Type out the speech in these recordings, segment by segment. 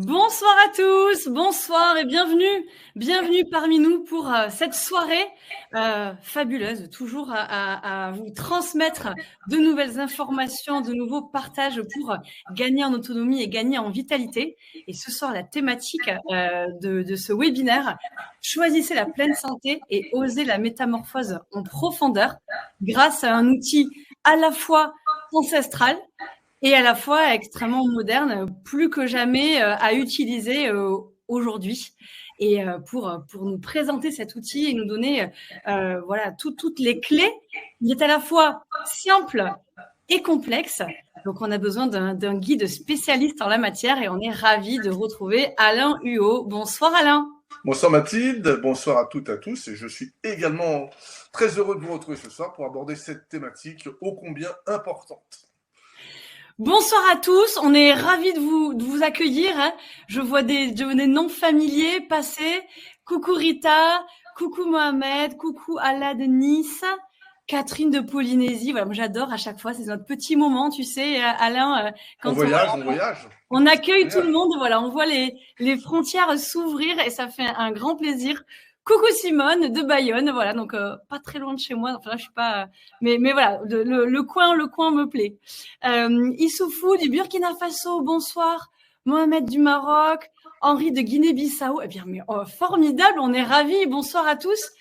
Bonsoir à tous, bonsoir et bienvenue parmi nous pour cette soirée fabuleuse, toujours à vous transmettre de nouvelles informations, de nouveaux partages pour gagner en autonomie et gagner en vitalité. Et ce soir, la thématique de ce webinaire, choisissez la pleine santé et osez la métamorphose en profondeur grâce à un outil à la fois ancestral et à la fois extrêmement moderne, plus que jamais à utiliser aujourd'hui. Et pour nous présenter cet outil et nous donner voilà, toutes les clés, il est à la fois simple et complexe. Donc, on a besoin d'un guide spécialiste en la matière et on est ravis de retrouver Alain Huot. Bonsoir Alain. Bonsoir Mathilde, bonsoir à toutes et à tous, et je suis également très heureux de vous retrouver ce soir pour aborder cette thématique ô combien importante. Bonsoir à tous, on est ravis de vous accueillir. Hein. Je vois des noms familiers passer. Coucou Rita, coucou Mohamed, coucou Ala de Nice, Catherine de Polynésie. Voilà, moi j'adore à chaque fois, c'est notre petit moment, tu sais, Alain. Quand on voyage. On accueille tout le monde, voilà, on voit les frontières s'ouvrir et ça fait un grand plaisir. Coucou Simone de Bayonne, voilà, donc pas très loin de chez moi. Enfin là, je suis pas, mais voilà, le coin me plaît. Issoufou du Burkina Faso, bonsoir. Mohamed du Maroc, Henri de Guinée-Bissau. Eh bien, mais formidable, on est ravis. Bonsoir à tous.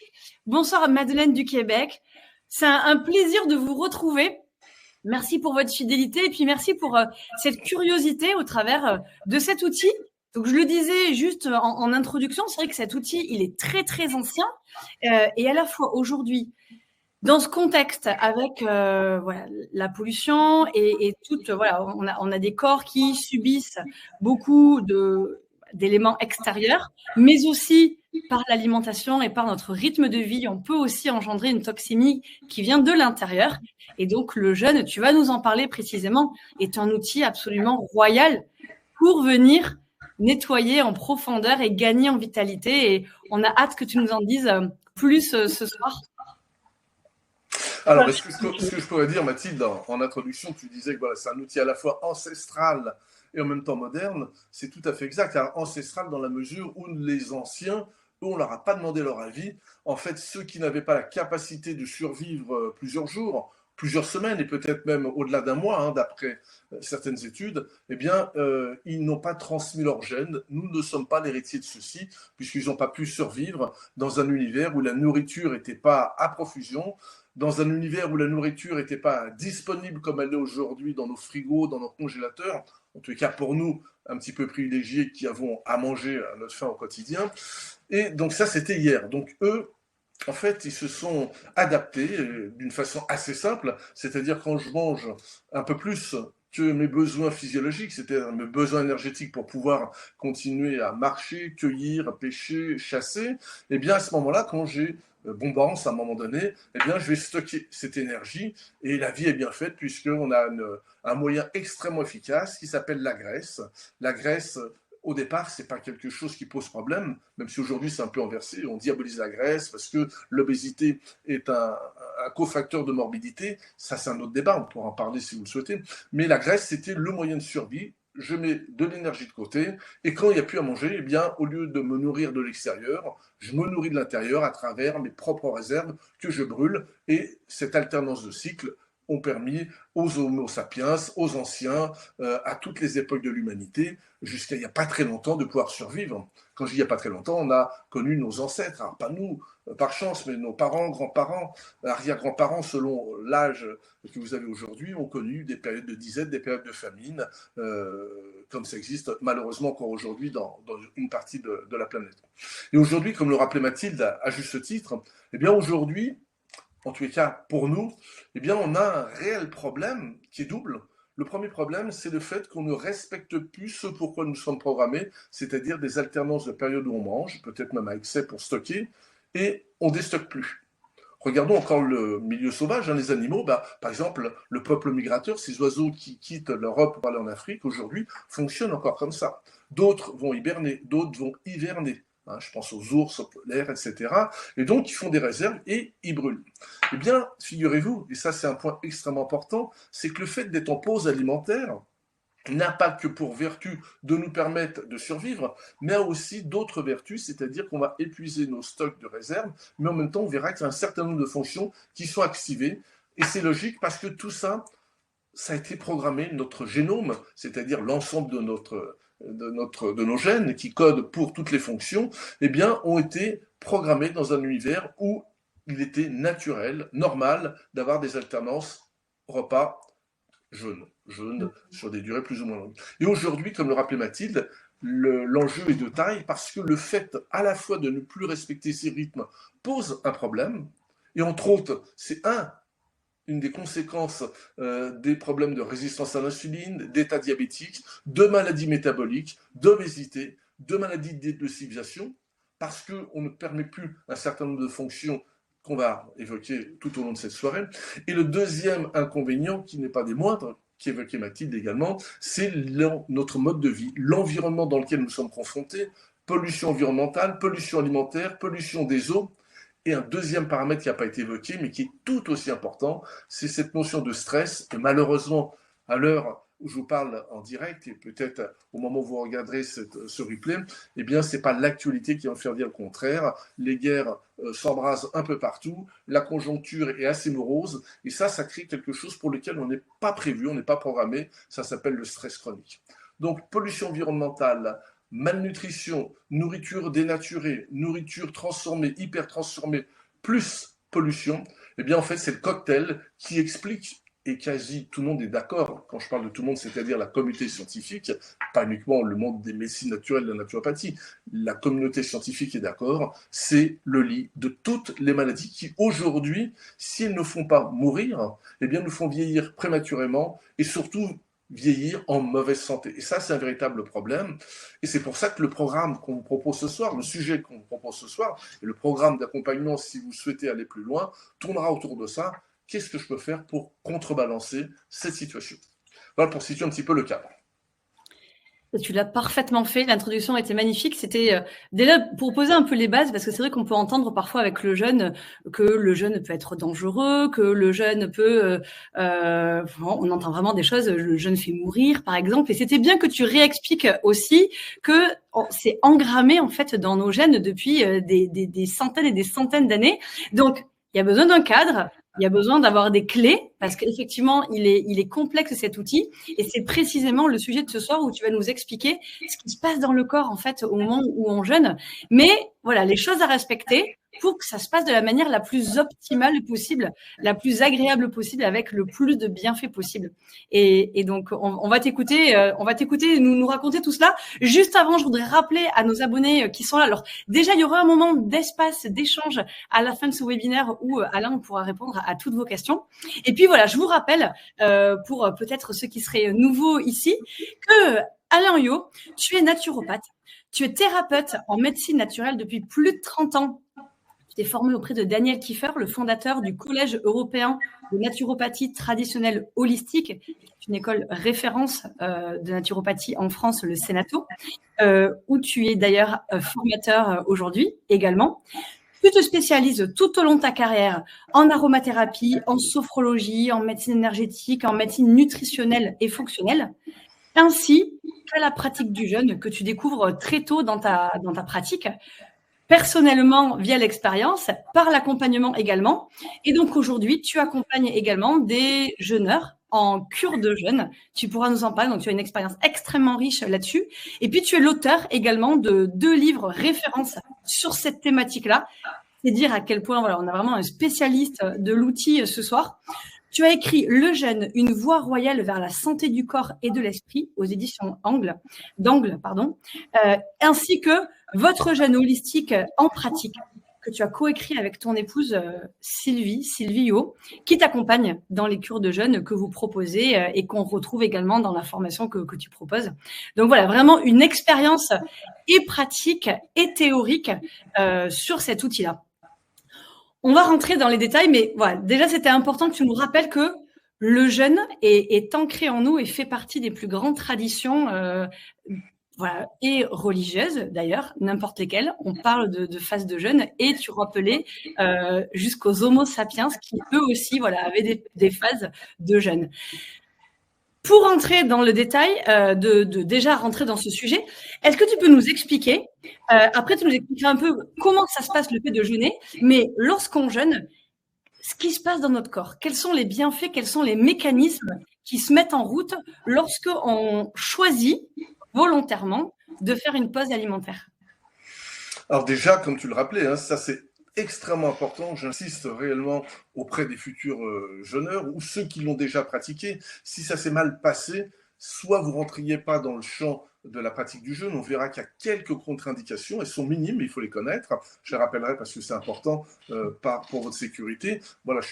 Bonsoir à Madeleine du Québec. C'est un plaisir de vous retrouver. Merci pour votre fidélité et puis merci pour cette curiosité au travers de cet outil. Donc, je le disais juste en introduction, c'est vrai que cet outil, il est très, très ancien et à la fois aujourd'hui, dans ce contexte avec voilà, la pollution et toute, voilà, on a des corps qui subissent beaucoup d'éléments extérieurs, mais aussi par l'alimentation et par notre rythme de vie, on peut aussi engendrer une toxémie qui vient de l'intérieur. Et donc, le jeûne, tu vas nous en parler précisément, est un outil absolument royal pour venir nettoyer en profondeur et gagner en vitalité. Et on a hâte que tu nous en dises plus ce soir. Alors, ce que je pourrais dire, Mathilde, en introduction, tu disais que voilà, c'est un outil à la fois ancestral et en même temps moderne. C'est tout à fait exact. Alors, ancestral dans la mesure où les anciens, eux, on ne leur a pas demandé leur avis. En fait, ceux qui n'avaient pas la capacité de survivre plusieurs jours, plusieurs semaines et peut-être même au-delà d'un mois, hein, d'après certaines études, eh bien, ils n'ont pas transmis leur gène. Nous ne sommes pas l'héritier de ceux-ci, puisqu'ils n'ont pas pu survivre dans un univers où la nourriture n'était pas à profusion, dans un univers où la nourriture n'était pas disponible comme elle est aujourd'hui dans nos frigos, dans nos congélateurs, en tout cas pour nous, un petit peu privilégiés qui avons à manger à notre faim au quotidien. Et donc ça, c'était hier. Donc eux, en fait, ils se sont adaptés d'une façon assez simple, c'est-à-dire quand je mange un peu plus que mes besoins physiologiques, c'est-à-dire mes besoins énergétiques pour pouvoir continuer à marcher, cueillir, pêcher, chasser, et bien à ce moment-là, quand j'ai bombance à un moment donné, eh bien je vais stocker cette énergie et la vie est bien faite puisqu'on a un moyen extrêmement efficace qui s'appelle la graisse. La graisse, au départ, ce n'est pas quelque chose qui pose problème, même si aujourd'hui c'est un peu inversé, on diabolise la graisse parce que l'obésité est un cofacteur de morbidité, ça c'est un autre débat, on pourra en parler si vous le souhaitez, mais la graisse c'était le moyen de survie, je mets de l'énergie de côté, et quand il n'y a plus à manger, eh bien, au lieu de me nourrir de l'extérieur, je me nourris de l'intérieur à travers mes propres réserves que je brûle, et cette alternance de cycles ont permis aux Homo sapiens, aux anciens, à toutes les époques de l'humanité, jusqu'à il n'y a pas très longtemps, de pouvoir survivre. Quand je dis il n'y a pas très longtemps, on a connu nos ancêtres, alors pas nous, par chance, mais nos parents, grands-parents, arrière-grands-parents, selon l'âge que vous avez aujourd'hui, ont connu des périodes de disette, des périodes de famine, comme ça existe malheureusement encore aujourd'hui dans une partie de la planète. Et aujourd'hui, comme le rappelait Mathilde à juste titre, eh bien aujourd'hui, en tous les cas pour nous, eh bien on a un réel problème qui est double. Le premier problème, c'est le fait qu'on ne respecte plus ce pourquoi nous sommes programmés, c'est-à-dire des alternances de périodes où on mange, peut-être même à excès pour stocker, et on ne déstocke plus. Regardons encore le milieu sauvage, hein, les animaux. Par exemple, le peuple migrateur, ces oiseaux qui quittent l'Europe pour aller en Afrique, aujourd'hui, fonctionnent encore comme ça. D'autres vont hiberner, d'autres vont hiverner. Hein, je pense aux ours polaires, etc. Et donc, ils font des réserves et ils brûlent. Eh bien, figurez-vous, et ça c'est un point extrêmement important, c'est que le fait d'être en pause alimentaire, n'a pas que pour vertu de nous permettre de survivre, mais a aussi d'autres vertus, c'est-à-dire qu'on va épuiser nos stocks de réserve, mais en même temps, on verra qu'il y a un certain nombre de fonctions qui sont activées. Et c'est logique parce que tout ça, ça a été programmé, notre génome, c'est-à-dire l'ensemble de nos gènes qui codent pour toutes les fonctions, eh bien, ont été programmés dans un univers où il était naturel, normal, d'avoir des alternances repas jeûne sur des durées plus ou moins longues. Et aujourd'hui, comme le rappelait Mathilde, l'enjeu est de taille parce que le fait à la fois de ne plus respecter ces rythmes pose un problème, et entre autres, c'est une des conséquences des problèmes de résistance à l'insuline, d'état diabétique, de maladies métaboliques, d'obésité, de maladies de décivilisation, parce qu'on ne permet plus un certain nombre de fonctions qu'on va évoquer tout au long de cette soirée. Et le deuxième inconvénient, qui n'est pas des moindres, qui évoquait Mathilde également, c'est notre mode de vie, l'environnement dans lequel nous sommes confrontés, pollution environnementale, pollution alimentaire, pollution des eaux. Et un deuxième paramètre qui n'a pas été évoqué, mais qui est tout aussi important, c'est cette notion de stress. Et malheureusement, à l'heure où je vous parle en direct, et peut-être au moment où vous regarderez ce replay, eh bien, ce n'est pas l'actualité qui va faire dire le contraire. Les guerres s'embrasent un peu partout, la conjoncture est assez morose, et ça crée quelque chose pour lequel on n'est pas prévu, on n'est pas programmé, ça s'appelle le stress chronique. Donc, pollution environnementale, malnutrition, nourriture dénaturée, nourriture transformée, hyper transformée, plus pollution, eh bien en fait c'est le cocktail qui explique, et quasi tout le monde est d'accord, quand je parle de tout le monde, c'est-à-dire la communauté scientifique, pas uniquement le monde des médecines naturelles, de la naturopathie, la communauté scientifique est d'accord, c'est le lit de toutes les maladies qui aujourd'hui, si elles ne font pas mourir, eh bien nous font vieillir prématurément et surtout vieillir en mauvaise santé. Et ça, c'est un véritable problème. Et c'est pour ça que le programme qu'on vous propose ce soir, le sujet qu'on vous propose ce soir, et le programme d'accompagnement, si vous souhaitez aller plus loin, tournera autour de ça. Qu'est-ce que je peux faire pour contrebalancer cette situation? Voilà pour situer un petit peu le cadre. Tu l'as parfaitement fait, l'introduction était magnifique. C'était déjà pour poser un peu les bases, parce que c'est vrai qu'on peut entendre parfois avec le jeûne que le jeûne peut être dangereux, que le jeûne peut... on entend vraiment des choses, le jeûne fait mourir par exemple, et c'était bien que tu réexpliques aussi que c'est engrammé en fait dans nos gènes depuis des centaines et des centaines d'années. Donc, il y a besoin d'un cadre, il y a besoin d'avoir des clés, parce qu'effectivement, il est complexe cet outil, et c'est précisément le sujet de ce soir où tu vas nous expliquer ce qui se passe dans le corps en fait au moment où on jeûne. Mais voilà, les choses à respecter pour que ça se passe de la manière la plus optimale possible, la plus agréable possible, avec le plus de bienfaits possible. Et donc, on va t'écouter, nous raconter tout cela. Juste avant, je voudrais rappeler à nos abonnés qui sont là. Alors, déjà, il y aura un moment d'espace, d'échange à la fin de ce webinaire où Alain pourra répondre à toutes vos questions. Et puis voilà, je vous rappelle, pour peut-être ceux qui seraient nouveaux ici, que Alain Huyot, tu es naturopathe, tu es thérapeute en médecine naturelle depuis plus de 30 ans. Tu t'es formé auprès de Daniel Kieffer, le fondateur du Collège européen de naturopathie traditionnelle holistique, qui est une école référence de naturopathie en France, le Sénato, où tu es d'ailleurs formateur aujourd'hui également. Tu te spécialises tout au long de ta carrière en aromathérapie, en sophrologie, en médecine énergétique, en médecine nutritionnelle et fonctionnelle, ainsi qu'à la pratique du jeûne que tu découvres très tôt dans ta pratique, personnellement via l'expérience, par l'accompagnement également. Et donc aujourd'hui, tu accompagnes également des jeûneurs en cure de jeûne. Tu pourras nous en parler, donc tu as une expérience extrêmement riche là-dessus. Et puis tu es l'auteur également de 2 livres références sur cette thématique-là. C'est dire à quel point voilà, on a vraiment un spécialiste de l'outil ce soir. Tu as écrit Le jeûne, une voie royale vers la santé du corps et de l'esprit aux éditions d'Angle, ainsi que Votre jeûne holistique en pratique, que tu as coécrit avec ton épouse Sylvie Huyot, qui t'accompagne dans les cures de jeûne que vous proposez et qu'on retrouve également dans la formation que tu proposes. Donc voilà, vraiment une expérience et pratique et théorique sur cet outil-là. On va rentrer dans les détails, mais voilà, déjà c'était important que tu nous rappelles que le jeûne est ancré en nous et fait partie des plus grandes traditions voilà, et religieuses d'ailleurs, n'importe lesquelles. On parle de phase de jeûne, et tu rappelais jusqu'aux Homo sapiens qui eux aussi voilà, avaient des phases de jeûne. pour entrer dans le détail, de déjà rentrer dans ce sujet, est-ce que tu peux nous expliquer, après tu nous expliqueras un peu comment ça se passe le fait de jeûner, mais lorsqu'on jeûne, ce qui se passe dans notre corps, quels sont les bienfaits, quels sont les mécanismes qui se mettent en route lorsqu'on choisit volontairement de faire une pause alimentaire? Alors déjà, comme tu le rappelais, hein, ça c'est extrêmement important. J'insiste réellement auprès des futurs jeûneurs ou ceux qui l'ont déjà pratiqué. Si ça s'est mal passé, soit vous ne rentriez pas dans le champ de la pratique du jeûne, on verra qu'il y a quelques contre-indications, elles sont minimes, mais il faut les connaître. Je les rappellerai parce que c'est important pour votre sécurité. Voilà, je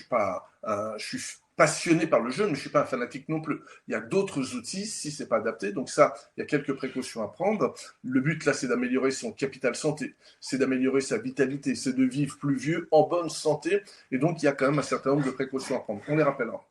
suis passionné par le jeûne, mais je ne suis pas un fanatique non plus. Il y a d'autres outils si ce n'est pas adapté. Donc ça, il y a quelques précautions à prendre. Le but là, c'est d'améliorer son capital santé, c'est d'améliorer sa vitalité, c'est de vivre plus vieux en bonne santé. Et donc, il y a quand même un certain nombre de précautions à prendre. On les rappellera.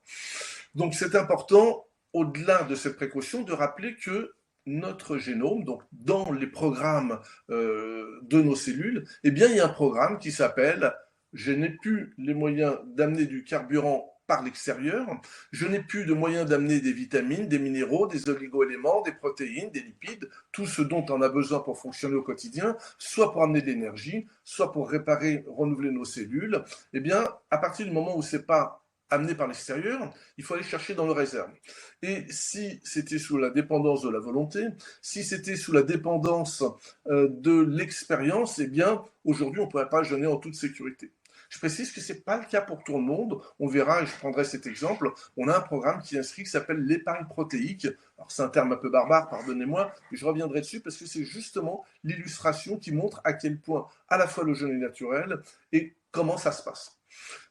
Donc, c'est important, au-delà de cette précaution, de rappeler que notre génome, donc dans les programmes de nos cellules, eh bien, il y a un programme qui s'appelle « Je n'ai plus les moyens d'amener du carburant par l'extérieur, je n'ai plus de moyens d'amener des vitamines, des minéraux, des oligo-éléments, des protéines, des lipides, tout ce dont on a besoin pour fonctionner au quotidien, soit pour amener de l'énergie, soit pour réparer, renouveler nos cellules. Eh bien, à partir du moment où ce n'est pas amené par l'extérieur, il faut aller chercher dans nos réserves. Et si c'était sous la dépendance de la volonté, si c'était sous la dépendance de l'expérience, eh bien, aujourd'hui, on ne pourrait pas jeûner en toute sécurité. Je précise que ce n'est pas le cas pour tout le monde. On verra, et je prendrai cet exemple, on a un programme qui est inscrit qui s'appelle l'épargne protéique. Alors c'est un terme un peu barbare, pardonnez-moi, mais je reviendrai dessus parce que c'est justement l'illustration qui montre à quel point à la fois le jeûne est naturel et comment ça se passe.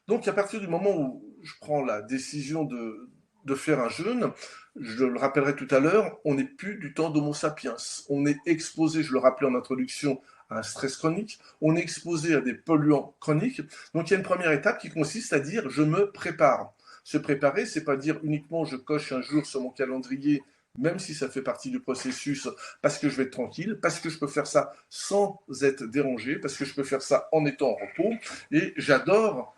Donc à partir du moment où je prends la décision de faire un jeûne, je le rappellerai tout à l'heure, on n'est plus du temps d'Homo sapiens. On est exposé, je le rappelais en introduction, à un stress chronique, on est exposé à des polluants chroniques. Donc il y a une première étape qui consiste à dire je me prépare. Se préparer, c'est pas dire uniquement je coche un jour sur mon calendrier, même si ça fait partie du processus, parce que je vais être tranquille, parce que je peux faire ça sans être dérangé, parce que je peux faire ça en étant en repos. Et j'adore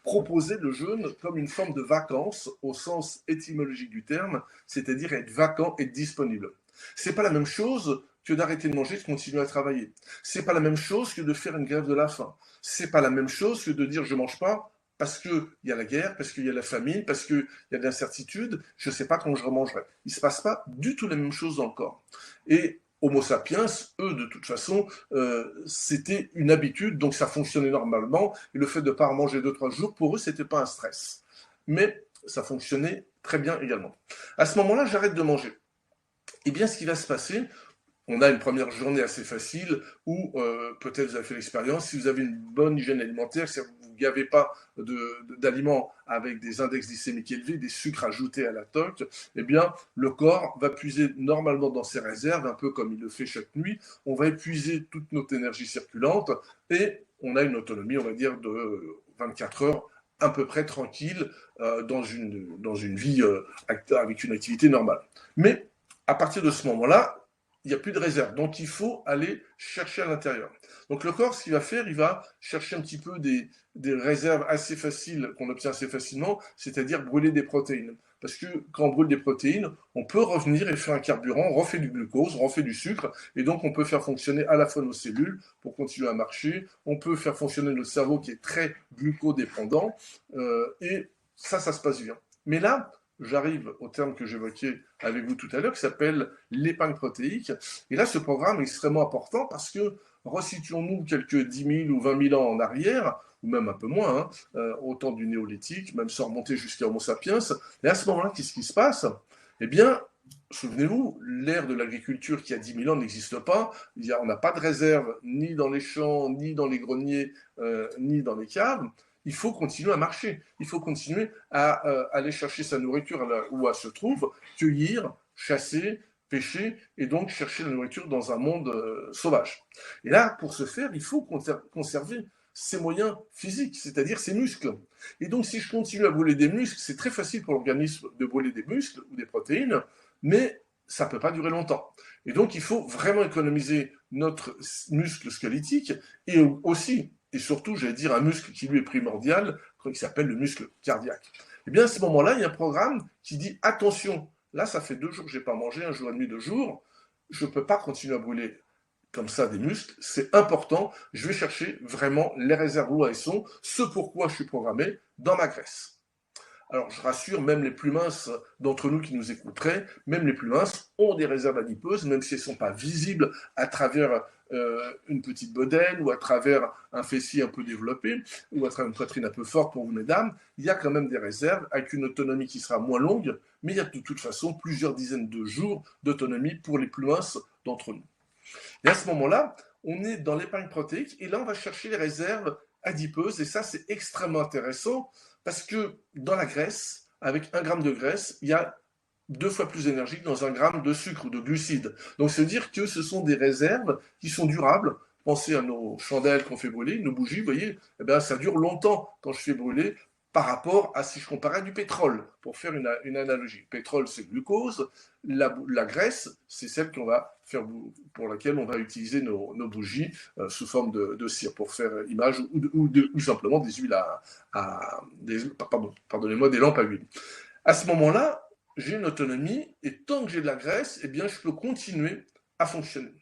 proposer le jeûne comme une forme de vacances au sens étymologique du terme, c'est-à-dire être vacant et disponible. C'est pas la même chose que d'arrêter de manger et de continuer à travailler. C'est pas la même chose que de faire une grève de la faim. C'est pas la même chose que de dire je mange pas parce qu'il y a la guerre, parce qu'il y a la famine, parce qu'il y a de l'incertitude, je ne sais pas quand je remangerai. Il ne se passe pas du tout la même chose dans le corps. Et Homo sapiens, eux, de toute façon, c'était une habitude, donc ça fonctionnait normalement. Et le fait de ne pas manger 2-3 jours, pour eux, ce n'était pas un stress. Mais ça fonctionnait très bien également. À ce moment-là, j'arrête de manger. Eh bien, ce qui va se passer, on a une première journée assez facile où peut-être vous avez fait l'expérience, si vous avez une bonne hygiène alimentaire, si vous ne gavez pas d'aliments avec des index glycémiques élevés, des sucres ajoutés à la toque, eh bien le corps va puiser normalement dans ses réserves, un peu comme il le fait chaque nuit. On va épuiser toute notre énergie circulante et on a une autonomie, on va dire, de 24 heures à peu près tranquille dans une vie avec une activité normale. Mais à partir de ce moment-là, il n'y a plus de réserve. Donc, il faut aller chercher à l'intérieur. Donc, le corps, ce qu'il va faire, il va chercher un petit peu des réserves assez faciles, qu'on obtient assez facilement, c'est-à-dire brûler des protéines. Parce que quand on brûle des protéines, on peut revenir et faire un carburant, on refait du glucose, on refait du sucre, et donc on peut faire fonctionner à la fois nos cellules pour continuer à marcher, on peut faire fonctionner notre cerveau qui est très glucodépendant, et ça se passe bien. Mais là, j'arrive au terme que j'évoquais avec vous tout à l'heure, qui s'appelle l'épargne protéique. Et là, ce programme est extrêmement important parce que, resituons-nous quelques 10 000 ou 20 000 ans en arrière, ou même un peu moins, au temps du néolithique, même sans remonter jusqu'à Homo sapiens. Et à ce moment-là, qu'est-ce qui se passe? Eh bien, souvenez-vous, l'ère de l'agriculture qui a 10 000 ans n'existe pas. On n'a pas de réserve ni dans les champs, ni dans les greniers, ni dans les caves. Il faut continuer à marcher, il faut continuer à aller chercher sa nourriture là où elle se trouve, cueillir, chasser, pêcher, et donc chercher la nourriture dans un monde sauvage. Et là, pour ce faire, il faut conserver ses moyens physiques, c'est-à-dire ses muscles. Et donc, si je continue à brûler des muscles, c'est très facile pour l'organisme de brûler des muscles ou des protéines, mais ça ne peut pas durer longtemps. Et donc, il faut vraiment économiser notre muscle squelettique et aussi et surtout, j'allais dire, un muscle qui lui est primordial, qui s'appelle le muscle cardiaque. Eh bien, à ce moment-là, il y a un programme qui dit, attention, là, ça fait 2 jours que je n'ai pas mangé, 1 jour et demi, 2 jours, je ne peux pas continuer à brûler comme ça des muscles, c'est important, je vais chercher vraiment les réserves où elles sont, ce pourquoi je suis programmé dans ma graisse. Alors je rassure, même les plus minces d'entre nous qui nous écouteraient, même les plus minces ont des réserves adipeuses, même si elles ne sont pas visibles à travers une petite bedaine ou à travers un fessier un peu développé ou à travers une poitrine un peu forte pour vous, mesdames, il y a quand même des réserves avec une autonomie qui sera moins longue, mais il y a de toute façon plusieurs dizaines de jours d'autonomie pour les plus minces d'entre nous. Et à ce moment-là, on est dans l'épargne protéique et là, on va chercher les réserves adipeuses et ça, c'est extrêmement intéressant parce que dans la graisse, avec 1 gramme de graisse, il y a 2 fois plus d'énergie que dans 1 gramme de sucre ou de glucides. Donc, c'est-à-dire que ce sont des réserves qui sont durables. Pensez à nos chandelles qu'on fait brûler, nos bougies, vous voyez, eh bien, ça dure longtemps quand je fais brûler par rapport à si je comparais à du pétrole, pour faire une analogie. Le pétrole, c'est le glucose, la graisse, c'est celle qu'on va faire, pour laquelle on va utiliser nos bougies sous forme de cire, pour faire image, ou simplement des huiles pardonnez-moi, des lampes à huile. À ce moment-là, j'ai une autonomie, et tant que j'ai de la graisse, eh bien, je peux continuer à fonctionner.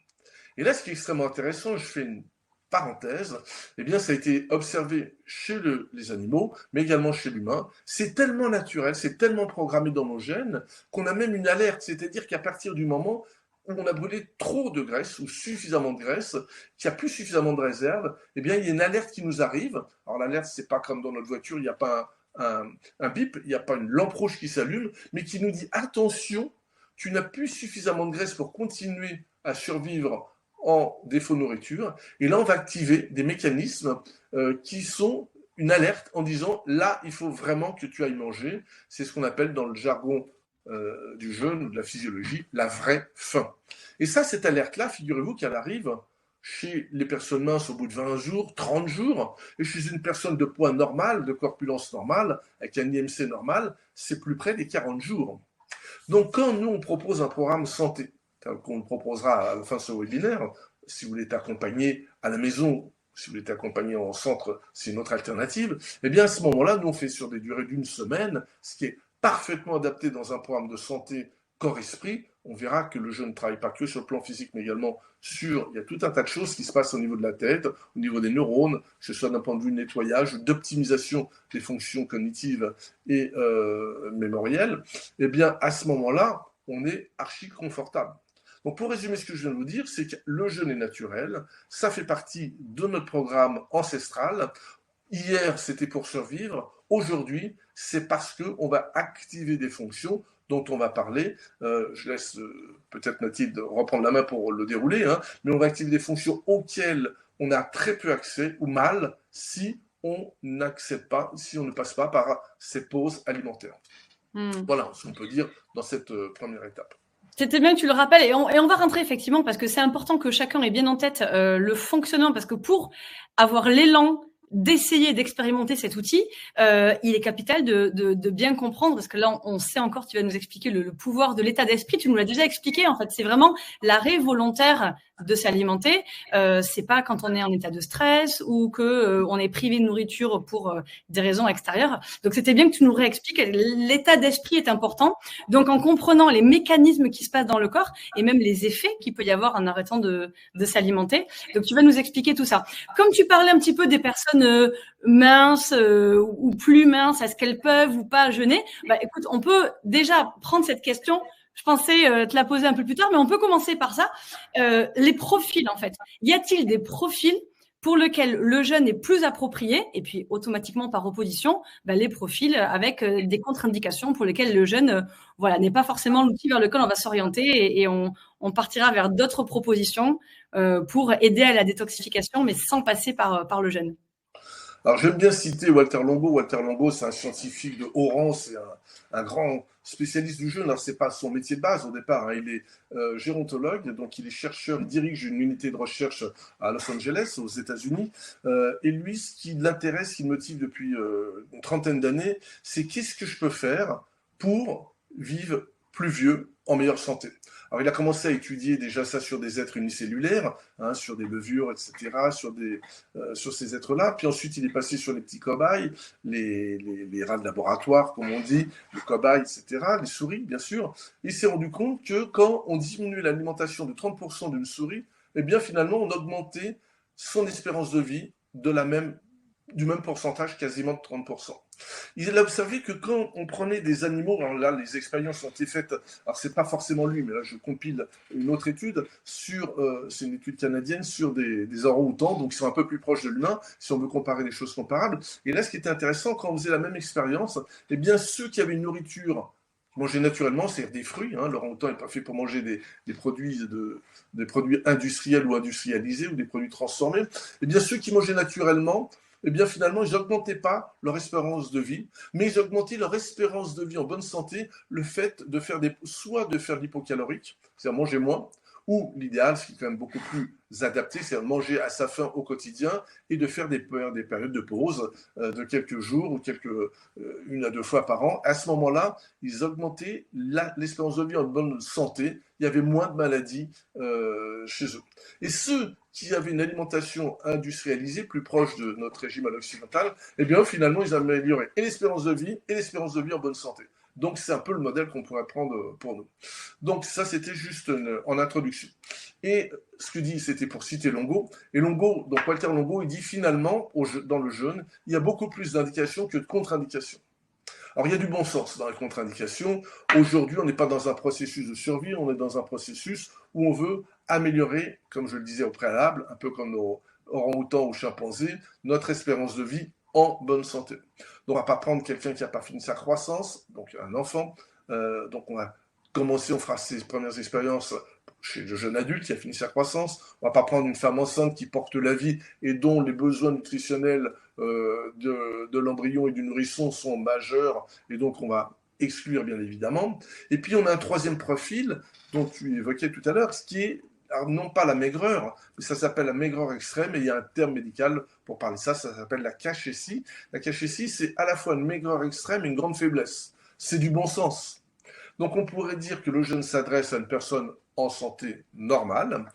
Et là, ce qui est extrêmement intéressant, je fais une parenthèse, eh bien, ça a été observé chez les animaux, mais également chez l'humain. C'est tellement naturel, c'est tellement programmé dans nos gènes qu'on a même une alerte, c'est-à-dire qu'à partir du moment où on a brûlé trop de graisse ou suffisamment de graisse, qu'il n'y a plus suffisamment de réserve, eh bien, il y a une alerte qui nous arrive. Alors, l'alerte, c'est pas comme dans notre voiture, il n'y a pas un bip, il n'y a pas une lampe rouge qui s'allume, mais qui nous dit attention, tu n'as plus suffisamment de graisse pour continuer à survivre en défaut de nourriture. Et là, on va activer des mécanismes qui sont une alerte en disant là, il faut vraiment que tu ailles manger. C'est ce qu'on appelle dans le jargon du jeûne ou de la physiologie la vraie faim. Et ça, cette alerte-là, figurez-vous qu'elle arrive chez les personnes minces au bout de 20 jours, 30 jours, et chez une personne de poids normal, de corpulence normale, avec un IMC normal, c'est plus près des 40 jours. Donc quand nous, on propose un programme santé, qu'on proposera à la fin de ce webinaire, si vous voulez être accompagné à la maison, si vous voulez être accompagné en centre, c'est une autre alternative, eh bien à ce moment-là, nous on fait sur des durées d'1 semaine, ce qui est parfaitement adapté dans un programme de santé corps-esprit. On verra que le jeûne ne travaille pas que sur le plan physique, mais également il y a tout un tas de choses qui se passent au niveau de la tête, au niveau des neurones, que ce soit d'un point de vue de nettoyage, d'optimisation des fonctions cognitives et mémorielles. Eh bien, à ce moment-là, on est archi confortable. Donc, pour résumer ce que je viens de vous dire, c'est que le jeûne est naturel, ça fait partie de notre programme ancestral. Hier, c'était pour survivre. Aujourd'hui, c'est parce qu'on va activer des fonctions dont on va parler. Je laisse peut-être Mathilde reprendre la main pour le dérouler, mais on va activer des fonctions auxquelles on a très peu accès ou mal si on n'accepte pas, si on ne passe pas par ces pauses alimentaires. Voilà ce qu'on peut dire dans cette première étape. C'était bien que tu le rappelles et on va rentrer effectivement parce que c'est important que chacun ait bien en tête le fonctionnement parce que pour avoir l'élan d'essayer d'expérimenter cet outil, il est capital de bien comprendre parce que là on sait encore, tu vas nous expliquer le pouvoir de l'état d'esprit, tu nous l'as déjà expliqué en fait, c'est vraiment l'arrêt volontaire de s'alimenter, c'est pas quand on est en état de stress ou que on est privé de nourriture pour des raisons extérieures. Donc c'était bien que tu nous réexpliques, l'état d'esprit est important. Donc en comprenant les mécanismes qui se passent dans le corps et même les effets qu'il peut y avoir en arrêtant de s'alimenter. Donc tu vas nous expliquer tout ça. Comme tu parlais un petit peu des personnes minces ou plus minces, est-ce qu'elles peuvent ou pas jeûner? Bah écoute, on peut déjà prendre cette question. Je pensais te la poser un peu plus tard, mais on peut commencer par ça. Les profils, en fait. Y a-t-il des profils pour lesquels le jeûne est plus approprié et puis automatiquement par opposition, les profils avec des contre-indications pour lesquels le jeûne n'est pas forcément l'outil vers lequel on va s'orienter et on partira vers d'autres propositions pour aider à la détoxification, mais sans passer par le jeûne. Alors j'aime bien citer Walter Longo. Walter Longo, c'est un scientifique de haut rang, c'est un grand spécialiste du jeûne. Alors c'est pas son métier de base au départ, il est gérontologue, donc il est chercheur, il dirige une unité de recherche à Los Angeles, aux États-Unis. Et lui, ce qui l'intéresse, ce qui le motive depuis une trentaine d'années, c'est qu'est-ce que je peux faire pour vivre plus vieux en meilleure santé. Alors, il a commencé à étudier déjà ça sur des êtres unicellulaires, hein, sur des levures, etc., sur ces êtres-là. Puis ensuite, il est passé sur les petits cobayes, les rats de laboratoire, comme on dit, les cobayes, etc., les souris, bien sûr. Il s'est rendu compte que quand on diminue l'alimentation de 30% d'une souris, eh bien, finalement, on augmentait son espérance de vie du même pourcentage, quasiment de 30%. Il a observé que quand on prenait des animaux, alors là les expériences ont été faites, alors c'est pas forcément lui, mais là je compile une autre étude c'est une étude canadienne sur des orang-outans, donc ils sont un peu plus proches de l'humain, si on veut comparer des choses comparables. Et là ce qui était intéressant, quand on faisait la même expérience, eh bien ceux qui avaient une nourriture mangée naturellement, c'est-à-dire des fruits, hein, l'orang-outan n'est pas fait pour manger des produits industriels ou industrialisés ou des produits transformés, eh bien ceux qui mangeaient naturellement, eh bien finalement, ils n'augmentaient pas leur espérance de vie, mais ils augmentaient leur espérance de vie en bonne santé, le fait de faire soit de faire de l'hypocalorique, c'est-à-dire manger moins, ou l'idéal, ce qui est quand même beaucoup plus adapté, c'est-à-dire manger à sa faim au quotidien et de faire des périodes de pause de quelques jours ou une à deux fois par an. À ce moment-là, ils augmentaient l'espérance de vie en bonne santé, il y avait moins de maladies chez eux. Et ceux qui avaient une alimentation industrialisée, plus proche de notre régime à l'occidental, eh bien finalement, ils amélioraient et l'espérance de vie et l'espérance de vie en bonne santé. Donc c'est un peu le modèle qu'on pourrait prendre pour nous. Donc ça, c'était juste en introduction. Et ce que dit, c'était pour citer Longo. Et Longo, donc Walter Longo, il dit finalement, dans le jeûne, il y a beaucoup plus d'indications que de contre-indications. Alors, il y a du bon sens dans les contre-indications. Aujourd'hui, on n'est pas dans un processus de survie, on est dans un processus où on veut améliorer, comme je le disais au préalable, un peu comme nos orang-outans ou chimpanzés, notre espérance de vie en bonne santé. Donc, on ne va pas prendre quelqu'un qui n'a pas fini sa croissance, donc un enfant. Donc, on va commencer, on fera ses premières expériences chez le jeune adulte qui a fini sa croissance. On ne va pas prendre une femme enceinte qui porte la vie et dont les besoins nutritionnels de l'embryon et du nourrisson sont majeurs, et donc on va exclure bien évidemment. Et puis on a un troisième profil dont tu évoquais tout à l'heure, ce qui est non pas la maigreur, mais ça s'appelle la maigreur extrême, et il y a un terme médical pour parler de ça, ça s'appelle la cachexie. La cachexie, c'est à la fois une maigreur extrême et une grande faiblesse. C'est du bon sens. Donc on pourrait dire que le jeûne s'adresse à une personne en santé normale,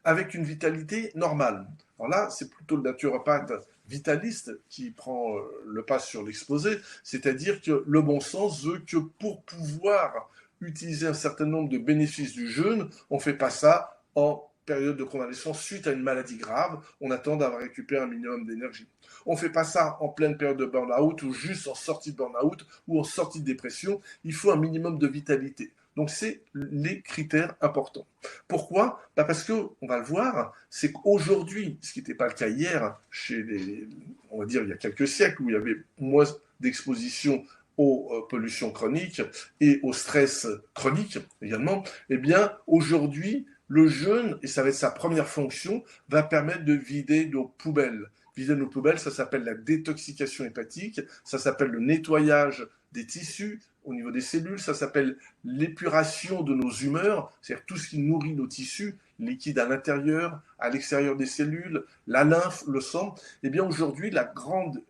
avec une vitalité normale. Alors là, c'est plutôt le naturopathe vitaliste qui prend le pas sur l'exposé, c'est-à-dire que le bon sens veut que pour pouvoir utiliser un certain nombre de bénéfices du jeûne, on ne fait pas ça en période de convalescence suite à une maladie grave, on attend d'avoir récupéré un minimum d'énergie. On ne fait pas ça en pleine période de burn-out ou juste en sortie de burn-out ou en sortie de dépression, il faut un minimum de vitalité. Donc, c'est les critères importants. Pourquoi ? Parce que, on va le voir, c'est qu'aujourd'hui, ce qui n'était pas le cas hier, on va dire il y a quelques siècles, où il y avait moins d'exposition aux pollutions chroniques et au stress chronique également, eh bien, aujourd'hui, le jeûne, et ça va être sa première fonction, va permettre de vider nos poubelles. Vider nos poubelles, ça s'appelle la détoxication hépatique, ça s'appelle le nettoyage des tissus au niveau des cellules, ça s'appelle l'épuration de nos humeurs, c'est-à-dire tout ce qui nourrit nos tissus, liquide à l'intérieur, à l'extérieur des cellules, la lymphe, le sang. Eh bien aujourd'hui, la grande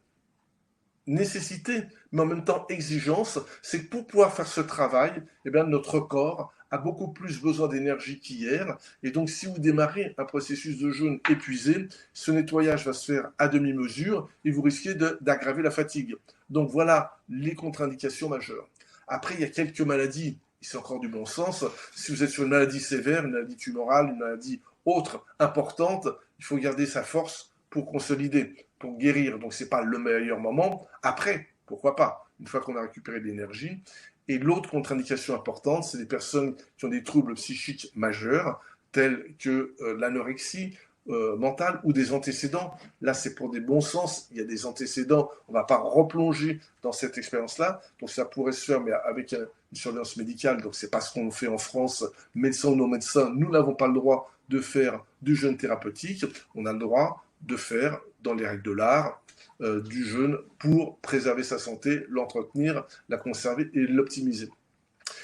nécessité, mais en même temps exigence, c'est que pour pouvoir faire ce travail, eh bien notre corps a beaucoup plus besoin d'énergie qu'hier. Et donc, si vous démarrez un processus de jeûne épuisé, ce nettoyage va se faire à demi-mesure et vous risquez d'aggraver la fatigue. Donc, voilà les contre-indications majeures. Après, il y a quelques maladies, c'est encore du bon sens. Si vous êtes sur une maladie sévère, une maladie tumorale, une maladie autre importante, il faut garder sa force pour consolider, pour guérir. Donc, ce n'est pas le meilleur moment. Après, pourquoi pas, une fois qu'on a récupéré de l'énergie. Et l'autre contre-indication importante, c'est les personnes qui ont des troubles psychiques majeurs, tels que l'anorexie mentale ou des antécédents. Là, c'est pour des bons sens. Il y a des antécédents. On ne va pas replonger dans cette expérience-là. Donc, ça pourrait se faire, mais avec une surveillance médicale. Donc, ce n'est pas ce qu'on fait en France. Médecins ou non médecins, nous n'avons pas le droit de faire du jeûne thérapeutique. On a le droit de faire, dans les règles de l'art, du jeûne pour préserver sa santé, l'entretenir, la conserver et l'optimiser.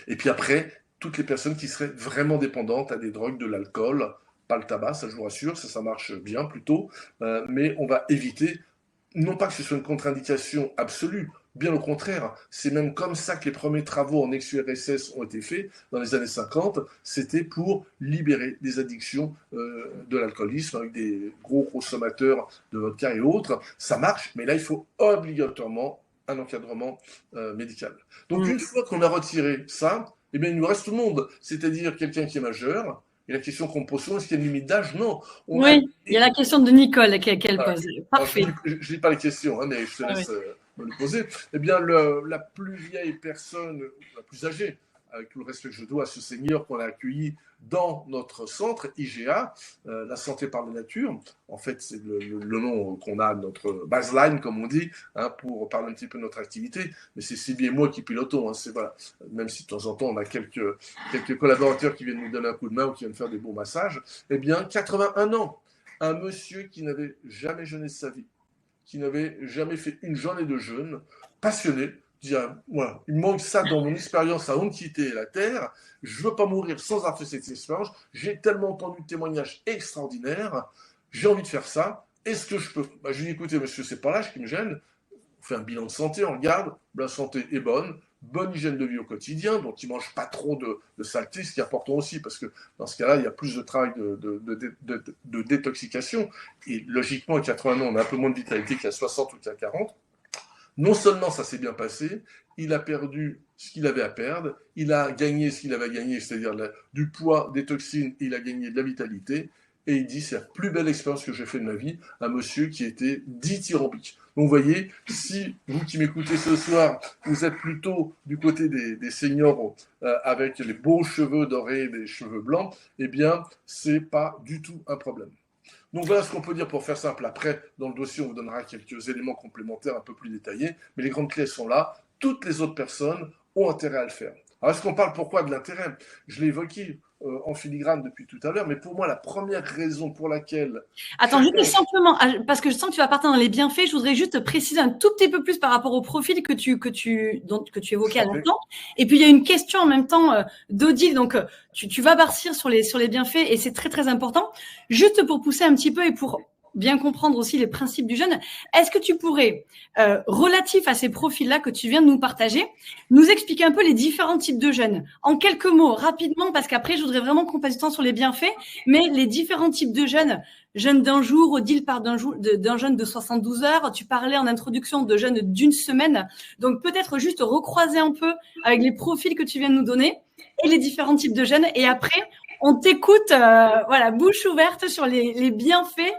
Et puis après, toutes les personnes qui seraient vraiment dépendantes à des drogues, de l'alcool, pas le tabac, ça je vous rassure, ça marche bien plutôt, mais on va éviter, non pas que ce soit une contre-indication absolue, Bien au contraire, c'est même comme ça que les premiers travaux en ex-URSS ont été faits dans les années 50. C'était pour libérer des addictions de l'alcoolisme avec des gros consommateurs de vodka et autres. Ça marche, mais là, il faut obligatoirement un encadrement médical. Donc, une fois qu'on a retiré ça, eh bien, il nous reste tout le monde, c'est-à-dire quelqu'un qui est majeur. Et la question qu'on me pose souvent, est-ce qu'il y a une limite d'âge? Non. Oui, il y a la question de Nicole qu'elle Voilà. pose. Alors, Parfait. je ne lis pas les questions, hein, mais je te laisse me les poser. Eh bien, la plus vieille personne, la plus âgée, avec tout le respect que je dois à ce seigneur qu'on a accueilli dans notre centre IGA, la santé par la nature. En fait, c'est le nom qu'on a, notre baseline, comme on dit, hein, pour parler un petit peu de notre activité. Mais c'est Sylvie et moi qui pilotons. Hein, voilà. Même si de temps en temps, on a quelques collaborateurs qui viennent nous donner un coup de main ou qui viennent faire des bons massages. Eh bien, 81 ans. Un monsieur qui n'avait jamais jeûné de sa vie, qui n'avait jamais fait une journée de jeûne, passionné, dit, voilà, il manque ça dans mon expérience avant de quitter la Terre, je ne veux pas mourir sans avoir fait cette expérience, j'ai tellement entendu de témoignages extraordinaires, j'ai envie de faire ça, est-ce que je peux? Je lui ai dit, écoutez monsieur, c'est pas l'âge qui me gêne, on fait un bilan de santé, on regarde, la santé est bonne hygiène de vie au quotidien, donc il ne mange pas trop de saleté, ce qui est important aussi, parce que dans ce cas-là, il y a plus de travail de détoxication, et logiquement, à 80 ans, on a un peu moins de vitalité qu'à 60 ou qu'à 40. Non seulement ça s'est bien passé, il a perdu ce qu'il avait à perdre, il a gagné ce qu'il avait à gagner, c'est-à-dire du poids, des toxines, il a gagné de la vitalité, et il dit, c'est la plus belle expérience que j'ai fait de ma vie, un monsieur qui était dithyrambique. Donc vous voyez, si vous qui m'écoutez ce soir, vous êtes plutôt du côté des seniors avec les beaux cheveux dorés et les cheveux blancs, eh bien, c'est pas du tout un problème. Donc voilà ce qu'on peut dire pour faire simple. Après, dans le dossier, on vous donnera quelques éléments complémentaires un peu plus détaillés, mais les grandes clés sont là. Toutes les autres personnes ont intérêt à le faire. Alors, est-ce qu'on parle pourquoi de l'intérêt? Je l'ai évoqué en filigrane depuis tout à l'heure, mais pour moi, la première raison pour laquelle... Attends, juste simplement, parce que je sens que tu vas partir dans les bienfaits, je voudrais juste préciser un tout petit peu plus par rapport au profil que tu évoquais à l'instant. Et puis, il y a une question en même temps d'Odile, donc tu vas partir sur les bienfaits et c'est très, très important. Juste pour pousser un petit peu et pour bien comprendre aussi les principes du jeûne, est-ce que tu pourrais, relatif à ces profils-là que tu viens de nous partager, nous expliquer un peu les différents types de jeûne? En quelques mots, rapidement, parce qu'après, je voudrais vraiment qu'on passe du temps sur les bienfaits, mais les différents types de jeûne d'un jour, Odile part d'un jeûne de 72 heures, tu parlais en introduction de jeûne d'une semaine, donc peut-être juste recroiser un peu avec les profils que tu viens de nous donner et les différents types de jeûne, et après, on t'écoute, voilà, bouche ouverte sur les bienfaits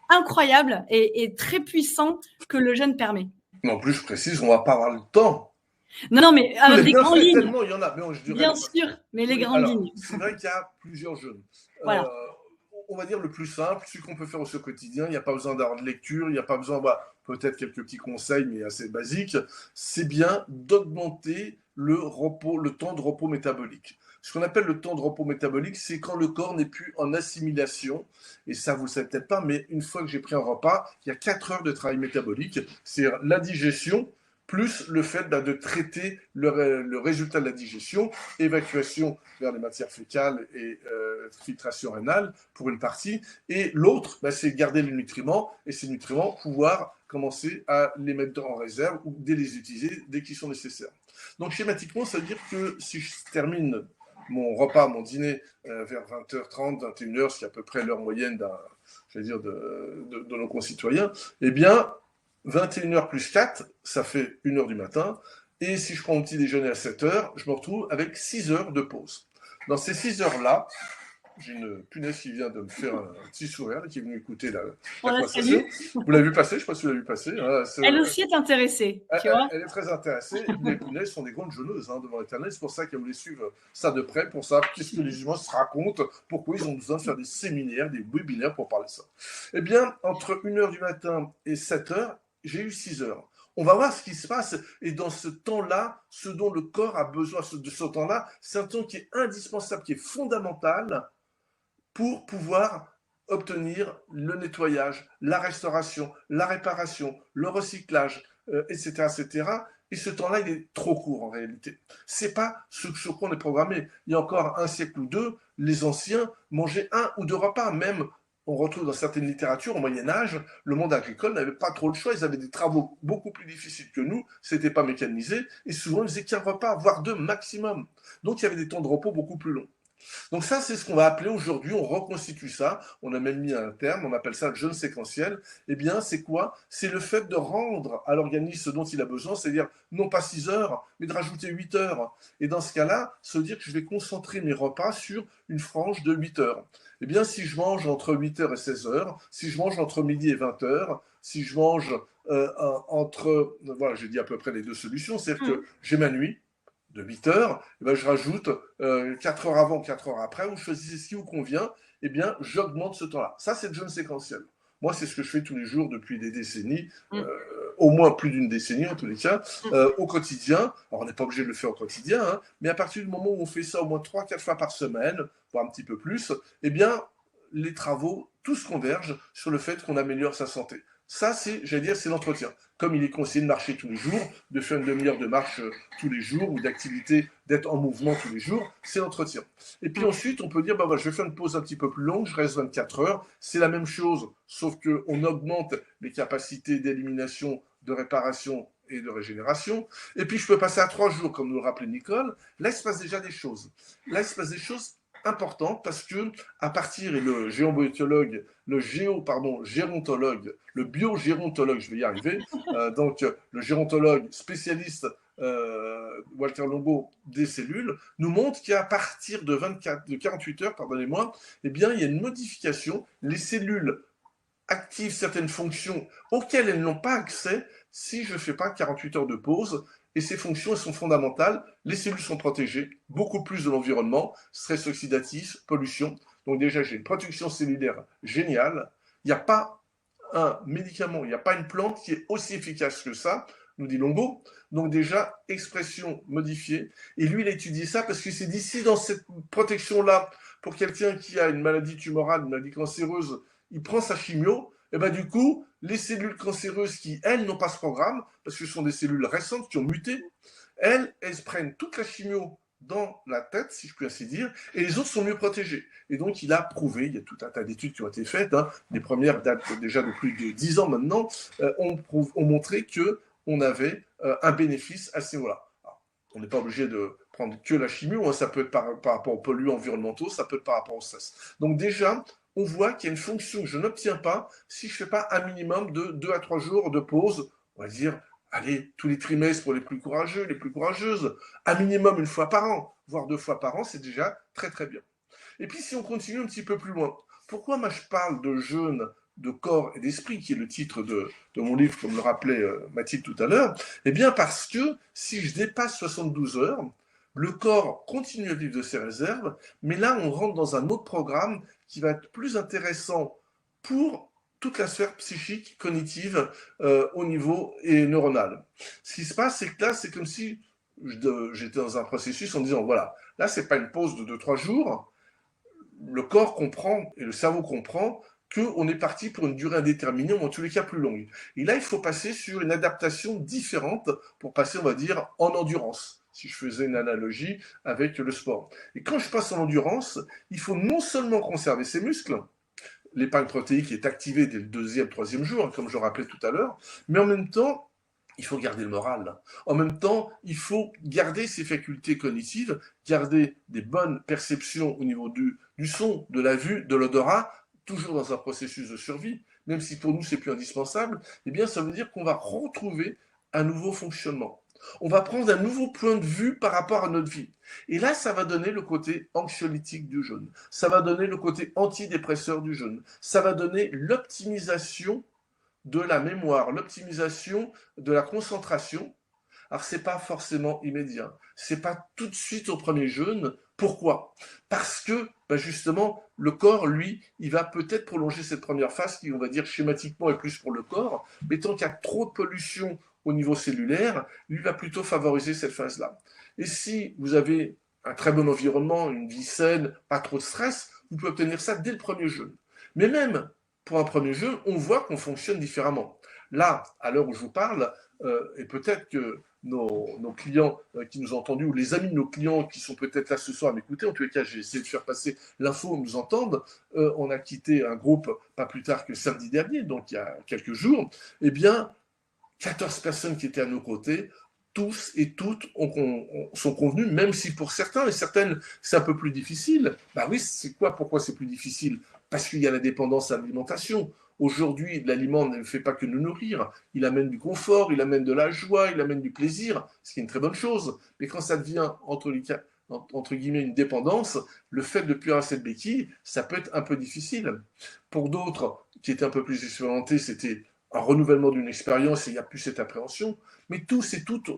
incroyable et très puissant que le jeûne permet. En plus, je précise, on ne va pas avoir le temps. Non, mais avec les grandes lignes. Tellement, il y en a. Mais bien sûr, mais les grandes lignes. C'est vrai qu'il y a plusieurs jeûnes. Voilà. On va dire le plus simple, celui qu'on peut faire au quotidien. Il n'y a pas besoin d'avoir de lecture, il n'y a pas besoin, peut-être quelques petits conseils, mais assez basiques. C'est bien d'augmenter le temps de repos métabolique. Ce qu'on appelle le temps de repos métabolique, c'est quand le corps n'est plus en assimilation. Et ça, vous ne le savez peut-être pas, mais une fois que j'ai pris un repas, il y a 4 heures de travail métabolique. C'est la digestion, plus le fait de traiter le résultat de la digestion, évacuation vers les matières fécales et filtration rénale pour une partie. Et l'autre, c'est garder les nutriments, et ces nutriments, pouvoir commencer à les mettre en réserve ou les utiliser dès qu'ils sont nécessaires. Donc schématiquement, ça veut dire que si je termine mon repas, mon dîner vers 20h30, 21h, ce qui est à peu près l'heure moyenne de nos concitoyens, eh bien, 21h plus 4, ça fait 1h du matin. Et si je prends mon petit déjeuner à 7h, je me retrouve avec 6 heures de pause. Dans ces 6 heures-là, j'ai une punaise qui vient de me faire un petit sourire, qui est venue écouter la conversation. Vous l'avez vu passer? Je ne sais pas si vous l'avez vu passer. Elle aussi est intéressée. Elle est très intéressée. Les punaises sont des grandes jeûneuses devant l'Éternel. C'est pour ça qu'elle voulait suivre ça de près, pour savoir qu'est-ce que les humains se racontent, pourquoi ils ont besoin de faire des séminaires, des webinaires pour parler de ça. Eh bien, entre 1h du matin et 7h, j'ai eu 6 heures. On va voir ce qui se passe. Et dans ce temps-là, ce dont le corps a besoin de ce temps-là, c'est un temps qui est indispensable, qui est fondamental pour pouvoir obtenir le nettoyage, la restauration, la réparation, le recyclage, etc., etc. Et ce temps-là, il est trop court en réalité. C'est pas ce sur quoi on est programmé. Il y a encore un siècle ou deux, les anciens mangeaient 1 ou 2 repas, même on retrouve dans certaines littératures, au Moyen-Âge, le monde agricole n'avait pas trop le choix. Ils avaient des travaux beaucoup plus difficiles que nous. C'était pas mécanisé. Et souvent, ils faisaient qu'un repas, voire deux maximum. Donc, il y avait des temps de repos beaucoup plus longs. Donc ça, c'est ce qu'on va appeler aujourd'hui, on reconstitue ça, on a même mis un terme, on appelle ça le jeûne séquentiel. Eh bien, c'est quoi? C'est le fait de rendre à l'organisme ce dont il a besoin, c'est-à-dire non pas 6 heures, mais de rajouter 8 heures. Et dans ce cas-là, se dire que je vais concentrer mes repas sur une frange de 8 heures. Eh bien, si je mange entre 8 heures et 16 heures, si je mange entre midi et 20 heures, si je mange entre, voilà, j'ai dit à peu près les deux solutions, c'est-à-dire que j'ai ma nuit, de 8 heures, eh bien, je rajoute 4 heures avant, 4 heures après, vous choisissez ce qui vous convient, eh bien, j'augmente ce temps-là. Ça, c'est le jeûne séquentiel. Moi, c'est ce que je fais tous les jours depuis des décennies, au moins plus d'une décennie en tous les cas, au quotidien. Alors, on n'est pas obligé de le faire au quotidien, hein, mais à partir du moment où on fait ça au moins 3-4 fois par semaine, voire un petit peu plus, eh bien, les travaux, tous convergent sur le fait qu'on améliore sa santé. Ça, c'est, j'allais dire, c'est l'entretien. Comme il est conseillé de marcher tous les jours, de faire une demi-heure de marche tous les jours, ou d'activité, d'être en mouvement tous les jours, c'est l'entretien. Et puis ensuite, on peut dire, bah, voilà, je vais faire une pause un petit peu plus longue, je reste 24 heures. C'est la même chose, sauf qu'on augmente les capacités d'élimination, de réparation et de régénération. Et puis, je peux passer à 3 jours, comme nous le rappelait Nicole. Là, il se passe déjà des choses. Là, il se passe des choses importantes parce que, à partir, et le gérontologue, le biogérontologue, je vais y arriver, donc le gérontologue spécialiste Walter Longo des cellules, nous montre qu'à partir de 48 heures, pardonnez-moi, eh bien, il y a une modification. Les cellules activent certaines fonctions auxquelles elles n'ont pas accès si je ne fais pas 48 heures de pause. Et ces fonctions, elles sont fondamentales. Les cellules sont protégées, beaucoup plus de l'environnement, stress oxydatif, pollution. Donc déjà, j'ai une protection cellulaire géniale. Il n'y a pas un médicament, il n'y a pas une plante qui est aussi efficace que ça, nous dit Longo. Donc déjà, expression modifiée. Et lui, il a étudié ça parce que c'est d'ici dans cette protection-là, pour quelqu'un qui a une maladie tumorale, une maladie cancéreuse, il prend sa chimio, et bien du coup, les cellules cancéreuses qui, elles, n'ont pas ce programme, parce que ce sont des cellules récentes qui ont muté, elles prennent toute la chimio dans la tête, si je puis ainsi dire, et les autres sont mieux protégés. Et donc, il a prouvé, il y a tout un tas d'études qui ont été faites, hein, les premières datent déjà de plus de 10 ans maintenant, ont montré qu'on avait un bénéfice à ce niveau-là. Alors, on n'est pas obligé de prendre que la chimio, hein, ça peut être par rapport aux polluants environnementaux, ça peut être par rapport au stress. Donc déjà, on voit qu'il y a une fonction que je n'obtiens pas si je ne fais pas un minimum de 2 à 3 jours de pause, on va dire, allez, tous les trimestres pour les plus courageux, les plus courageuses, un minimum une fois par an, voire 2 fois par an, c'est déjà très très bien. Et puis si on continue un petit peu plus loin, pourquoi moi je parle de jeûne de corps et d'esprit, qui est le titre de mon livre, comme le rappelait Mathilde tout à l'heure? Eh bien parce que si je dépasse 72 heures, le corps continue à vivre de ses réserves, mais là on rentre dans un autre programme qui va être plus intéressant pour toute la sphère psychique, cognitive, au niveau et neuronal. Ce qui se passe, c'est que là, c'est comme si j'étais dans un processus en disant, voilà, là, c'est pas une pause de 2-3 jours, le corps comprend et le cerveau comprend qu'on est parti pour une durée indéterminée, ou en tous les cas plus longue. Et là, il faut passer sur une adaptation différente pour passer, on va dire, en endurance, si je faisais une analogie avec le sport. Et quand je passe en endurance, il faut non seulement conserver ses muscles, l'épargne protéique est activée dès le 2e, 3e jour, comme je rappelais tout à l'heure, mais en même temps, il faut garder le moral. En même temps, il faut garder ses facultés cognitives, garder des bonnes perceptions au niveau du son, de la vue, de l'odorat, toujours dans un processus de survie, même si pour nous c'est plus indispensable, eh bien ça veut dire qu'on va retrouver un nouveau fonctionnement. On va prendre un nouveau point de vue par rapport à notre vie. Et là, ça va donner le côté anxiolytique du jeûne. Ça va donner le côté antidépresseur du jeûne. Ça va donner l'optimisation de la mémoire, l'optimisation de la concentration. Alors, ce n'est pas forcément immédiat. Ce n'est pas tout de suite au premier jeûne. Pourquoi? Parce que, justement, le corps, lui, il va peut-être prolonger cette première phase qui, on va dire, schématiquement est plus pour le corps, mais tant qu'il y a trop de pollution au niveau cellulaire, lui va plutôt favoriser cette phase-là. Et si vous avez un très bon environnement, une vie saine, pas trop de stress, vous pouvez obtenir ça dès le premier jeûne. Mais même pour un premier jeûne, on voit qu'on fonctionne différemment. Là, à l'heure où je vous parle, et peut-être que nos clients qui nous ont entendus, ou les amis de nos clients qui sont peut-être là ce soir à m'écouter, en tous les cas, j'ai essayé de faire passer l'info, nous entendent. On a quitté un groupe pas plus tard que samedi dernier, donc il y a quelques jours. Eh bien, 14 personnes qui étaient à nos côtés, tous et toutes sont convenus, même si pour certains et certaines, c'est un peu plus difficile. Bah oui, c'est quoi? Pourquoi c'est plus difficile? Parce qu'il y a la dépendance à l'alimentation. Aujourd'hui, l'aliment ne fait pas que nous nourrir. Il amène du confort, il amène de la joie, il amène du plaisir, ce qui est une très bonne chose. Mais quand ça devient, entre guillemets, une dépendance, le fait de plus avoir cette béquille, ça peut être un peu difficile. Pour d'autres, qui étaient un peu plus expérimentés, c'était un renouvellement d'une expérience et il n'y a plus cette appréhension. Mais tous et toutes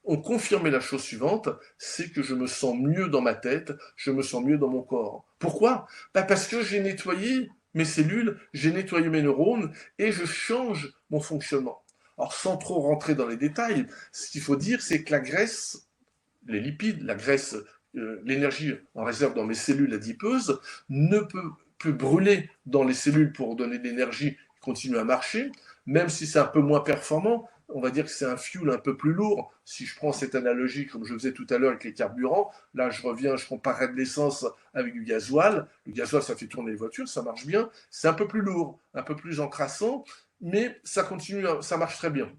ont confirmé la chose suivante, c'est que je me sens mieux dans ma tête, je me sens mieux dans mon corps. Pourquoi? Parce que j'ai nettoyé mes cellules, j'ai nettoyé mes neurones et je change mon fonctionnement. Alors sans trop rentrer dans les détails, ce qu'il faut dire, c'est que la graisse, les lipides, la graisse, l'énergie en réserve dans mes cellules adipeuses ne peut plus brûler dans les cellules pour donner de l'énergie qui continue à marcher, même si c'est un peu moins performant. On va dire que c'est un fuel un peu plus lourd. Si je prends cette analogie, comme je faisais tout à l'heure avec les carburants, là je comparerais de l'essence avec du gasoil. Le gasoil, ça fait tourner les voitures, ça marche bien. C'est un peu plus lourd, un peu plus encrassant, mais ça continue, ça marche très bien.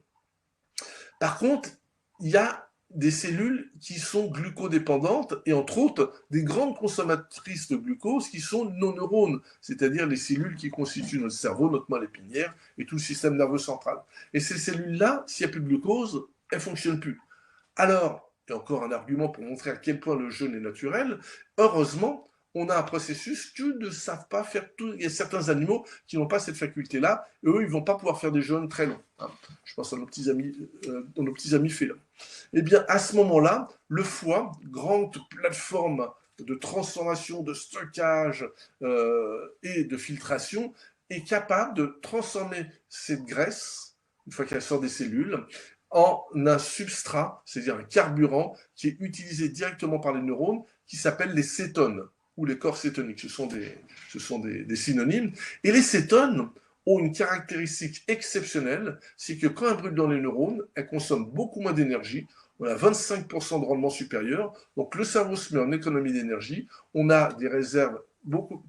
Par contre, il y a des cellules qui sont glucodépendantes et entre autres des grandes consommatrices de glucose qui sont nos neurones, c'est-à-dire les cellules qui constituent notre cerveau, notre moelle épinière et tout le système nerveux central. Et ces cellules-là, s'il n'y a plus de glucose, elles ne fonctionnent plus. Alors, et encore un argument pour montrer à quel point le jeûne est naturel, heureusement, on a un processus que ne savent pas faire tout. Il y a certains animaux qui n'ont pas cette faculté-là, et eux, ils ne vont pas pouvoir faire des jeûnes très longs. Je pense à nos petits amis félins. Eh bien, à ce moment-là, le foie, grande plateforme de transformation, de stockage et de filtration, est capable de transformer cette graisse, une fois qu'elle sort des cellules, en un substrat, c'est-à-dire un carburant qui est utilisé directement par les neurones, qui s'appelle les cétones, ou les corps cétoniques. Ce sont des synonymes. Et les cétones ont une caractéristique exceptionnelle, c'est que quand elles brûlent dans les neurones, elles consomment beaucoup moins d'énergie. On a 25% de rendement supérieur. Donc le cerveau se met en économie d'énergie. On a des réserves beaucoup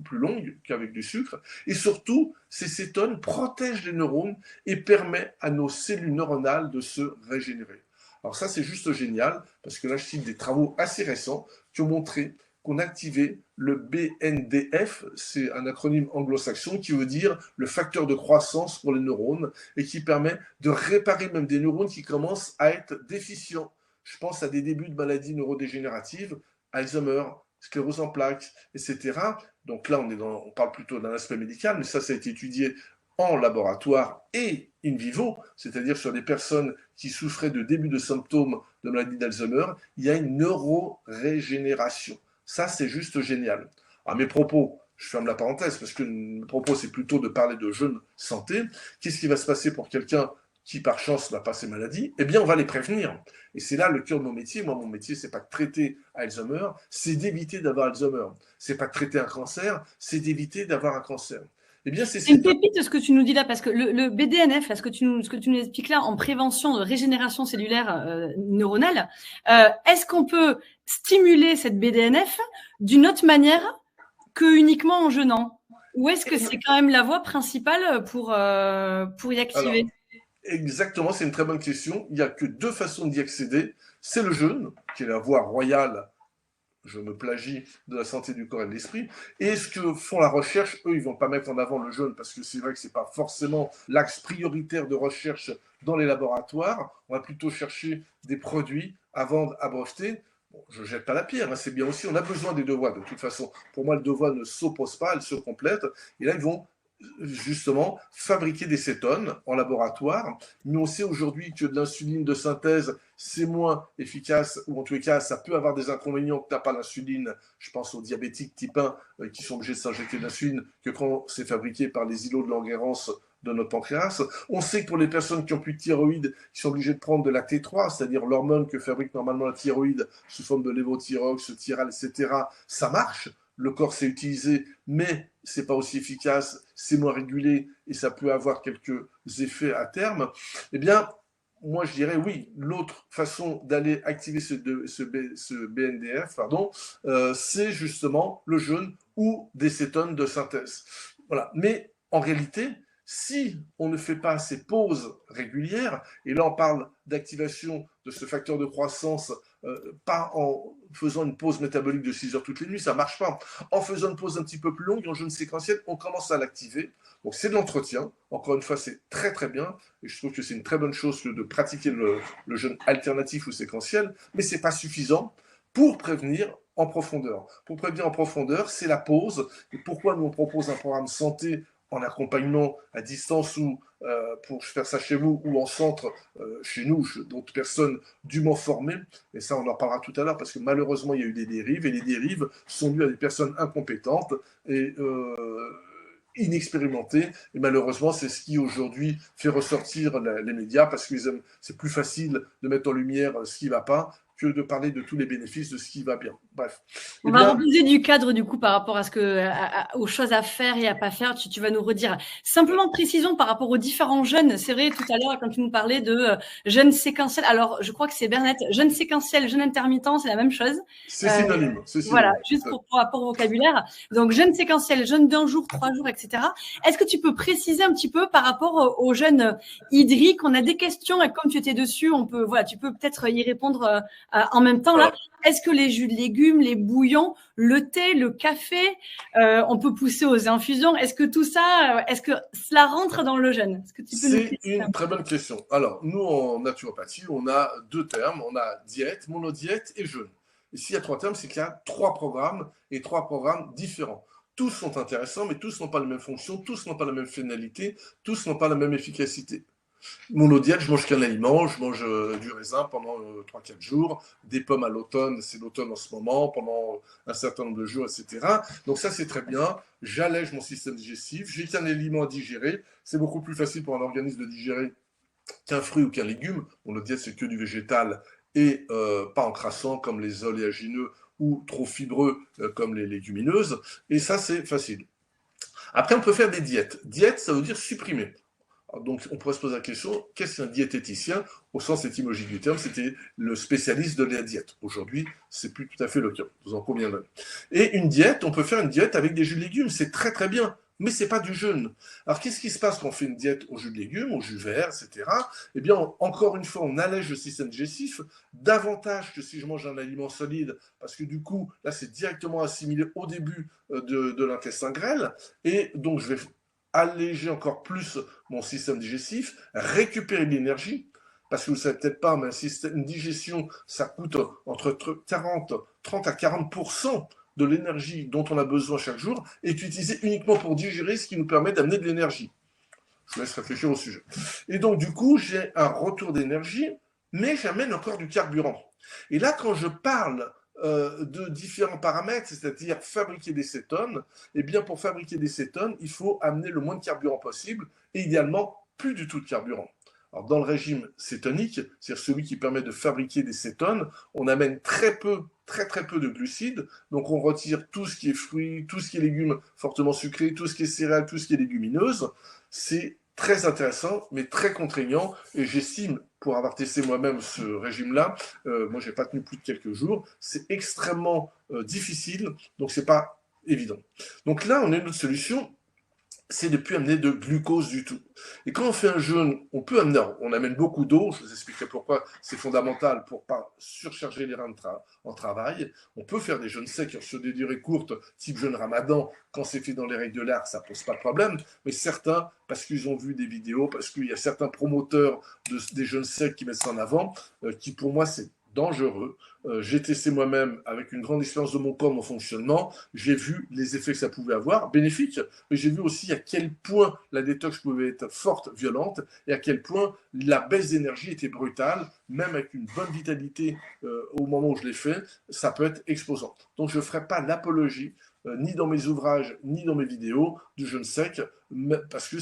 plus longues qu'avec du sucre. Et surtout, ces cétones protègent les neurones et permettent à nos cellules neuronales de se régénérer. Alors ça, c'est juste génial, parce que là, je cite des travaux assez récents qui ont montré qu'on activait le BNDF, c'est un acronyme anglo-saxon qui veut dire le facteur de croissance pour les neurones et qui permet de réparer même des neurones qui commencent à être déficients. Je pense à des débuts de maladies neurodégénératives, Alzheimer, sclérose en plaques, etc. Donc là, on parle plutôt d'un aspect médical, mais ça a été étudié en laboratoire et in vivo, c'est-à-dire sur des personnes qui souffraient de début de symptômes de maladie d'Alzheimer, il y a une neurorégénération. Ça, c'est juste génial. À mes propos, je ferme la parenthèse parce que mes propos, c'est plutôt de parler de jeune santé. Qu'est-ce qui va se passer pour quelqu'un qui, par chance, n'a pas ces maladies? Eh bien, on va les prévenir. Et c'est là le cœur de mon métier. Moi, mon métier, c'est pas de traiter Alzheimer, c'est d'éviter d'avoir Alzheimer. C'est pas de traiter un cancer, c'est d'éviter d'avoir un cancer. Eh bien, c'est une pépite ce que tu nous dis là, parce que le BDNF, là, ce que tu nous expliques là, en prévention de régénération cellulaire neuronale, est-ce qu'on peut stimuler cette BDNF d'une autre manière que uniquement en jeûnant? Ou est-ce que c'est quand même la voie principale pour y activer? Alors, exactement, c'est une très bonne question. Il n'y a que deux façons d'y accéder. C'est le jeûne, qui est la voie royale, je me plagie, de la santé du corps et de l'esprit. Et ce que font la recherche, eux, ils ne vont pas mettre en avant le jeûne parce que c'est vrai que ce n'est pas forcément l'axe prioritaire de recherche dans les laboratoires. On va plutôt chercher des produits à vendre, à breveter. Bon, je ne jette pas la pierre, hein, c'est bien aussi. On a besoin des deux voies de toute façon. Pour moi, le deux voies ne s'oppose pas, elles se complètent. Et là, ils vont justement fabriquer des cétones en laboratoire. Mais on sait aujourd'hui que de l'insuline de synthèse, c'est moins efficace, ou en tous les cas, ça peut avoir des inconvénients que n'a pas l'insuline. Je pense aux diabétiques type 1 qui sont obligés de s'injecter de l'insuline, que quand c'est fabriqué par les îlots de Langerhans de notre pancréas. On sait que pour les personnes qui ont plus de thyroïde, qui sont obligées de prendre de la T3, c'est-à-dire l'hormone que fabrique normalement la thyroïde sous forme de lévothyrox, Thyral, etc., ça marche. Le corps s'est utilisé, mais c'est pas aussi efficace, c'est moins régulé et ça peut avoir quelques effets à terme. Eh bien, moi, je dirais oui. L'autre façon d'aller activer ce BNDF, c'est justement le jeûne ou des cétones de synthèse. Voilà. Mais en réalité, si on ne fait pas ces pauses régulières, et là on parle d'activation de ce facteur de croissance, pas en faisant une pause métabolique de 6 heures toutes les nuits, ça ne marche pas. En faisant une pause un petit peu plus longue, en jeûne séquentiel, on commence à l'activer. Donc c'est de l'entretien. Encore une fois, c'est très très bien. Et je trouve que c'est une très bonne chose de pratiquer le jeûne alternatif ou séquentiel, mais ce n'est pas suffisant pour prévenir en profondeur. Pour prévenir en profondeur, c'est la pause. Et pourquoi nous on propose un programme santé en accompagnement à distance ou pour faire ça chez vous ou en centre chez nous, d'autres personnes dûment formées. Et ça, on en parlera tout à l'heure parce que malheureusement, il y a eu des dérives et les dérives sont dues à des personnes incompétentes et inexpérimentées. Et malheureusement, c'est ce qui aujourd'hui fait ressortir les médias parce que c'est plus facile de mettre en lumière ce qui ne va pas que de parler de tous les bénéfices de ce qui va bien. Bref. On va reposer du cadre du coup par rapport à aux choses à faire et à pas faire. Tu vas nous redire. Simplement précisons par rapport aux différents jeûnes. C'est vrai tout à l'heure quand tu nous parlais de jeûne séquentiel. Alors je crois que c'est Bernadette. Jeûne séquentiel, jeûne intermittent, c'est la même chose. C'est synonyme. Voilà, juste pour rapport au vocabulaire. Donc jeûne séquentiel, jeûne d'1 jour, 3 jours, etc. Est-ce que tu peux préciser un petit peu par rapport au jeûne hydrique? On a des questions et comme tu étais dessus, tu peux peut-être y répondre en même temps là. Est-ce que les jus de légumes, les bouillons, le thé, le café, on peut pousser aux infusions? Est-ce que tout ça, est-ce que cela rentre dans le jeûne? C'est une très bonne question. Alors, nous, en naturopathie, on a 2 termes. On a diète, monodiète et jeûne. Et s'il y a 3 termes, c'est qu'il y a 3 programmes et 3 programmes différents. Tous sont intéressants, mais tous n'ont pas la même fonction, tous n'ont pas la même finalité, tous n'ont pas la même efficacité. Monodiète, je mange qu'un aliment, je mange du raisin pendant 3-4 jours, des pommes à l'automne, c'est l'automne en ce moment, pendant un certain nombre de jours, etc. Donc ça, c'est très bien. J'allège mon système digestif, j'ai qu'un aliment à digérer. C'est beaucoup plus facile pour un organisme de digérer qu'un fruit ou qu'un légume. Monodiète, c'est que du végétal et pas encrassant comme les oléagineux ou trop fibreux comme les légumineuses. Et ça, c'est facile. Après, on peut faire des diètes. Diète, ça veut dire supprimer. Donc, on pourrait se poser la question, qu'est-ce qu'un diététicien? Au sens étymologique du terme, c'était le spécialiste de la diète. Aujourd'hui, c'est plus tout à fait le cas, vous en conviendrez. Et une diète, on peut faire une diète avec des jus de légumes, c'est très très bien, mais c'est pas du jeûne. Alors, qu'est-ce qui se passe quand on fait une diète au jus de légumes, au jus vert, etc. Eh bien, encore une fois, on allège le système digestif davantage que si je mange un aliment solide, parce que du coup, là, c'est directement assimilé au début de l'intestin grêle, et donc je vais alléger encore plus mon système digestif, récupérer de l'énergie, parce que vous ne savez peut-être pas, mais une digestion, ça coûte entre 30 à 40% de l'énergie dont on a besoin chaque jour, est utilisée uniquement pour digérer, ce qui nous permet d'amener de l'énergie. Je vous laisse réfléchir au sujet. Et donc, du coup, j'ai un retour d'énergie, mais j'amène encore du carburant. Et là, quand je parle de différents paramètres, c'est-à-dire fabriquer des cétones, eh bien pour fabriquer des cétones, il faut amener le moins de carburant possible et idéalement plus du tout de carburant. Alors dans le régime cétonique, c'est-à-dire celui qui permet de fabriquer des cétones, on amène très très peu de glucides, donc on retire tout ce qui est fruits, tout ce qui est légumes fortement sucrés, tout ce qui est céréales, tout ce qui est légumineuse. C'est très intéressant, mais très contraignant, et j'estime, pour avoir testé moi-même ce régime-là, moi j'ai pas tenu plus de quelques jours, c'est extrêmement difficile, donc c'est pas évident. Donc là, on a une autre solution, c'est de ne plus amener de glucose du tout. Et quand on fait un jeûne, on amène beaucoup d'eau, je vous expliquerai pourquoi c'est fondamental pour ne pas surcharger les reins en travail. On peut faire des jeûnes secs sur des durées courtes, type jeûne ramadan, quand c'est fait dans les règles de l'art, ça ne pose pas de problème, mais certains, parce qu'ils ont vu des vidéos, parce qu'il y a certains promoteurs des jeûnes secs qui mettent ça en avant, qui pour moi c'est dangereux. J'ai testé moi-même avec une grande expérience de mon corps, mon fonctionnement. J'ai vu les effets que ça pouvait avoir, bénéfiques, mais j'ai vu aussi à quel point la détox pouvait être forte, violente, et à quel point la baisse d'énergie était brutale, même avec une bonne vitalité au moment où je l'ai fait, ça peut être exposant. Donc je ne ferai pas l'apologie, ni dans mes ouvrages, ni dans mes vidéos, du jeûne sec, parce que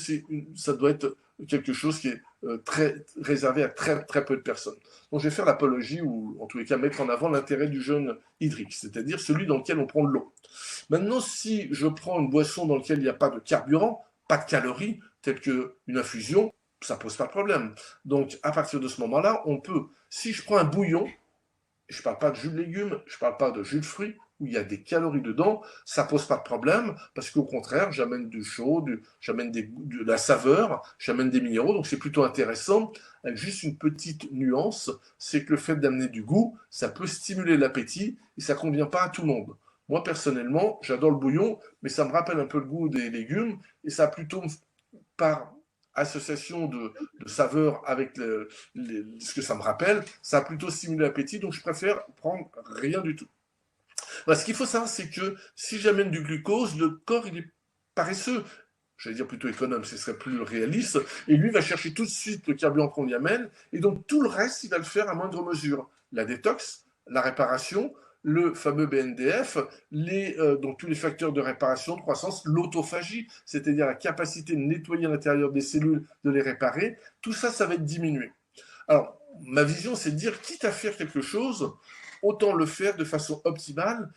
ça doit être quelque chose qui est très réservé à très, très peu de personnes. Donc je vais faire l'apologie, ou en tous les cas mettre en avant l'intérêt du jeûne hydrique, c'est-à-dire celui dans lequel on prend de l'eau. Maintenant, si je prends une boisson dans laquelle il n'y a pas de carburant, pas de calories, telles qu'une infusion, ça pose pas de problème. Donc, à partir de ce moment-là, on peut, si je prends un bouillon, je ne parle pas de jus de légumes, je ne parle pas de jus de fruits, où il y a des calories dedans, ça pose pas de problème, parce qu'au contraire, j'amène du chaud, j'amène de la saveur, j'amène des minéraux, donc c'est plutôt intéressant, avec juste une petite nuance, c'est que le fait d'amener du goût, ça peut stimuler l'appétit, et ça ne convient pas à tout le monde. Moi, personnellement, j'adore le bouillon, mais ça me rappelle un peu le goût des légumes, et ça a plutôt, par association de saveurs avec ce que ça me rappelle, ça a plutôt stimulé l'appétit, donc je préfère prendre rien du tout. Voilà, ce qu'il faut savoir, c'est que si j'amène du glucose, le corps, il est paresseux. J'allais dire plutôt économe, ce serait plus réaliste. Et lui va chercher tout de suite le carburant qu'on lui amène. Et donc tout le reste, il va le faire à moindre mesure. La détox, la réparation, le fameux BNDF, donc tous les facteurs de réparation, de croissance, l'autophagie, c'est-à-dire la capacité de nettoyer l'intérieur des cellules, de les réparer, tout ça, ça va être diminué. Alors, ma vision, c'est de dire, quitte à faire quelque chose, autant le faire de façon optimale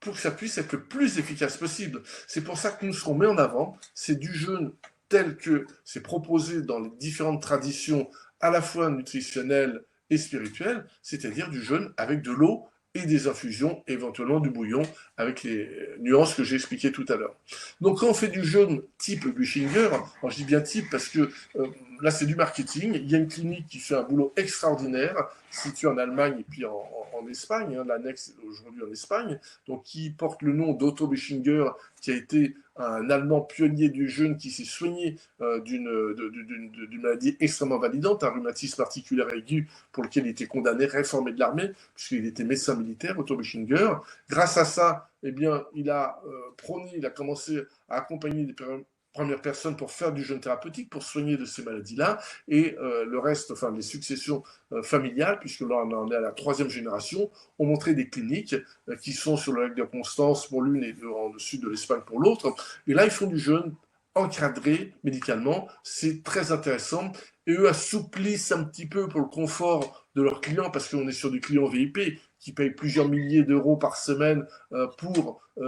pour que ça puisse être le plus efficace possible. C'est pour ça que nous, ce qu'on met en avant, c'est du jeûne tel que c'est proposé dans les différentes traditions, à la fois nutritionnelles et spirituelles, c'est-à-dire du jeûne avec de l'eau et des infusions, éventuellement du bouillon, avec les nuances que j'ai expliquées tout à l'heure. Donc quand on fait du jeûne type Buchinger, alors je dis bien type parce que là c'est du marketing, il y a une clinique qui fait un boulot extraordinaire, située en Allemagne et puis en Espagne, l'annexe est aujourd'hui en Espagne, donc qui porte le nom d'Otto Buchinger, qui a été un Allemand pionnier du jeûne qui s'est soigné d'une maladie extrêmement validante, un rhumatisme articulaire aigu pour lequel il était condamné, réformé de l'armée, puisqu'il était médecin militaire, Otto Buchinger. Grâce à ça, eh bien, il a prôné, il a commencé à accompagner des premières personnes pour faire du jeûne thérapeutique, pour soigner de ces maladies-là, et le reste, enfin les successions familiales, puisque là on en est à la 3e génération, ont montré des cliniques qui sont sur le lac de Constance pour l'une et dans le sud de l'Espagne pour l'autre, et là ils font du jeûne encadré médicalement, c'est très intéressant, et eux assouplissent un petit peu pour le confort de leurs clients, parce qu'on est sur du client VIP, qui payent plusieurs milliers d'euros par semaine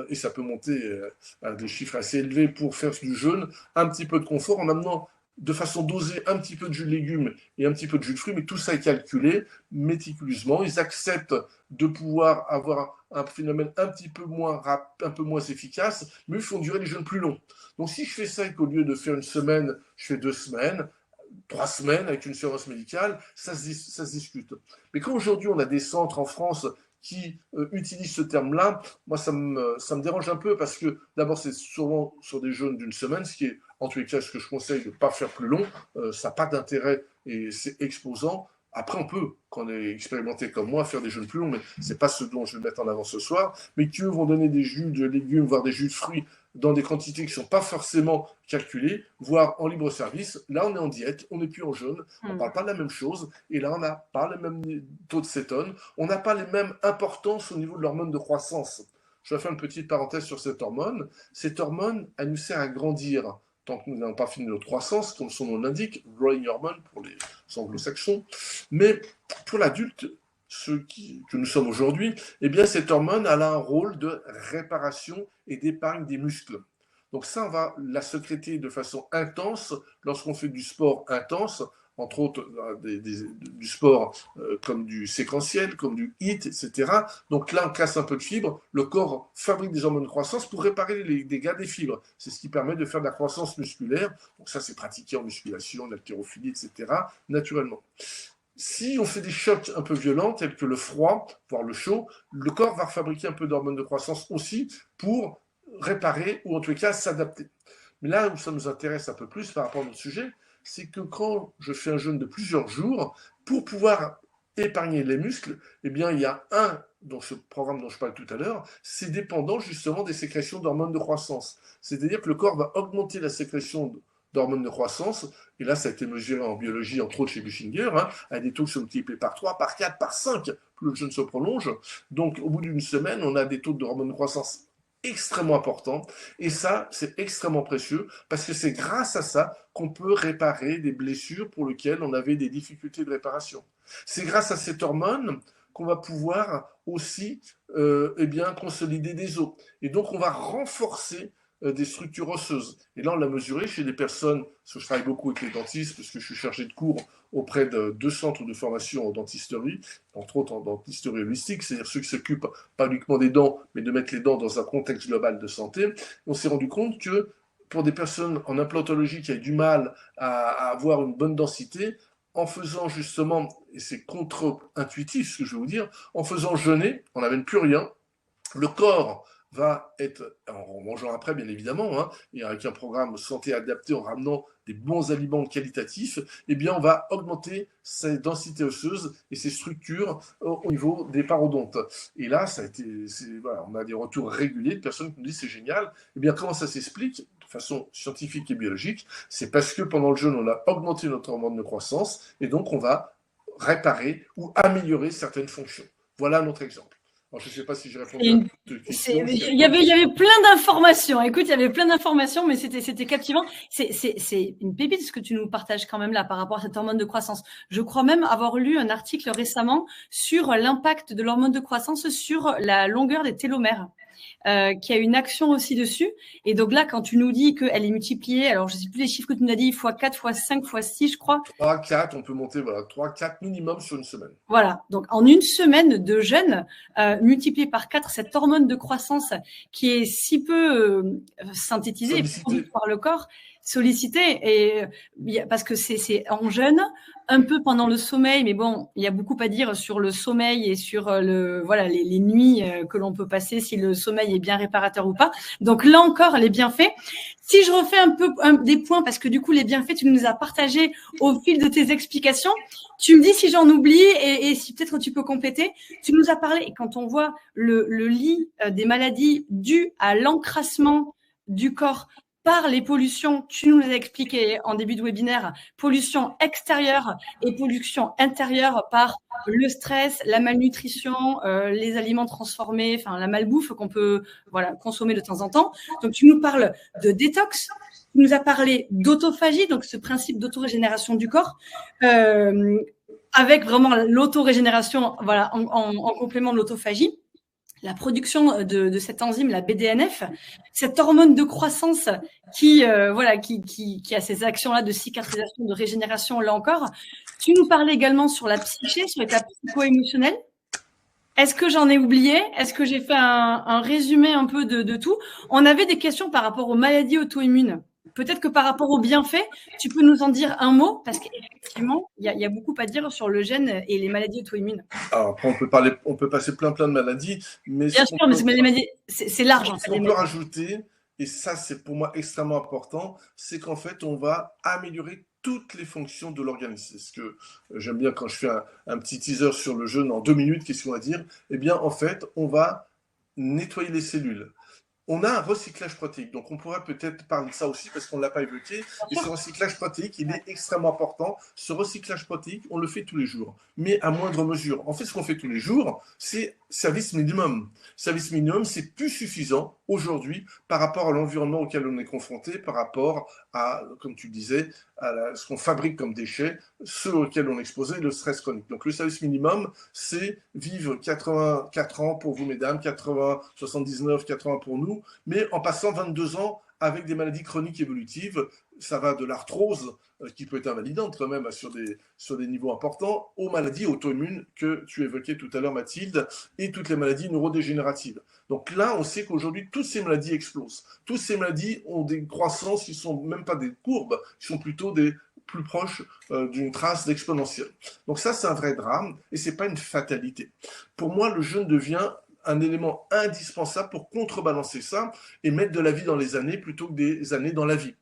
et ça peut monter à des chiffres assez élevés pour faire du jeûne, un petit peu de confort en amenant de façon dosée un petit peu de jus de légumes et un petit peu de jus de fruits, mais tout ça est calculé méticuleusement. Ils acceptent de pouvoir avoir un phénomène un peu moins efficace, mais ils font durer les jeûnes plus longs. Donc si je fais ça et qu'au lieu de faire une semaine, je fais 2 semaines, 3 semaines avec une surveillance médicale, ça se discute. Mais quand aujourd'hui on a des centres en France qui utilisent ce terme-là, moi ça me dérange un peu parce que d'abord c'est souvent sur des jeûnes d'une semaine, ce qui est en tous les cas ce que je conseille de ne pas faire plus long, ça n'a pas d'intérêt et c'est exposant. Après, on peut, quand on est expérimenté comme moi, faire des jeûnes plus longs, mais ce n'est pas ce dont je vais mettre en avant ce soir. Mais qui, eux, vont donner des jus de légumes, voire des jus de fruits dans des quantités qui ne sont pas forcément calculées, voire en libre service. Là, on est en diète, on n'est plus en jeûne, on ne parle pas de la même chose, et là, on n'a pas le même taux de cétone, on n'a pas les mêmes importances au niveau de l'hormone de croissance. Je vais faire une petite parenthèse sur cette hormone. Cette hormone, elle nous sert à grandir tant que nous n'avons pas fini notre croissance, comme son nom l'indique, growing hormone pour les anglo-saxons. Mais pour l'adulte, que nous sommes aujourd'hui, eh bien cette hormone elle a un rôle de réparation et d'épargne des muscles. Donc ça, on va la sécréter de façon intense lorsqu'on fait du sport intense, entre autres du sport comme du séquentiel, comme du HIIT, etc. Donc là, on casse un peu de fibres, le corps fabrique des hormones de croissance pour réparer les dégâts des fibres. C'est ce qui permet de faire de la croissance musculaire. Donc ça, c'est pratiqué en musculation, en haltérophilie, etc., naturellement. Si on fait des chocs un peu violents, tels que le froid, voire le chaud, le corps va fabriquer un peu d'hormones de croissance aussi pour réparer ou en tout cas s'adapter. Mais là où ça nous intéresse un peu plus par rapport à notre sujet, c'est que quand je fais un jeûne de plusieurs jours, pour pouvoir épargner les muscles, eh bien, il y a dans ce programme dont je parle tout à l'heure, c'est dépendant justement des sécrétions d'hormones de croissance. C'est-à-dire que le corps va augmenter la sécrétion d'hormones de croissance, et là ça a été mesuré en biologie, entre autres chez Buchinger, à des taux qui sont multipliés par 3, par 4, par 5, plus le jeûne se prolonge. Donc au bout d'une semaine, on a des taux d'hormones de croissance extrêmement important, et ça c'est extrêmement précieux parce que c'est grâce à ça qu'on peut réparer des blessures pour lesquelles on avait des difficultés de réparation. C'est grâce à cette hormone qu'on va pouvoir aussi consolider des os, et donc on va renforcer des structures osseuses. Et là, on l'a mesuré chez des personnes, parce que je travaille beaucoup avec les dentistes, parce que je suis chargé de cours auprès de 2 centres de formation en dentisterie, entre autres en dentisterie holistique, c'est-à-dire ceux qui s'occupent pas uniquement des dents, mais de mettre les dents dans un contexte global de santé. On s'est rendu compte que pour des personnes en implantologie qui avaient du mal à avoir une bonne densité, en faisant justement, et c'est contre-intuitif ce que je vais vous dire, en faisant jeûner, on n'amène plus rien, le corps va être, en mangeant après bien évidemment, hein, et avec un programme santé adapté en ramenant des bons aliments qualitatifs, eh bien on va augmenter sa densité osseuse et ses structures au niveau des parodontes. Et là, ça a été, voilà, on a des retours réguliers de personnes qui nous disent c'est génial. Eh bien comment ça s'explique de façon scientifique et biologique? C'est parce que pendant le jeûne, on a augmenté notre hormone de croissance et donc on va réparer ou améliorer certaines fonctions. Voilà notre exemple. Alors, je ne sais pas si j'ai répondu à toutes questions. Il y avait plein d'informations. Écoute, il y avait plein d'informations, mais c'était captivant. C'est une pépite ce que tu nous partages quand même là par rapport à cette hormone de croissance. Je crois même avoir lu un article récemment sur l'impact de l'hormone de croissance sur la longueur des télomères. Qui a une action aussi dessus. Et donc là, quand tu nous dis qu'elle est multipliée, alors je ne sais plus les chiffres que tu nous as dit, x4, x5, x6, je crois. 3, 4, on peut monter, voilà, 3, 4 minimum sur une semaine. Voilà, donc en une semaine de jeûne, multiplié par 4, cette hormone de croissance qui est si peu synthétisée par le corps, sollicitée, et parce que c'est en jeûne, un peu pendant le sommeil, mais bon, il y a beaucoup à dire sur le sommeil et sur les nuits que l'on peut passer, si le sommeil est bien réparateur ou pas. Donc là encore, les bienfaits. Si je refais un peu des points, parce que du coup, les bienfaits, tu nous as partagés au fil de tes explications. Tu me dis si j'en oublie et si peut-être tu peux compléter. Tu nous as parlé, et quand on voit le lit des maladies dues à l'encrassement du corps par les pollutions, tu nous as expliqué en début de webinaire, pollution extérieure et pollution intérieure par le stress, la malnutrition, les aliments transformés, enfin la malbouffe qu'on peut consommer de temps en temps. Donc tu nous parles de détox, tu nous as parlé d'autophagie, donc ce principe d'autorégénération du corps, avec vraiment l'autórégénération en complément de l'autophagie. La production de cette enzyme, la BDNF, cette hormone de croissance qui a ces actions-là de cicatrisation, de régénération, là encore. Tu nous parlais également sur la psyché, sur l'état psycho-émotionnel. Est-ce que j'en ai oublié? Est-ce que j'ai fait un résumé un peu de tout? On avait des questions par rapport aux maladies auto-immunes. Peut-être que par rapport aux bienfaits, tu peux nous en dire un mot, parce qu'effectivement, il y a beaucoup à dire sur le gène et les maladies auto-immunes. Alors après, on peut passer plein de maladies, mais bien sûr, mais les maladies, c'est large. Ce qu'on peut rajouter, et ça c'est pour moi extrêmement important, c'est qu'en fait, on va améliorer toutes les fonctions de l'organisme. C'est ce que j'aime bien quand je fais un petit teaser sur le jeûne en 2 minutes, qu'est-ce qu'on va dire? Eh bien, en fait, on va nettoyer les cellules. On a un recyclage protéique, donc on pourrait peut-être parler de ça aussi parce qu'on ne l'a pas évoqué. Et ce recyclage protéique, il est extrêmement important. Ce recyclage protéique, on le fait tous les jours, mais à moindre mesure. En fait, ce qu'on fait tous les jours, c'est service minimum. Service minimum, c'est plus suffisant aujourd'hui par rapport à l'environnement auquel on est confronté, par rapport à, comme tu disais, à ce qu'on fabrique comme déchets, ceux auxquels on est exposé, le stress chronique. Donc le service minimum, c'est vivre 84 ans pour vous, mesdames, 80, 79, 80 pour nous, mais en passant 22 ans avec des maladies chroniques évolutives. Ça va de l'arthrose, qui peut être invalidante quand même sur des niveaux importants, aux maladies auto-immunes que tu évoquais tout à l'heure, Mathilde, et toutes les maladies neurodégénératives. Donc là, on sait qu'aujourd'hui, toutes ces maladies explosent. Toutes ces maladies ont des croissances qui ne sont même pas des courbes, qui sont plutôt plus proches d'une trace d'exponentielle. Donc ça, c'est un vrai drame, et ce n'est pas une fatalité. Pour moi, le jeûne devient un élément indispensable pour contrebalancer ça et mettre de la vie dans les années plutôt que des années dans la vie.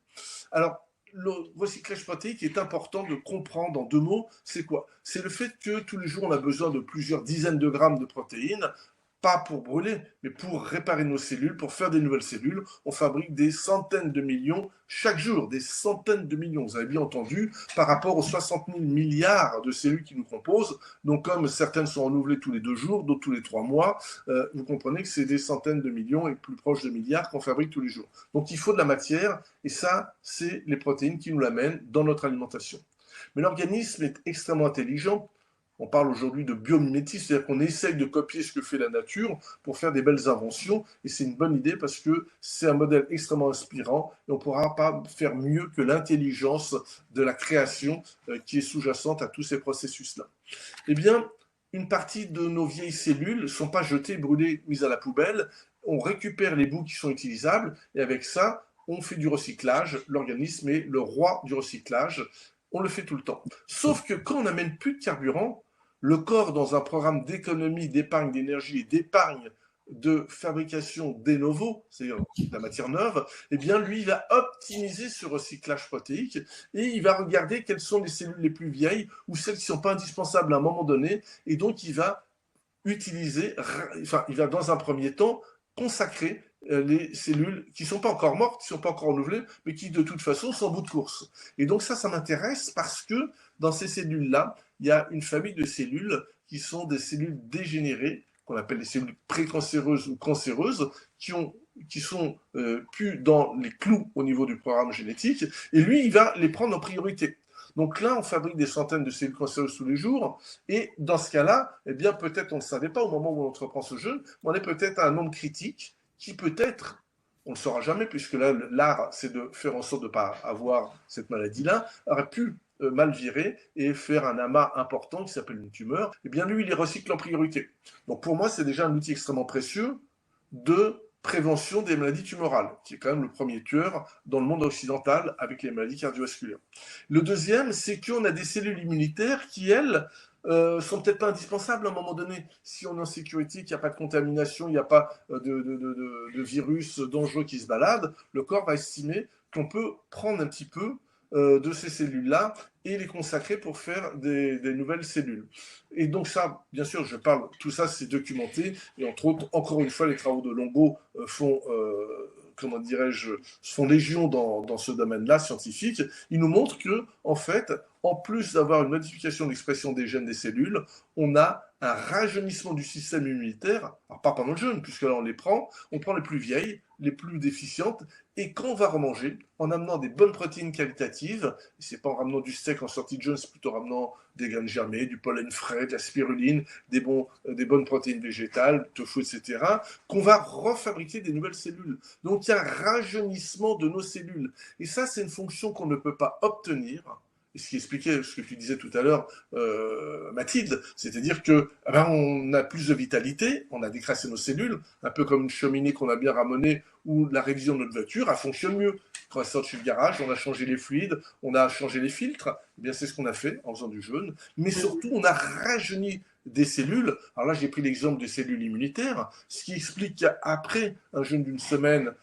Alors, le recyclage protéique est important de comprendre en 2 mots, c'est quoi? C'est le fait que tous les jours, on a besoin de plusieurs dizaines de grammes de protéines, pas pour brûler, mais pour réparer nos cellules, pour faire des nouvelles cellules. On fabrique des centaines de millions chaque jour, des centaines de millions, vous avez bien entendu, par rapport aux 60 000 milliards de cellules qui nous composent. Donc comme certaines sont renouvelées tous les 2 jours, d'autres tous les 3 mois, vous comprenez que c'est des centaines de millions et plus proches de milliards qu'on fabrique tous les jours. Donc il faut de la matière, et ça, c'est les protéines qui nous l'amènent dans notre alimentation. Mais l'organisme est extrêmement intelligent. On parle aujourd'hui de biomimétisme, c'est-à-dire qu'on essaye de copier ce que fait la nature pour faire des belles inventions. Et c'est une bonne idée parce que c'est un modèle extrêmement inspirant et on ne pourra pas faire mieux que l'intelligence de la création qui est sous-jacente à tous ces processus-là. Eh bien, une partie de nos vieilles cellules ne sont pas jetées, brûlées, mises à la poubelle. On récupère les bouts qui sont utilisables et avec ça, on fait du recyclage. L'organisme est le roi du recyclage. On le fait tout le temps. Sauf que quand on n'amène plus de carburant, le corps, dans un programme d'économie, d'épargne d'énergie et d'épargne de fabrication des novo, c'est-à-dire de la matière neuve, eh bien, lui, il va optimiser ce recyclage protéique et il va regarder quelles sont les cellules les plus vieilles ou celles qui ne sont pas indispensables à un moment donné. Et donc, il va utiliser, enfin, il va dans un premier temps consacrer les cellules qui ne sont pas encore mortes, qui ne sont pas encore renouvelées, mais qui de toute façon sont en bout de course. Et donc ça m'intéresse parce que dans ces cellules-là, il y a une famille de cellules qui sont des cellules dégénérées, qu'on appelle les cellules précancéreuses ou cancéreuses, qui sont plus dans les clous au niveau du programme génétique, et lui, il va les prendre en priorité. Donc là, on fabrique des centaines de cellules cancéreuses tous les jours, et dans ce cas-là, eh bien, peut-être on ne le savait pas au moment où on entreprend ce jeu, mais on est peut-être à un nombre critique qui peut-être, on ne le saura jamais, puisque là, l'art, c'est de faire en sorte de ne pas avoir cette maladie-là, aurait pu mal virer et faire un amas important qui s'appelle une tumeur, eh bien lui, il les recycle en priorité. Donc pour moi, c'est déjà un outil extrêmement précieux de prévention des maladies tumorales, qui est quand même le premier tueur dans le monde occidental avec les maladies cardiovasculaires. Le deuxième, c'est qu'on a des cellules immunitaires qui, elles, sont peut-être pas indispensables à un moment donné. Si on est en sécurité, qu'il n'y a pas de contamination, il n'y a pas de virus dangereux qui se baladent, le corps va estimer qu'on peut prendre un petit peu de ces cellules-là et les consacrer pour faire des nouvelles cellules. Et donc ça, bien sûr, je parle, tout ça c'est documenté, et entre autres, encore une fois, les travaux de Longo font, comment dirais-je, font légion dans ce domaine-là scientifique. Ils nous montrent que, en fait, en plus d'avoir une modification de l'expression des gènes des cellules, on a un rajeunissement du système immunitaire, alors pas pendant le jeûne, puisque là on prend les plus vieilles, les plus déficientes, et quand on va remanger, en amenant des bonnes protéines qualitatives, et c'est pas en ramenant du steak en sortie de jeûne, c'est plutôt en ramenant des graines germées, du pollen frais, de la spiruline, des bonnes protéines végétales, tofu, etc., qu'on va refabriquer des nouvelles cellules. Donc il y a un rajeunissement de nos cellules. Et ça, c'est une fonction qu'on ne peut pas obtenir. Et ce qui expliquait ce que tu disais tout à l'heure, Mathilde, c'est-à-dire que on a plus de vitalité, on a décrassé nos cellules, un peu comme une cheminée qu'on a bien ramenée ou la révision de notre voiture, elle fonctionne mieux. Quand elle sort de chez le garage, on a changé les fluides, on a changé les filtres, eh bien c'est ce qu'on a fait en faisant du jeûne, mais surtout on a rajeuni des cellules. Alors là, j'ai pris l'exemple des cellules immunitaires, ce qui explique qu'après un jeûne d'une semaine,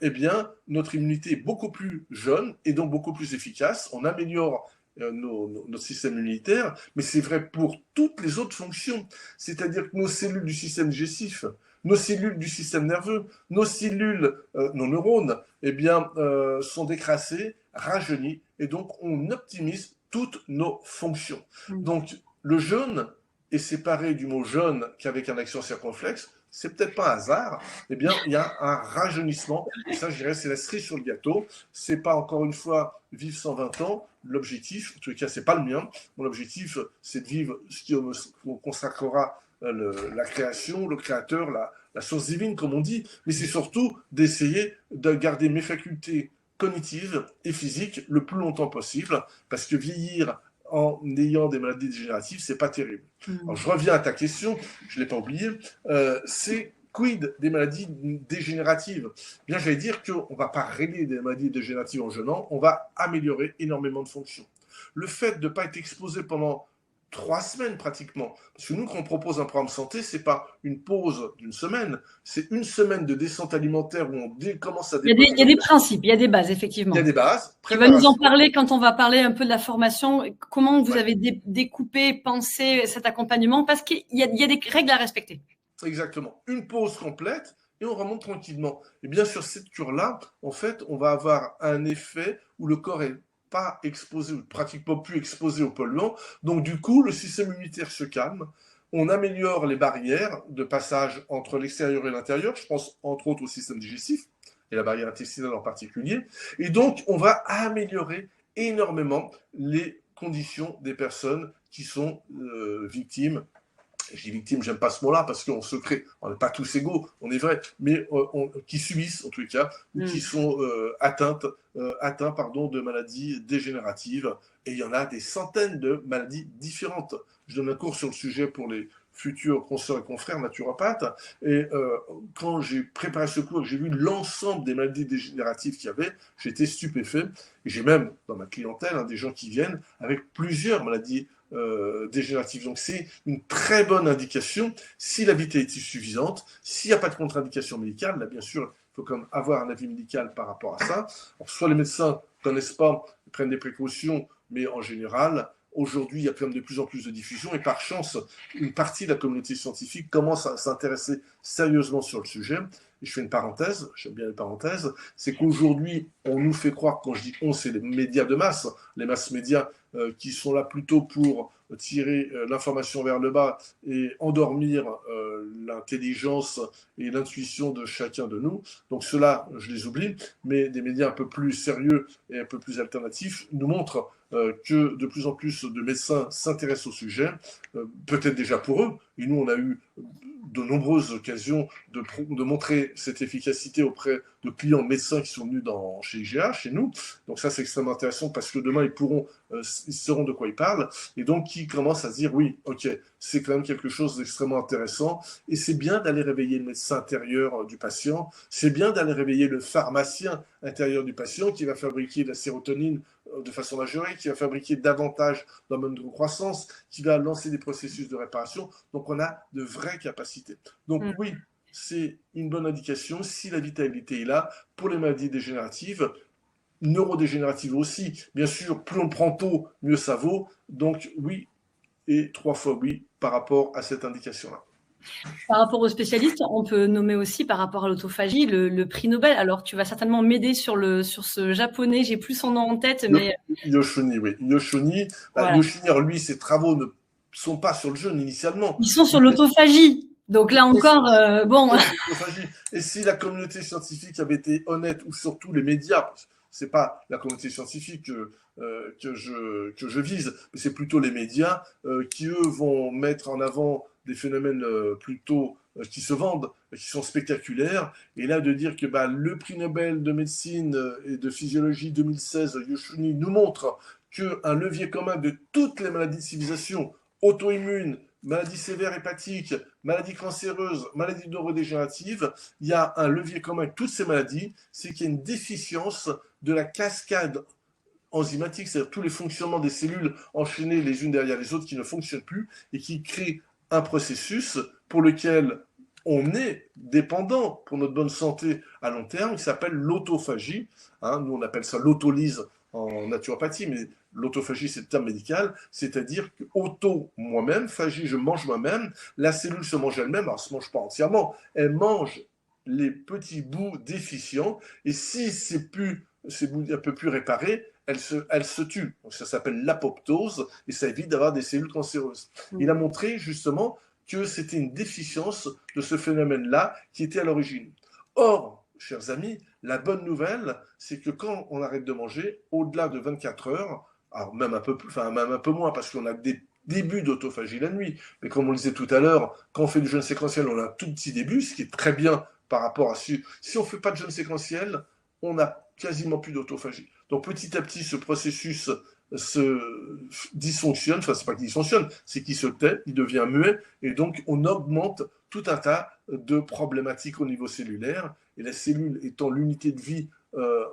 eh bien, notre immunité est beaucoup plus jeune et donc beaucoup plus efficace. On améliore notre système immunitaire, mais c'est vrai pour toutes les autres fonctions. C'est-à-dire que nos cellules du système digestif, nos cellules du système nerveux, nos cellules, nos neurones, eh bien, sont décrassées, rajeunies, et donc on optimise toutes nos fonctions. Donc, le jeûne est séparé du mot jeûne qu'avec un accent circonflexe. C'est peut-être pas un hasard, eh bien, il y a un rajeunissement, et ça, je dirais, c'est la cerise sur le gâteau. C'est pas, encore une fois, vivre 120 ans. L'objectif, en tout cas, c'est pas le mien. Mon objectif, c'est de vivre ce qui consacrera la création, le créateur, la source divine, comme on dit, mais c'est surtout d'essayer de garder mes facultés cognitives et physiques le plus longtemps possible, parce que vieillir en ayant des maladies dégénératives, c'est pas terrible. Alors, je reviens à ta question, je l'ai pas oublié, c'est quid des maladies dégénératives? Bien, j'allais dire qu'on ne va pas régler des maladies dégénératives en jeûnant, on va améliorer énormément de fonctions. Le fait de ne pas être exposé pendant 3 semaines pratiquement, parce que nous, quand on propose un programme santé, ce n'est pas une pause d'une semaine, c'est une semaine de descente alimentaire où on commence à déposer. Il y a des principes, il y a des bases, effectivement. Il y a des bases. Tu vas nous en parler quand on va parler un peu de la formation, comment vous avez découpé, pensé cet accompagnement, parce qu'il y a des règles à respecter. Exactement. Une pause complète et on remonte tranquillement. Et bien sur cette cure-là, en fait, on va avoir un effet où le corps est pas exposé, ou pratiquement plus exposé aux polluants. Donc du coup, le système immunitaire se calme. On améliore les barrières de passage entre l'extérieur et l'intérieur. Je pense entre autres au système digestif et la barrière intestinale en particulier. Et donc, on va améliorer énormément les conditions des personnes qui sont victimes. Je dis victime, j'aime pas ce mot-là parce qu'on se crée, on n'est pas tous égaux, on est vrai, mais qui subissent en tous les cas, ou qui sont atteints de maladies dégénératives. Et il y en a des centaines de maladies différentes. Je donne un cours sur le sujet pour les futurs consoeurs et confrères naturopathes. Et quand j'ai préparé ce cours, j'ai vu l'ensemble des maladies dégénératives qu'il y avait, j'étais stupéfait. Et j'ai même dans ma clientèle des gens qui viennent avec plusieurs maladies dégénérative. Donc c'est une très bonne indication si la vitalité est suffisante, s'il n'y a pas de contre-indication médicale. Là, bien sûr, il faut quand même avoir un avis médical par rapport à ça. Alors, soit les médecins ne connaissent pas, ils prennent des précautions, mais en général, aujourd'hui, il y a quand même de plus en plus de diffusion et par chance, une partie de la communauté scientifique commence à s'intéresser sérieusement sur le sujet. Et je fais une parenthèse, j'aime bien les parenthèses, c'est qu'aujourd'hui, on nous fait croire, quand je dis on, c'est les médias de masse, les masses médias qui sont là plutôt pour tirer l'information vers le bas et endormir l'intelligence et l'intuition de chacun de nous. Donc cela, je les oublie, mais des médias un peu plus sérieux et un peu plus alternatifs nous montrent que de plus en plus de médecins s'intéressent au sujet, peut-être déjà pour eux, et nous on a eu de nombreuses occasions de montrer cette efficacité auprès de clients médecins qui sont venus chez IGA, chez nous. Donc ça, c'est extrêmement intéressant parce que demain, ils sauront de quoi ils parlent. Et donc, qui commencent à se dire, oui, ok, c'est quand même quelque chose d'extrêmement intéressant. Et c'est bien d'aller réveiller le médecin intérieur du patient. C'est bien d'aller réveiller le pharmacien intérieur du patient qui va fabriquer de la sérotonine de façon majorée, qui va fabriquer davantage d'hormones de croissance, qui va lancer des processus de réparation. Donc, on a de vraies capacités. Donc, oui, c'est une bonne indication si la vitalité est là pour les maladies dégénératives, neurodégénératives aussi. Bien sûr, plus on prend tôt, mieux ça vaut. Donc, oui, et 3 fois oui par rapport à cette indication-là. Par rapport aux spécialistes, on peut nommer aussi par rapport à l'autophagie le prix Nobel. Alors, tu vas certainement m'aider sur ce japonais, j'ai plus son nom en tête, mais... Yoshuni, oui. Yoshuni, voilà. Yoshuni, alors lui, ses travaux ne sont pas sur le jeûne initialement. Ils sont sur l'autophagie. Donc là encore, bon... Et si la communauté scientifique avait été honnête, ou surtout les médias, c'est pas la communauté scientifique que je vise, mais c'est plutôt les médias qui, eux, vont mettre en avant des phénomènes plutôt qui se vendent, qui sont spectaculaires. Et là, de dire que le prix Nobel de médecine et de physiologie 2016, Yoshuni, nous montre qu'un levier commun de toutes les maladies de civilisation, auto-immunes, maladies sévères hépatiques, maladies cancéreuses, maladies neurodégénératives, il y a un levier commun avec toutes ces maladies, c'est qu'il y a une déficience de la cascade enzymatique, c'est-à-dire tous les fonctionnements des cellules enchaînées les unes derrière les autres qui ne fonctionnent plus et qui créent un processus pour lequel on est dépendant pour notre bonne santé à long terme, qui s'appelle l'autophagie. Nous, on appelle ça l'autolyse en naturopathie, mais l'autophagie, c'est le terme médical, c'est-à-dire que auto, moi-même, phagie, je mange moi-même, la cellule se mange elle-même, alors elle ne se mange pas entièrement, elle mange les petits bouts déficients, et si ces bouts un peu plus réparés, elle se tue. Donc ça s'appelle l'apoptose, et ça évite d'avoir des cellules cancéreuses. Il a montré justement que c'était une déficience de ce phénomène-là qui était à l'origine. Or, chers amis, la bonne nouvelle, c'est que quand on arrête de manger, au-delà de 24 heures, alors même un peu moins, parce qu'on a des débuts d'autophagie la nuit, mais comme on le disait tout à l'heure, quand on fait du jeûne séquentiel, on a un tout petit début, ce qui est très bien par rapport à si on ne fait pas de jeûne séquentiel, on n'a quasiment plus d'autophagie. Donc petit à petit, ce processus se dysfonctionne, enfin c'est pas qu'il dysfonctionne, c'est qu'il se tait, il devient muet, et donc on augmente tout un tas de problématiques au niveau cellulaire, et la cellule étant l'unité de vie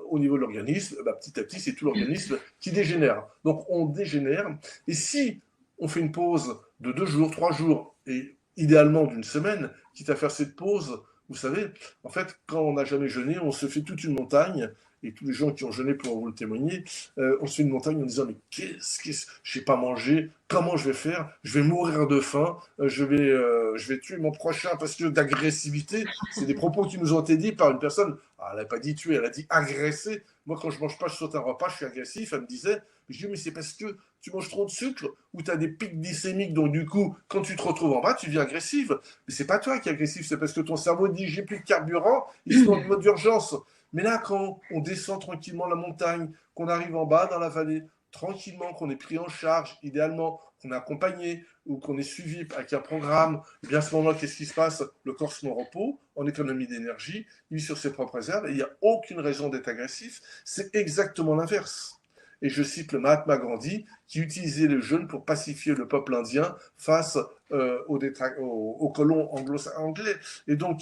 au niveau de l'organisme, petit à petit c'est tout l'organisme qui dégénère. Donc on dégénère, et si on fait une pause de 2 jours, 3 jours, et idéalement d'une semaine, quitte à faire cette pause, vous savez, en fait, quand on n'a jamais jeûné, on se fait toute une montagne, et tous les gens qui ont jeûné pourront vous le témoigner, on se fait une montagne en disant, mais je n'ai pas mangé, comment je vais faire? Je vais mourir de faim, je vais tuer mon prochain parce que d'agressivité, c'est des propos qui nous ont été dits par une personne, elle n'a pas dit tuer, elle a dit agresser. Moi, quand je ne mange pas, je saute un repas, je suis agressif, elle me disait, je dis, mais c'est parce que tu manges trop de sucre ou tu as des pics glycémiques, donc du coup, quand tu te retrouves en bas, tu deviens agressive. Mais c'est pas toi qui es agressif, c'est parce que ton cerveau dit, j'ai plus de carburant, ils sont en mode d'urgence. Mais là, quand on descend tranquillement la montagne, qu'on arrive en bas dans la vallée, tranquillement, qu'on est pris en charge, idéalement, qu'on est accompagné ou qu'on est suivi avec un programme, et bien à ce moment-là, qu'est-ce qui se passe? Le corps se met en repos, en économie d'énergie, il vit sur ses propres réserves et il n'y a aucune raison d'être agressif. C'est exactement l'inverse. Et je cite le Mahatma Gandhi qui utilisait le jeûne pour pacifier le peuple indien face aux colons anglo-anglais. Et donc,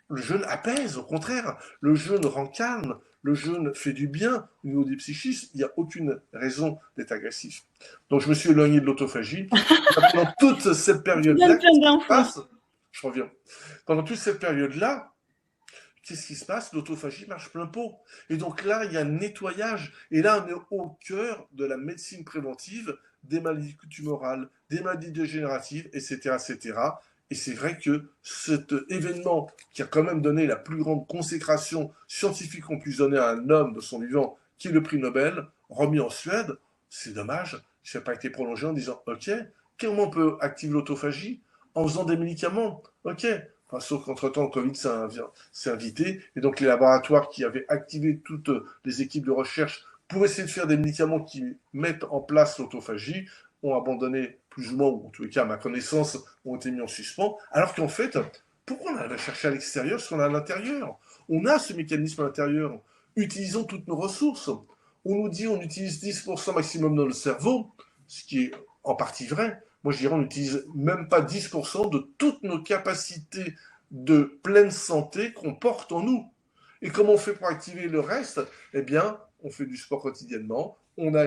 le jeûne apaise, au contraire, le jeûne rend calme, le jeûne fait du bien au niveau du psychisme, il n'y a aucune raison d'être agressif. Donc je me suis éloigné de l'autophagie. Pendant toute cette période-là, je reviens. Pendant toute cette période-là, qu'est-ce qui se passe? L'autophagie marche plein pot. Et donc là, il y a un nettoyage. Et là, on est au cœur de la médecine préventive des maladies tumorales, des maladies dégénératives, etc., etc. Et c'est vrai que cet événement qui a quand même donné la plus grande consécration scientifique qu'on puisse donner à un homme de son vivant, qui est le prix Nobel, remis en Suède, c'est dommage, ça n'a pas été prolongé en disant « Ok, comment on peut activer l'autophagie? En faisant des médicaments. Ok. » Enfin, sauf qu'entre-temps, le Covid s'est invité. Et donc, les laboratoires qui avaient activé toutes les équipes de recherche pour essayer de faire des médicaments qui mettent en place l'autophagie ont abandonné plus ou moins, ou en tous les cas, à ma connaissance, ont été mis en suspens. Alors qu'en fait, pourquoi on allait chercher à l'extérieur ce qu'on a à l'intérieur? On a ce mécanisme à l'intérieur. Utilisons toutes nos ressources. On nous dit on utilise 10% maximum dans le cerveau, ce qui est en partie vrai. Moi, je dirais on n'utilise même pas 10% de toutes nos capacités de pleine santé qu'on porte en nous. Et comment on fait pour activer le reste? Eh bien, on fait du sport quotidiennement, on a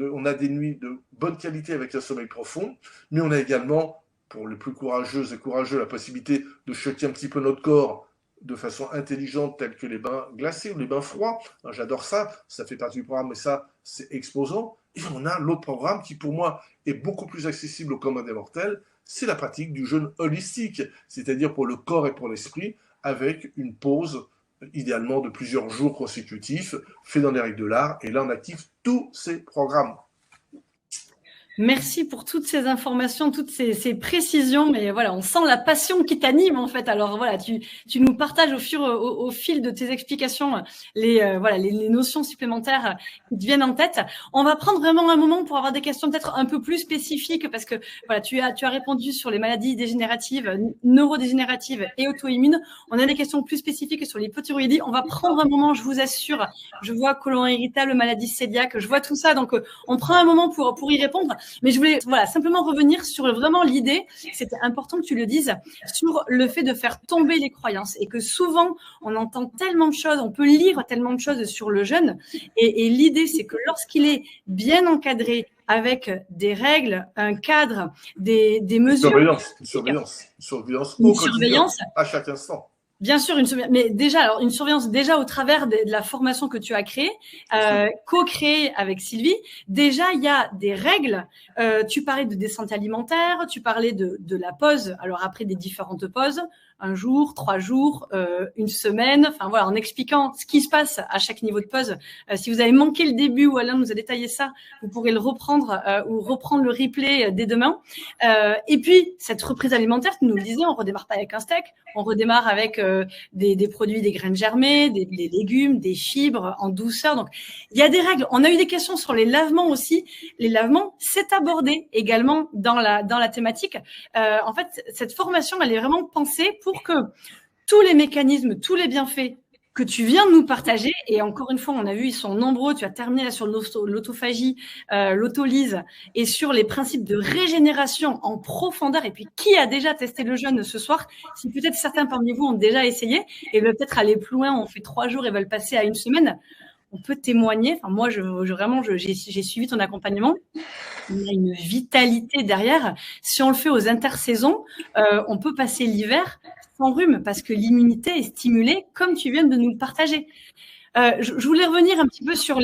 on a des nuits de bonne qualité avec un sommeil profond, mais on a également, pour les plus courageuses et courageux, la possibilité de choquer un petit peu notre corps de façon intelligente, telle que les bains glacés ou les bains froids. J'adore ça, ça fait partie du programme, mais ça, c'est exposant. Et on a l'autre programme qui, pour moi, est beaucoup plus accessible au commun des mortels, c'est la pratique du jeûne holistique, c'est-à-dire pour le corps et pour l'esprit, avec une pause, idéalement de plusieurs jours consécutifs, fait dans les règles de l'art, et là, on active tous ces programmes. Merci pour toutes ces informations, toutes ces précisions. Mais voilà, on sent la passion qui t'anime en fait. Alors voilà, tu nous partages au fil de tes explications les notions supplémentaires qui te viennent en tête. On va prendre vraiment un moment pour avoir des questions peut-être un peu plus spécifiques parce que voilà, tu as répondu sur les maladies dégénératives, neurodégénératives et auto-immunes. On a des questions plus spécifiques sur l'hypothyroïdie. On va prendre un moment, je vous assure. Je vois côlon irritable, maladie cœliaque, je vois tout ça. Donc on prend un moment pour y répondre. Mais je voulais simplement revenir sur vraiment l'idée, c'était important que tu le dises, sur le fait de faire tomber les croyances et que souvent, on entend tellement de choses, on peut lire tellement de choses sur le jeûne et l'idée, c'est que lorsqu'il est bien encadré avec des règles, un cadre, des mesures… Une surveillance à chaque instant. Bien sûr, mais déjà, alors une surveillance déjà au travers de la formation que tu as créée, co-créée avec Sylvie. Déjà, il y a des règles. Tu parlais de descente alimentaire, tu parlais de la pause. Alors après, des différentes pauses, 1 jour, 3 jours, 1 semaine. Enfin voilà, en expliquant ce qui se passe à chaque niveau de pause. Si vous avez manqué le début ou Alain nous a détaillé ça, vous pourrez le reprendre ou reprendre le replay dès demain. Et puis cette reprise alimentaire, tu nous le disais, on redémarre pas avec un steak, on redémarre avec des produits, des graines germées, des légumes, des fibres en douceur. Donc il y a des règles. On a eu des questions sur les lavements aussi. Les lavements, c'est abordé également dans la thématique. En fait, cette formation, elle est vraiment pensée pour que tous les mécanismes, tous les bienfaits que tu viens de nous partager, et encore une fois, on a vu, ils sont nombreux, tu as terminé là sur l'autophagie, l'autolyse, et sur les principes de régénération en profondeur, et puis qui a déjà testé le jeûne ce soir? Si peut-être certains parmi vous ont déjà essayé, et veulent peut-être aller plus loin, on fait 3 jours et veulent passer à 1 semaine, on peut témoigner, enfin moi, j'ai suivi ton accompagnement, il y a une vitalité derrière. Si on le fait aux intersaisons, on peut passer l'hiver sans rhume parce que l'immunité est stimulée comme tu viens de nous le partager. Je voulais revenir un petit peu sur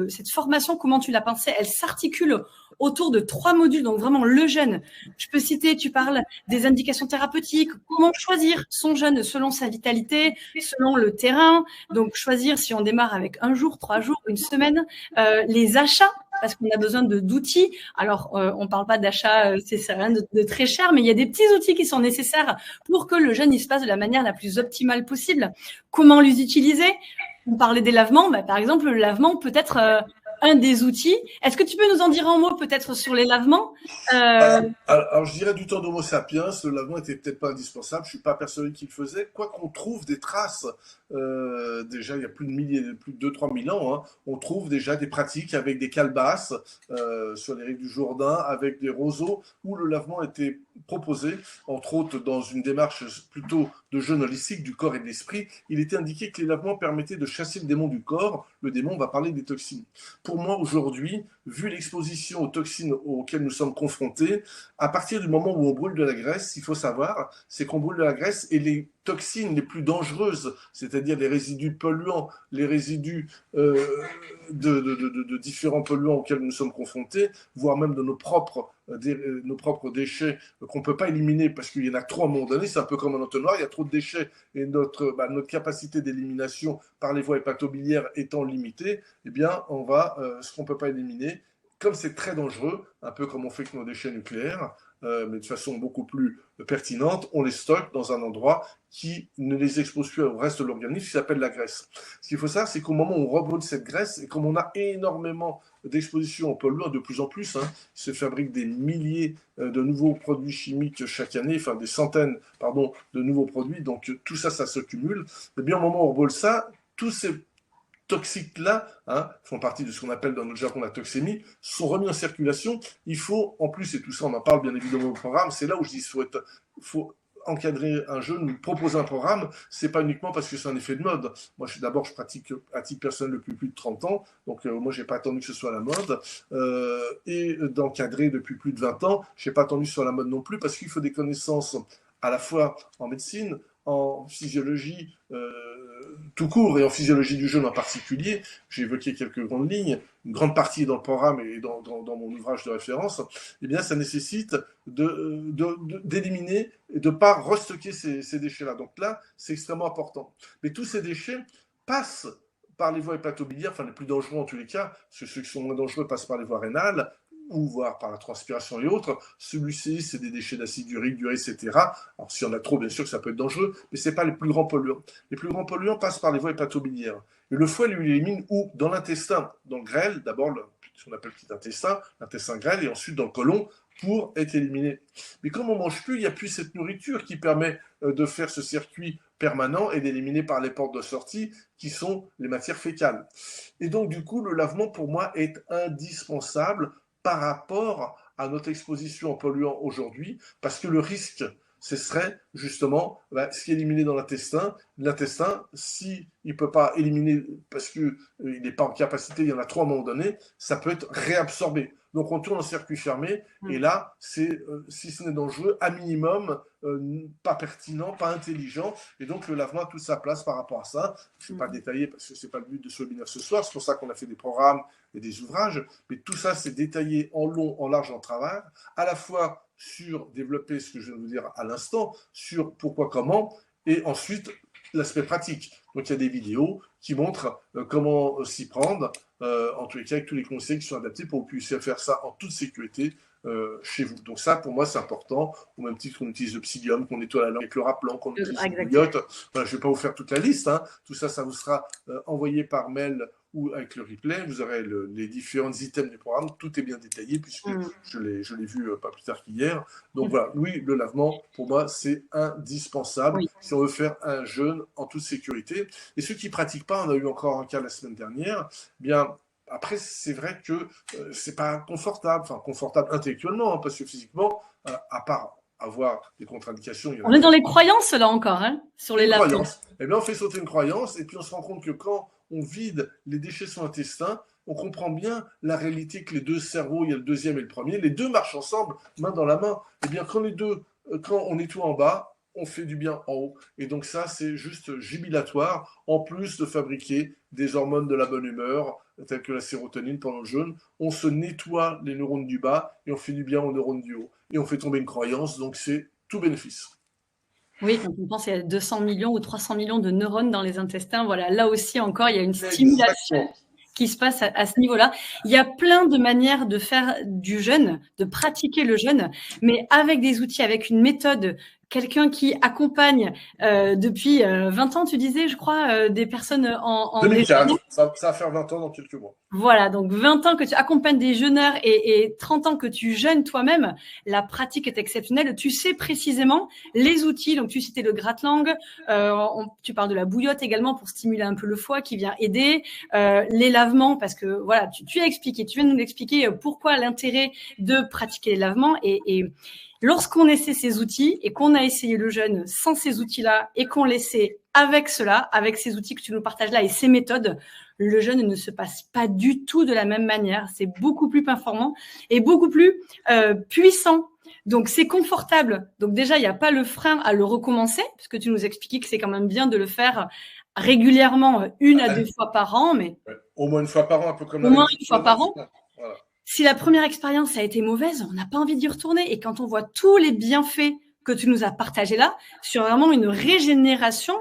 cette formation, comment tu l'as pensée. Elle s'articule autour de 3 modules, donc vraiment le jeûne. Je peux citer, tu parles des indications thérapeutiques, comment choisir son jeûne selon sa vitalité, selon le terrain. Donc choisir si on démarre avec 1 jour, 3 jours, 1 semaine, les achats, parce qu'on a besoin d'outils. Alors, on parle pas d'achat, c'est rien de très cher, mais il y a des petits outils qui sont nécessaires pour que le jeûne il se passe de la manière la plus optimale possible. Comment les utiliser? On parlait des lavements, par exemple, le lavement peut être un des outils. Est-ce que tu peux nous en dire un mot peut-être sur les lavements Alors, je dirais du temps d'Homo sapiens, le lavement était peut-être pas indispensable. Je suis pas persuadé qu'il le faisait. Quoi qu'on trouve des traces, déjà il y a plus de 2-3 000 ans, hein, on trouve déjà des pratiques avec des calebasses sur les rives du Jourdain, avec des roseaux où le lavement était proposé, entre autres dans une démarche plutôt de jeûne holistique du corps et de l'esprit. Il était indiqué que les lavements permettaient de chasser le démon du corps. Le démon, on va parler des toxines. Pour moi, aujourd'hui, vu l'exposition aux toxines auxquelles nous sommes confrontés, à partir du moment où on brûle de la graisse, il faut savoir, c'est qu'on brûle de la graisse et les toxines les plus dangereuses, c'est-à-dire les résidus polluants, les résidus de différents polluants auxquels nous sommes confrontés, voire même de nos propres déchets qu'on ne peut pas éliminer parce qu'il y en a trop à un moment donné, c'est un peu comme un entonnoir, il y a trop de déchets et notre capacité d'élimination par les voies hépatobiliaires étant limitée, eh bien, on va, ce qu'on ne peut pas éliminer, comme c'est très dangereux, un peu comme on fait avec nos déchets nucléaires, mais de façon beaucoup plus pertinente, on les stocke dans un endroit qui ne les expose plus au reste de l'organisme, qui s'appelle la graisse. Ce qu'il faut savoir, c'est qu'au moment où on rebrûle cette graisse, et comme on a énormément d'exposition aux polluants, de plus en plus, hein, il se fabrique des milliers de nouveaux produits chimiques chaque année, enfin des centaines, pardon, de nouveaux produits, donc tout ça, ça se cumule. Et bien au moment où on rebrûle ça, tous ces toxiques-là, hein, font partie de ce qu'on appelle dans notre jargon la toxémie, sont remis en circulation. Il faut, en plus, et tout ça on en parle bien évidemment au programme, c'est là où je dis qu'il faut encadrer un jeune ou proposer un programme, c'est pas uniquement parce que c'est un effet de mode. Moi, je pratique à titre personnel depuis plus de 30 ans, donc moi, j'ai pas attendu que ce soit la mode, et d'encadrer depuis plus de 20 ans, j'ai pas attendu que ce soit la mode non plus, parce qu'il faut des connaissances à la fois en médecine, en physiologie tout court et en physiologie du jeûne en particulier. J'ai évoqué quelques grandes lignes, une grande partie dans le programme et dans mon ouvrage de référence. Eh bien, ça nécessite d'éliminer et de ne pas restocker ces déchets-là. Donc là, c'est extrêmement important. Mais tous ces déchets passent par les voies hépatobiliaires, enfin les plus dangereux en tous les cas, parce que ceux qui sont moins dangereux passent par les voies rénales, ou voire par la transpiration et autres. Celui-ci, c'est des déchets d'acide urique, d'urée, etc. Alors, s'il y en a trop, bien sûr que ça peut être dangereux, mais ce n'est pas les plus grands polluants. Les plus grands polluants passent par les voies hépatobiliaires. Et le foie lui élimine où? Dans l'intestin, dans le grêle, d'abord ce qu'on appelle le petit intestin, l'intestin grêle, et ensuite dans le côlon, pour être éliminé. Mais comme on ne mange plus, il n'y a plus cette nourriture qui permet de faire ce circuit permanent et d'éliminer par les portes de sortie qui sont les matières fécales. Et donc, du coup, le lavement, pour moi, est indispensable par rapport à notre exposition en polluants aujourd'hui, parce que le risque, ce serait justement ce qui est éliminé dans l'intestin. L'intestin, s'il ne peut pas éliminer parce qu'il n'est pas en capacité, il y en a trop à un moment donné, ça peut être réabsorbé. Donc on tourne en circuit fermé, et là, c'est, si ce n'est dangereux, à minimum, pas pertinent, pas intelligent, et donc le lavement a toute sa place par rapport à ça. Je ne vais pas détailler parce que ce n'est pas le but de ce webinaire ce soir, c'est pour ça qu'on a fait des programmes et des ouvrages, mais tout ça c'est détaillé en long, en large, en travers, à la fois sur développer ce que je viens de vous dire à l'instant, sur pourquoi, comment, et ensuite l'aspect pratique. Donc il y a des vidéos qui montrent comment s'y prendre, en tous les cas avec tous les conseils qui sont adaptés pour que vous puissiez faire ça en toute sécurité chez vous. Donc ça, pour moi, c'est important. Au même titre qu'on utilise le psyllium, qu'on nettoie la langue avec le rappelant, qu'on utilise le bouillotte. Voilà, je ne vais pas vous faire toute la liste. Hein. Tout ça, ça vous sera envoyé par mail ou avec le replay. Vous aurez les différents items du programme. Tout est bien détaillé puisque je l'ai vu pas plus tard qu'hier. Donc voilà, oui, le lavement, pour moi, c'est indispensable si on veut faire un jeûne en toute sécurité. Et ceux qui ne pratiquent pas, on a eu encore un cas la semaine dernière, bien... Après, c'est vrai que c'est pas confortable, enfin confortable intellectuellement, hein, parce que physiquement, à part avoir des contre-indications... On est dans les croyances là encore, hein, sur les lavements. Eh bien, on fait sauter une croyance, et puis on se rend compte que quand on vide les déchets sur l'intestin, on comprend bien la réalité que les deux cerveaux, il y a le deuxième et le premier, les deux marchent ensemble, main dans la main. Eh bien, quand on nettoie en bas, on fait du bien en haut. Et donc ça, c'est juste jubilatoire, en plus de fabriquer des hormones de la bonne humeur, telles que la sérotonine pendant le jeûne. On se nettoie les neurones du bas et on fait du bien aux neurones du haut. Et on fait tomber une croyance, donc c'est tout bénéfice. Oui, quand on pense qu'il y a 200 millions ou 300 millions de neurones dans les intestins, voilà, là aussi encore, il y a une stimulation qui se passe à ce niveau-là. Il y a plein de manières de faire du jeûne, de pratiquer le jeûne, mais avec des outils, avec une méthode quelqu'un qui accompagne depuis 20 ans, tu disais, je crois, des personnes en 2004, ça va faire 20 ans dans quelques mois. Voilà, donc 20 ans que tu accompagnes des jeûneurs et 30 ans que tu jeûnes toi-même, la pratique est exceptionnelle. Tu sais précisément les outils, donc tu citais le gratte-langue, tu parles de la bouillotte également pour stimuler un peu le foie qui vient aider, les lavements, parce que voilà, tu as expliqué, tu viens de nous expliquer pourquoi l'intérêt de pratiquer les lavements et lorsqu'on essaie ces outils et qu'on a essayé le jeûne sans ces outils-là et qu'on l'essaie avec cela, avec ces outils que tu nous partages là et ces méthodes, le jeûne ne se passe pas du tout de la même manière. C'est beaucoup plus performant et beaucoup plus puissant. Donc, c'est confortable. Donc, déjà, il n'y a pas le frein à le recommencer, parce que tu nous expliquais que c'est quand même bien de le faire régulièrement, 1 à 2 fois par an. Mais au moins 1 fois par an, un peu comme au moins 1 fois par an. Voilà. Si la première expérience a été mauvaise, on n'a pas envie d'y retourner. Et quand on voit tous les bienfaits que tu nous as partagés là, sur vraiment une régénération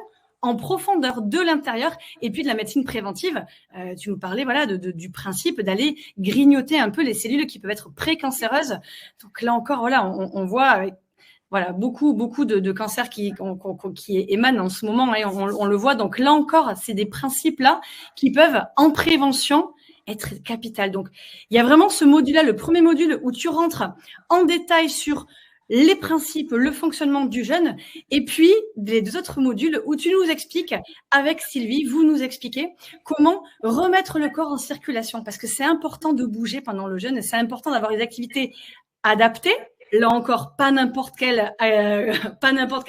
en profondeur de l'intérieur et puis de la médecine préventive, tu nous parlais voilà du principe d'aller grignoter un peu les cellules qui peuvent être précancéreuses. Donc là encore, voilà, on voit voilà beaucoup de cancers qui émanent en ce moment et on le voit. Donc là encore, c'est des principes là qui peuvent en prévention être capital. Donc il y a vraiment ce module-là, le premier module où tu rentres en détail sur les principes, le fonctionnement du jeûne, et puis les 2 autres modules où tu nous expliques, avec Sylvie, vous nous expliquez comment remettre le corps en circulation, parce que c'est important de bouger pendant le jeûne, et c'est important d'avoir des activités adaptées. Là encore, pas n'importe quelle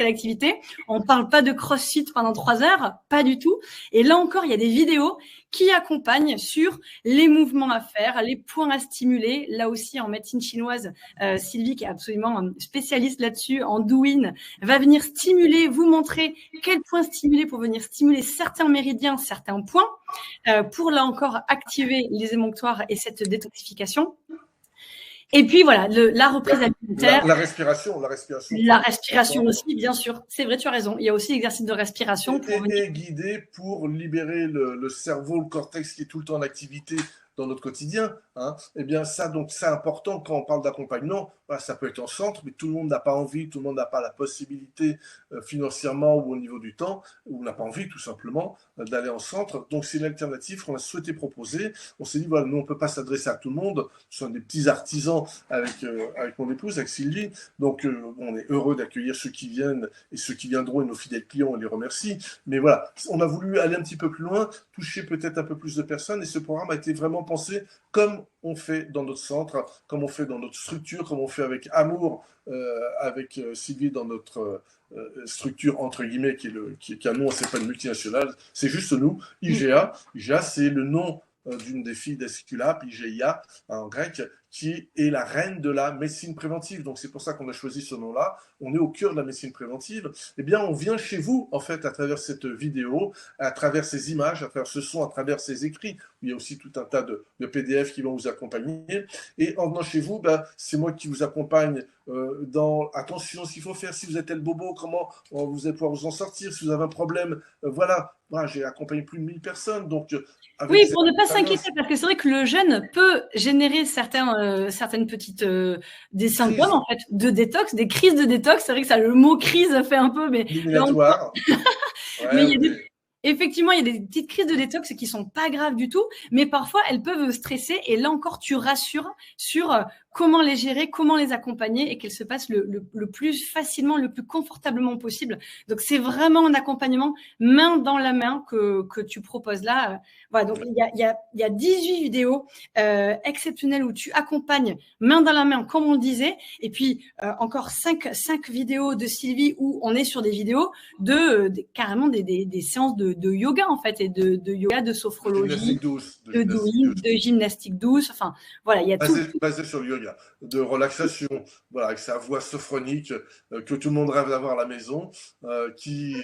activité. On parle pas de crossfit pendant 3 heures, pas du tout. Et là encore, il y a des vidéos qui accompagnent sur les mouvements à faire, les points à stimuler. Là aussi, en médecine chinoise, Sylvie, qui est absolument spécialiste là-dessus, en douyin, va venir stimuler, vous montrer quels points stimuler pour venir stimuler certains méridiens, certains points, pour là encore activer les émonctoires et cette détoxification. Et puis voilà, la reprise alimentaire. La respiration. La respiration aussi, bien sûr. C'est vrai, tu as raison. Il y a aussi l'exercice de respiration. Et guider pour libérer le cerveau, le cortex qui est tout le temps en activité dans notre quotidien. Hein. Eh bien, ça, donc, c'est important quand on parle d'accompagnement. Voilà, ça peut être en centre, mais tout le monde n'a pas envie, tout le monde n'a pas la possibilité financièrement ou au niveau du temps, ou n'a pas envie tout simplement d'aller en centre. Donc, c'est l'alternative qu'on a souhaité proposer. On s'est dit, voilà, nous, on ne peut pas s'adresser à tout le monde. Ce sont des petits artisans avec mon épouse, avec Sylvie. Donc, on est heureux d'accueillir ceux qui viennent et ceux qui viendront et nos fidèles clients, on les remercie. Mais voilà, on a voulu aller un petit peu plus loin, toucher peut-être un peu plus de personnes et ce programme a été vraiment pensé comme on fait dans notre centre, comme on fait dans notre structure, comme on fait avec amour avec Sylvie dans notre structure entre guillemets qui est un nom, c'est pas une multinationale, c'est juste nous, IGA. IGA, c'est le nom d'une des filles d'Esculape, IGIA en grec, qui est la reine de la médecine préventive. Donc c'est pour ça qu'on a choisi ce nom-là. On est au cœur de la médecine préventive. Eh bien, on vient chez vous, en fait, à travers cette vidéo, à travers ces images, à travers ce son, à travers ces écrits. Il y a aussi tout un tas de PDF qui vont vous accompagner. Et en venant chez vous, ben, c'est moi qui vous accompagne dans attention, ce qu'il faut faire, si vous êtes le bobo, comment vous allez pouvoir vous en sortir, si vous avez un problème. Voilà, j'ai accompagné plus de 1000 personnes. Donc, oui, pour ne pas s'inquiéter, parce que c'est vrai que le jeûne peut générer certaines petites des symptômes en fait de détox, des crises de détox. C'est vrai que ça, le mot crise fait un peu, mais effectivement, il y a des petites crises de détox qui sont pas graves du tout, mais parfois elles peuvent stresser. Et là encore, tu rassures sur comment les gérer, comment les accompagner et qu'elles se passent le plus facilement, le plus confortablement possible. Donc, c'est vraiment un accompagnement main dans la main que tu proposes là. Voilà, donc il y a 18 vidéos exceptionnelles où tu accompagnes main dans la main, comme on le disait, et puis encore 5 vidéos de Sylvie où on est sur des vidéos carrément des séances de yoga en fait, et de yoga, de sophrologie, de gymnastique douce. Enfin, voilà, il y a basé sur le yoga, de relaxation, voilà, avec sa voix sophronique que tout le monde rêve d'avoir à la maison, qui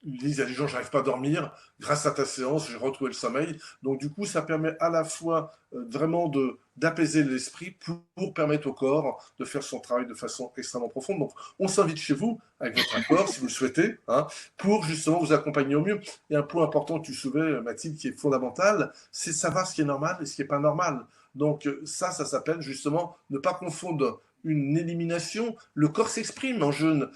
disent à des gens, j'arrive pas à dormir, grâce à ta séance, j'ai retrouvé le sommeil. Donc du coup, ça permet à la fois vraiment d'apaiser l'esprit pour permettre au corps de faire son travail de façon extrêmement profonde. Donc on s'invite chez vous, avec votre accord, si vous le souhaitez, hein, pour justement vous accompagner au mieux. Il y a un point important que tu soulevais, Mathilde, qui est fondamental, c'est savoir ce qui est normal et ce qui n'est pas normal. Donc ça s'appelle justement ne pas confondre une élimination. Le corps s'exprime en jeûne.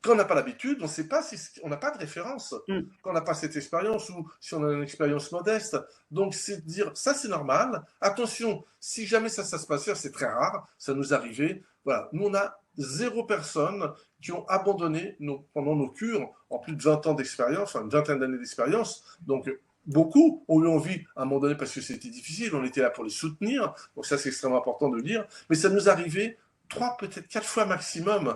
Quand on n'a pas l'habitude, on ne sait pas, on n'a pas de référence. Quand on n'a pas cette expérience ou si on a une expérience modeste. Donc, c'est de dire, ça c'est normal. Attention, si jamais ça se passe, c'est très rare, ça nous arrivait. Voilà, nous on a 0 personnes qui ont abandonné pendant nos cures en plus de 20 ans d'expérience, enfin une vingtaine d'années d'expérience. Donc, beaucoup ont eu envie à un moment donné parce que c'était difficile, on était là pour les soutenir. Donc ça, c'est extrêmement important de le dire. Mais ça nous arrivait 3, peut-être 4 fois maximum,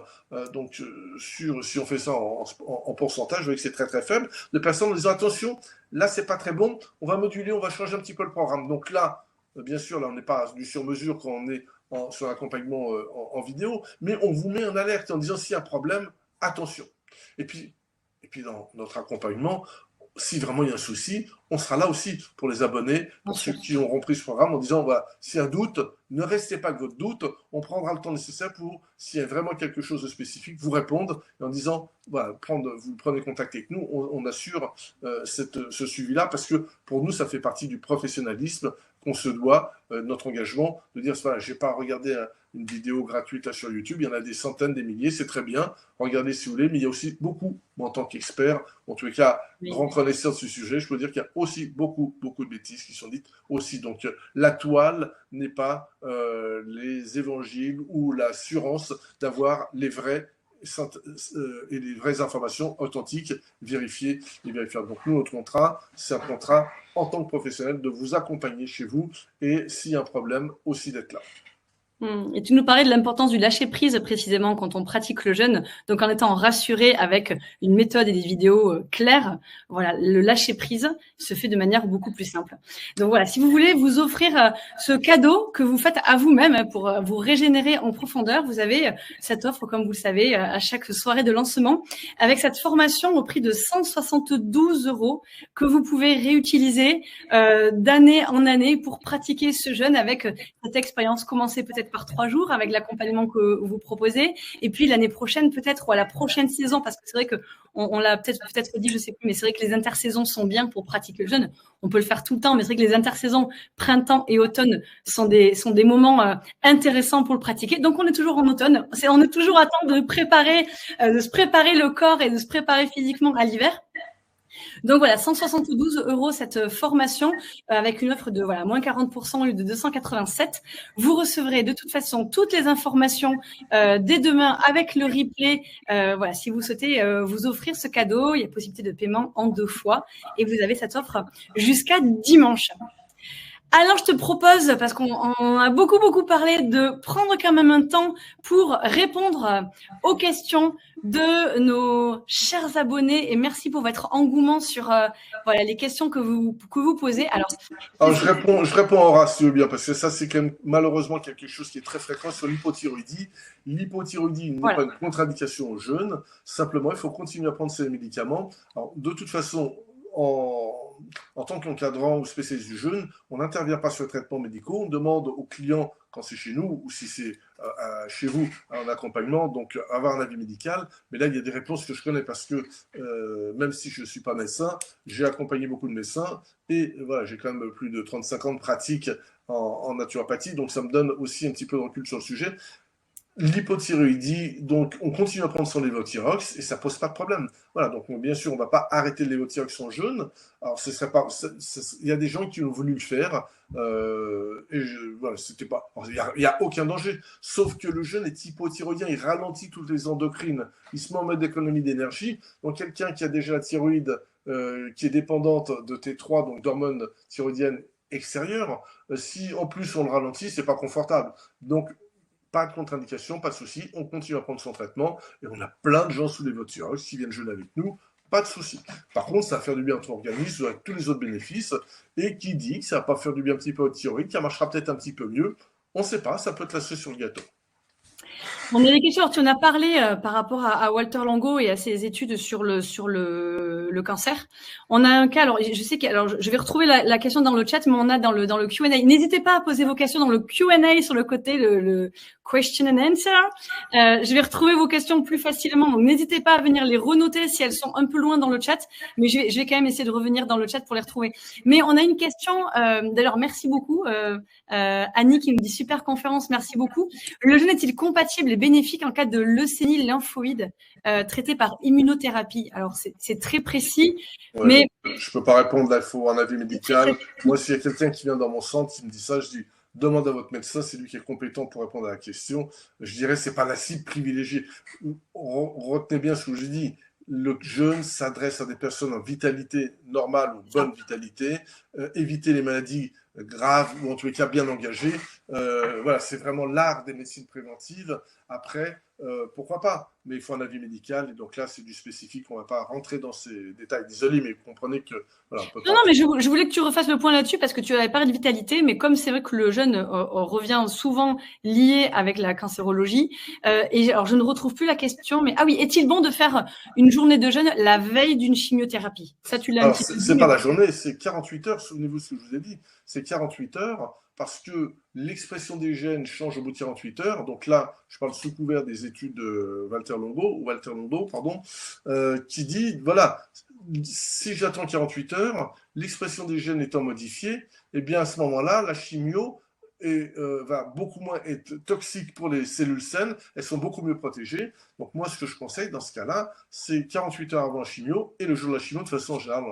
si on fait ça en pourcentage, vous voyez que c'est très très faible, de personnes en disant attention, là c'est pas très bon, on va moduler, on va changer un petit peu le programme. Donc là, bien sûr, là on n'est pas du sur-mesure quand on est sur l'accompagnement en vidéo, mais on vous met en alerte en disant s'il y a un problème, attention. Et puis dans notre accompagnement, si vraiment il y a un souci, on sera là aussi pour les abonnés, pour ceux qui auront pris ce programme, en disant voilà, s'il y a un doute, ne restez pas avec votre doute, on prendra le temps nécessaire pour, s'il y a vraiment quelque chose de spécifique, vous répondre et en disant voilà, vous prenez contact avec nous, on assure ce suivi-là, parce que pour nous, ça fait partie du professionnalisme qu'on se doit, notre engagement, de dire voilà, je n'ai pas regardé une vidéo gratuite là sur YouTube, il y en a des centaines, des milliers, c'est très bien, regardez si vous voulez, mais il y a aussi beaucoup, moi, en tant qu'expert, en tous les cas, grand connaisseur de ce sujet, je peux dire qu'il y a aussi beaucoup de bêtises qui sont dites aussi. Donc la toile n'est pas les évangiles ou l'assurance d'avoir les vrais et les vraies informations authentiques, vérifiées et vérifiables. Donc nous, notre contrat, c'est un contrat en tant que professionnel de vous accompagner chez vous et s'il y a un problème, aussi d'être là. Et tu nous parlais de l'importance du lâcher-prise précisément quand on pratique le jeûne. Donc en étant rassuré avec une méthode et des vidéos claires, voilà, le lâcher-prise se fait de manière beaucoup plus simple. Donc voilà, si vous voulez vous offrir ce cadeau que vous faites à vous-même pour vous régénérer en profondeur, vous avez cette offre, comme vous le savez, à chaque soirée de lancement, avec cette formation au prix de 172 € que vous pouvez réutiliser d'année en année pour pratiquer ce jeûne avec cette expérience. Commencez peut-être par 3 jours avec l'accompagnement que vous proposez, et puis l'année prochaine peut-être, ou à la prochaine saison, parce que c'est vrai que on l'a peut-être dit, je sais plus, mais c'est vrai que les intersaisons sont bien pour pratiquer le jeûne. On peut le faire tout le temps, mais c'est vrai que les intersaisons printemps et automne sont des moments intéressants pour le pratiquer. Donc on est toujours en automne, on est toujours à temps de se préparer le corps et de se préparer physiquement à l'hiver. Donc voilà, 172 € cette formation avec une offre de moins 40% au lieu de 287. Vous recevrez de toute façon toutes les informations dès demain avec le replay. Voilà, si vous souhaitez vous offrir ce cadeau, il y a possibilité de paiement en 2 fois et vous avez cette offre jusqu'à dimanche. Alors, je te propose, parce qu'on a beaucoup parlé, de prendre quand même un temps pour répondre aux questions de nos chers abonnés. Et merci pour votre engouement sur les questions que vous posez. Alors je réponds en ratio bien, parce que ça, c'est quand même malheureusement quelque chose qui est très fréquent sur l'hypothyroïdie. L'hypothyroïdie n'est pas une contre-indication au jeûne. Simplement, il faut continuer à prendre ces médicaments. Alors, de toute façon, en tant qu'encadrant ou spécialiste du jeûne, on n'intervient pas sur les traitements médicaux, on demande aux clients, quand c'est chez nous ou si c'est chez vous, un accompagnement, donc avoir un avis médical. Mais là, il y a des réponses que je connais parce que même si je ne suis pas médecin, j'ai accompagné beaucoup de médecins et voilà, j'ai quand même plus de 35 ans de pratique en naturopathie, donc ça me donne aussi un petit peu de recul sur le sujet. L'hypothyroïdie, donc on continue à prendre son lévothyrox et ça pose pas de problème. Voilà, donc bien sûr on va pas arrêter le lévothyrox en jeûne. Alors ce serait pas, il y a des gens qui ont voulu le faire c'était pas, il y a aucun danger. Sauf que le jeûne est hypothyroïdien, il ralentit toutes les endocrines, il se met en mode d'économie d'énergie. Donc quelqu'un qui a déjà la thyroïde qui est dépendante de T3, donc d'hormones thyroïdiennes extérieures, si en plus on le ralentit, c'est pas confortable. Donc pas de contre-indication, pas de souci, on continue à prendre son traitement et on a plein de gens sous lévothyrox qui viennent jeûner avec nous, pas de souci. Par contre, ça va faire du bien à ton organisme avec tous les autres bénéfices et qui dit que ça va pas faire du bien un petit peu au thyroïde, qui marchera peut-être un petit peu mieux, on ne sait pas, ça peut être la cerise sur le gâteau. On a des questions. Alors, tu en as parlé par rapport à Walter Longo et à ses études sur le cancer. On a un cas. Alors, je sais que alors je vais retrouver la question dans le chat, mais on a dans le Q&A. N'hésitez pas à poser vos questions dans le Q&A sur le côté le question and answer. Je vais retrouver vos questions plus facilement. Donc, n'hésitez pas à venir les renoter si elles sont un peu loin dans le chat. Mais je vais quand même essayer de revenir dans le chat pour les retrouver. Mais on a une question. D'ailleurs, merci beaucoup, Annie qui nous dit super conférence. Merci beaucoup. Le jeûne est-il compatible et bénéfique en cas de leucémie lymphoïde traitée par immunothérapie? Alors, c'est très précis, Ouais, mais... je ne peux pas répondre, là, il faut un avis médical. Moi, s'il y a quelqu'un qui vient dans mon centre qui me dit ça, je dis, demande à votre médecin, c'est lui qui est compétent pour répondre à la question. Je dirais, c'est pas la cible privilégiée. Retenez bien ce que je dis. Le jeûne s'adresse à des personnes en vitalité normale ou bonne vitalité. Éviter les maladies graves ou en tous les cas bien engagées. Voilà, c'est vraiment l'art des médecines préventives. Après, pourquoi pas? Mais il faut un avis médical. Et donc là, c'est du spécifique. On ne va pas rentrer dans ces détails. Désolé, mais vous comprenez que... Voilà, on peut pas... Non, mais je voulais que tu refasses le point là-dessus parce que tu avais parlé de vitalité, mais comme c'est vrai que le jeûne revient souvent lié avec la cancérologie, et alors je ne retrouve plus la question, mais ah oui, est-il bon de faire une journée de jeûne la veille d'une chimiothérapie? Ça, tu l'as un Alors, petit peu dit. c'est pas la journée, c'est 48 heures. Souvenez-vous ce que je vous ai dit. C'est 48 heures parce que l'expression des gènes change au bout de 48 heures. Donc là, je parle sous couvert des études de Walter Longo, pardon, qui dit, voilà, si j'attends 48 heures, l'expression des gènes étant modifiée, eh bien à ce moment-là, la chimio va beaucoup moins être toxique pour les cellules saines, elles sont beaucoup mieux protégées. Donc moi, ce que je conseille dans ce cas-là, c'est 48 heures avant la chimio et le jour de la chimio, de toute façon, en général,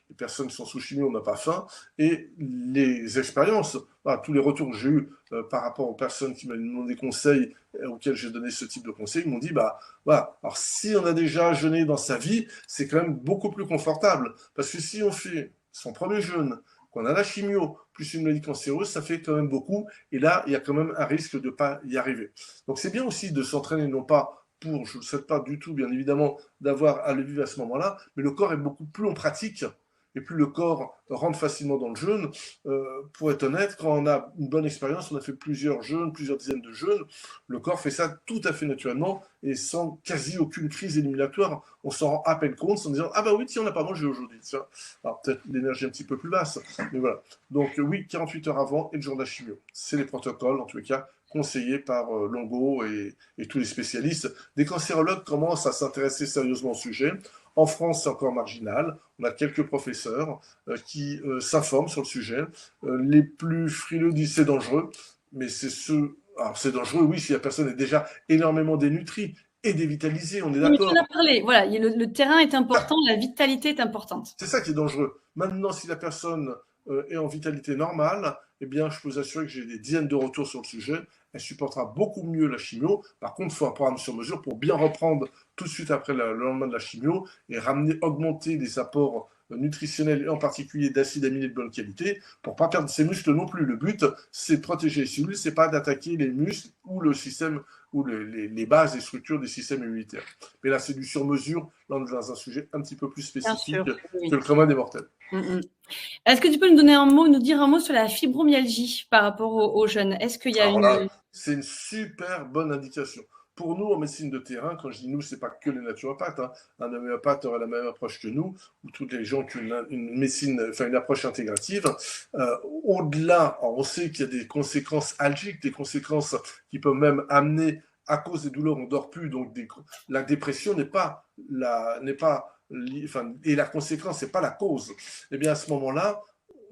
les personnes qui sont sous chimio, on n'a pas faim. Et les expériences, voilà, tous les retours que j'ai eus par rapport aux personnes qui m'ont demandé des conseils, auxquels j'ai donné ce type de conseils, ils m'ont dit, bah voilà, alors si on a déjà jeûné dans sa vie, c'est quand même beaucoup plus confortable. Parce que si on fait son premier jeûne, qu'on a la chimio, plus une maladie cancéreuse, ça fait quand même beaucoup. Et là, il y a quand même un risque de ne pas y arriver. Donc c'est bien aussi de s'entraîner, non pas pour, je ne souhaite pas du tout, bien évidemment, d'avoir à le vivre à ce moment-là, mais le corps est beaucoup plus en pratique. Et plus le corps rentre facilement dans le jeûne, pour être honnête, quand on a une bonne expérience, on a fait plusieurs jeûnes, plusieurs dizaines de jeûnes, le corps fait ça tout à fait naturellement et sans quasi aucune crise éliminatoire. On s'en rend à peine compte en disant « Ah bah oui, tiens, on n'a pas mangé aujourd'hui. » Alors peut-être l'énergie un petit peu plus basse, mais voilà. Donc oui, 48 heures avant et le jour de la chimio. C'est les protocoles, en tous les cas, conseillés par Longo et tous les spécialistes. Des cancérologues commencent à s'intéresser sérieusement au sujet. En France, c'est encore marginal. On a quelques professeurs qui s'informent sur le sujet. Les plus frileux disent c'est dangereux, mais alors c'est dangereux, oui, si la personne est déjà énormément dénutrie et dévitalisée, on est Oui, mais tu d'accord. en as parlé. Voilà, le terrain est important, la vitalité est importante. C'est ça qui est dangereux. Maintenant, si la personne est en vitalité normale, eh bien, je peux vous assurer que j'ai des dizaines de retours sur le sujet. Elle supportera beaucoup mieux la chimio. Par contre, il faut un programme sur mesure pour bien reprendre tout de suite après le lendemain de la chimio et augmenter les apports nutritionnels et en particulier d'acides aminés de bonne qualité pour ne pas perdre ses muscles non plus. Le but, c'est de protéger les cellules, c'est pas d'attaquer les muscles ou le système ou les bases et structures des systèmes immunitaires. Mais là, c'est du sur-mesure. Là, on est dans un sujet un petit peu plus spécifique que le commun des mortels. Est-ce que tu peux nous dire un mot sur la fibromyalgie par rapport aux jeunes? Est-ce qu'il y a c'est une super bonne indication. Pour nous, en médecine de terrain, quand je dis nous, c'est pas que les naturopathes. Hein. Un homéopathe aurait la même approche que nous, ou toutes les gens qui ont une médecine, enfin une approche intégrative. Au-delà, on sait qu'il y a des conséquences algiques, des conséquences qui peuvent même amener, à cause des douleurs, on dort plus, donc la dépression n'est pas et la conséquence, c'est pas la cause. Eh bien, à ce moment-là,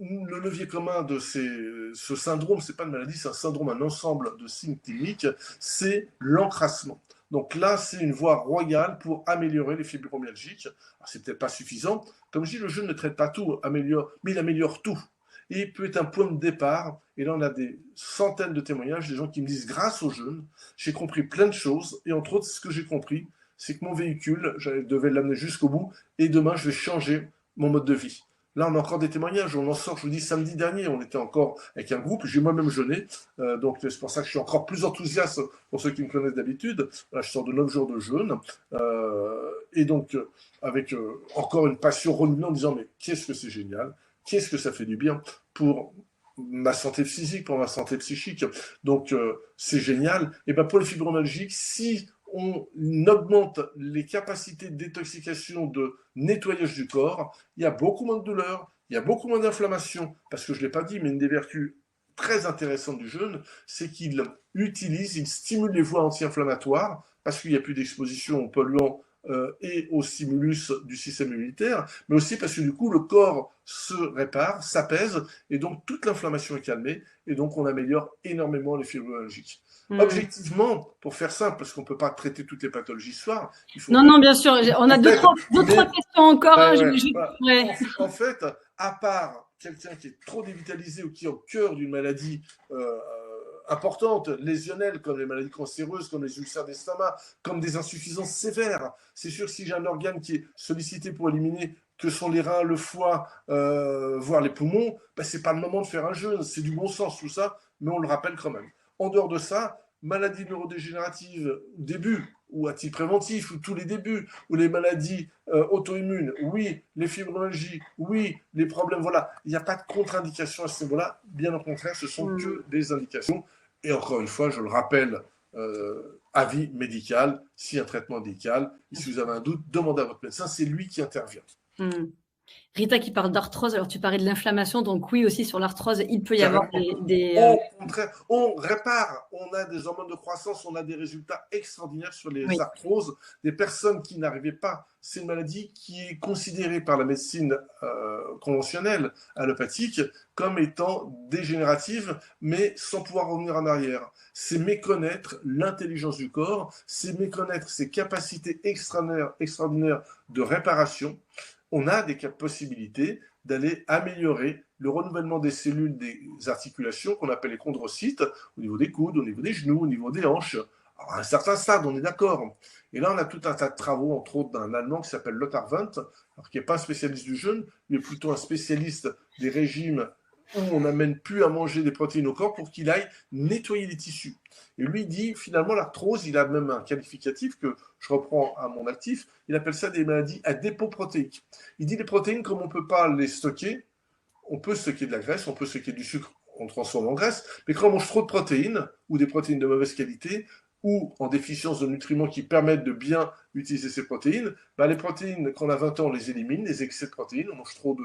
le levier commun de ce syndrome, c'est pas une maladie, c'est un syndrome, un ensemble de signes cliniques, c'est l'encrassement. Donc là, c'est une voie royale pour améliorer les fibromyalgiques. Alors, c'est peut-être pas suffisant. Comme je dis, le jeûne ne traite pas tout, mais il améliore tout. Et il peut être un point de départ. Et là, on a des centaines de témoignages, des gens qui me disent, grâce au jeûne, j'ai compris plein de choses. Et entre autres, ce que j'ai compris, c'est que mon véhicule, je devais l'amener jusqu'au bout. Et demain, je vais changer mon mode de vie. Là, on a encore des témoignages. On en sort, je vous dis, samedi dernier, on était encore avec un groupe. J'ai moi-même jeûné. Donc, c'est pour ça que je suis encore plus enthousiaste pour ceux qui me connaissent d'habitude. Là, je sors de 9 jours de jeûne. Et donc, avec encore une passion renouvelée en disant, mais qu'est-ce que c'est génial, qu'est-ce que ça fait du bien pour ma santé physique, pour ma santé psychique. Donc, c'est génial. Et ben pour les fibromyalgiques, si on augmente les capacités de détoxication, de nettoyage du corps, il y a beaucoup moins de douleur, il y a beaucoup moins d'inflammation, parce que je ne l'ai pas dit, mais une des vertus très intéressantes du jeûne, c'est qu'il il stimule les voies anti-inflammatoires, parce qu'il n'y a plus d'exposition aux polluants et aux stimulus du système immunitaire, mais aussi parce que du coup le corps se répare, s'apaise, et donc toute l'inflammation est calmée, et donc on améliore énormément les fibromyalgiques. Objectivement, pour faire simple, parce qu'on ne peut pas traiter toutes les pathologies ce soir, il faut... Non, bien sûr, on a deux, trois questions encore. En fait, à part quelqu'un qui est trop dévitalisé ou qui est au cœur d'une maladie importantes, lésionnelles, comme les maladies cancéreuses, comme les ulcères d'estomac, comme des insuffisances sévères. C'est sûr que si j'ai un organe qui est sollicité pour éliminer, que sont les reins, le foie, voire les poumons, ben, ce n'est pas le moment de faire un jeûne. C'est du bon sens tout ça, mais on le rappelle quand même. En dehors de ça, maladies neurodégénératives, début, ou à titre préventif, ou tous les débuts, ou les maladies auto-immunes, oui, les fibromyalgies, oui, les problèmes, voilà. Il n'y a pas de contre-indication à ce niveau-là. Bien au contraire, ce sont que des indications. Et encore une fois, je le rappelle, avis médical, si un traitement médical, si vous avez un doute, demandez à votre médecin, c'est lui qui intervient. Rita qui parle d'arthrose, alors tu parlais de l'inflammation, donc oui aussi sur l'arthrose, il peut y avoir des... Au contraire, on répare, on a des hormones de croissance, on a des résultats extraordinaires sur les arthroses, des personnes qui n'arrivaient pas. C'est une maladie qui est considérée par la médecine conventionnelle, allopathique, comme étant dégénérative, mais sans pouvoir revenir en arrière. C'est méconnaître l'intelligence du corps, c'est méconnaître ses capacités extraordinaires de réparation. On a des possibilités d'aller améliorer le renouvellement des cellules des articulations qu'on appelle les chondrocytes au niveau des coudes, au niveau des genoux, au niveau des hanches. Alors, à un certain stade, on est d'accord. Et là, on a tout un tas de travaux, entre autres d'un Allemand qui s'appelle Lothar Wendt, alors qui n'est pas un spécialiste du jeûne, mais plutôt un spécialiste des régimes où on n'amène plus à manger des protéines au corps pour qu'il aille nettoyer les tissus. Et lui dit, finalement, l'arthrose, il a même un qualificatif que je reprends à mon actif, il appelle ça des maladies à dépôt protéique. Il dit les protéines, comme on ne peut pas les stocker, on peut stocker de la graisse, on peut stocker du sucre, on transforme en graisse, mais quand on mange trop de protéines, ou des protéines de mauvaise qualité, ou en déficience de nutriments qui permettent de bien utiliser ces protéines, bah les protéines, quand on a 20 ans, on les élimine, les excès de protéines, on mange trop de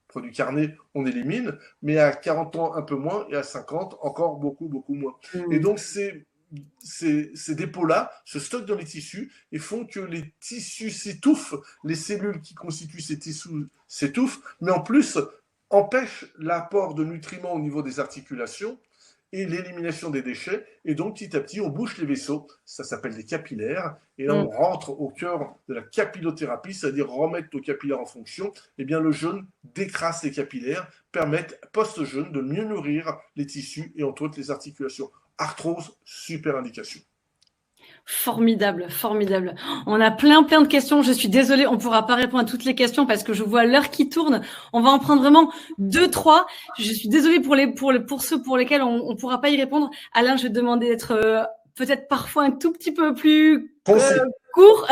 produits carnés, on élimine, mais à 40 ans, un peu moins, et à 50, encore beaucoup, beaucoup moins. Et donc, ces dépôts-là se stockent dans les tissus et font que les tissus s'étouffent, les cellules qui constituent ces tissus s'étouffent, mais en plus empêchent l'apport de nutriments au niveau des articulations et l'élimination des déchets, et donc petit à petit on bouche les vaisseaux, ça s'appelle des capillaires, et là on rentre au cœur de la capillothérapie, c'est-à-dire remettre nos capillaires en fonction. Et bien le jeûne décrasse les capillaires, permettent post-jeûne de mieux nourrir les tissus et entre autres les articulations. Arthrose, super indication. Formidable, formidable. On a plein de questions. Je suis désolée, on ne pourra pas répondre à toutes les questions parce que je vois l'heure qui tourne. On va en prendre vraiment 2, 3. Je suis désolée pour ceux pour lesquels on ne pourra pas y répondre. Alain, je vais te demander d'être peut-être parfois un tout petit peu plus court.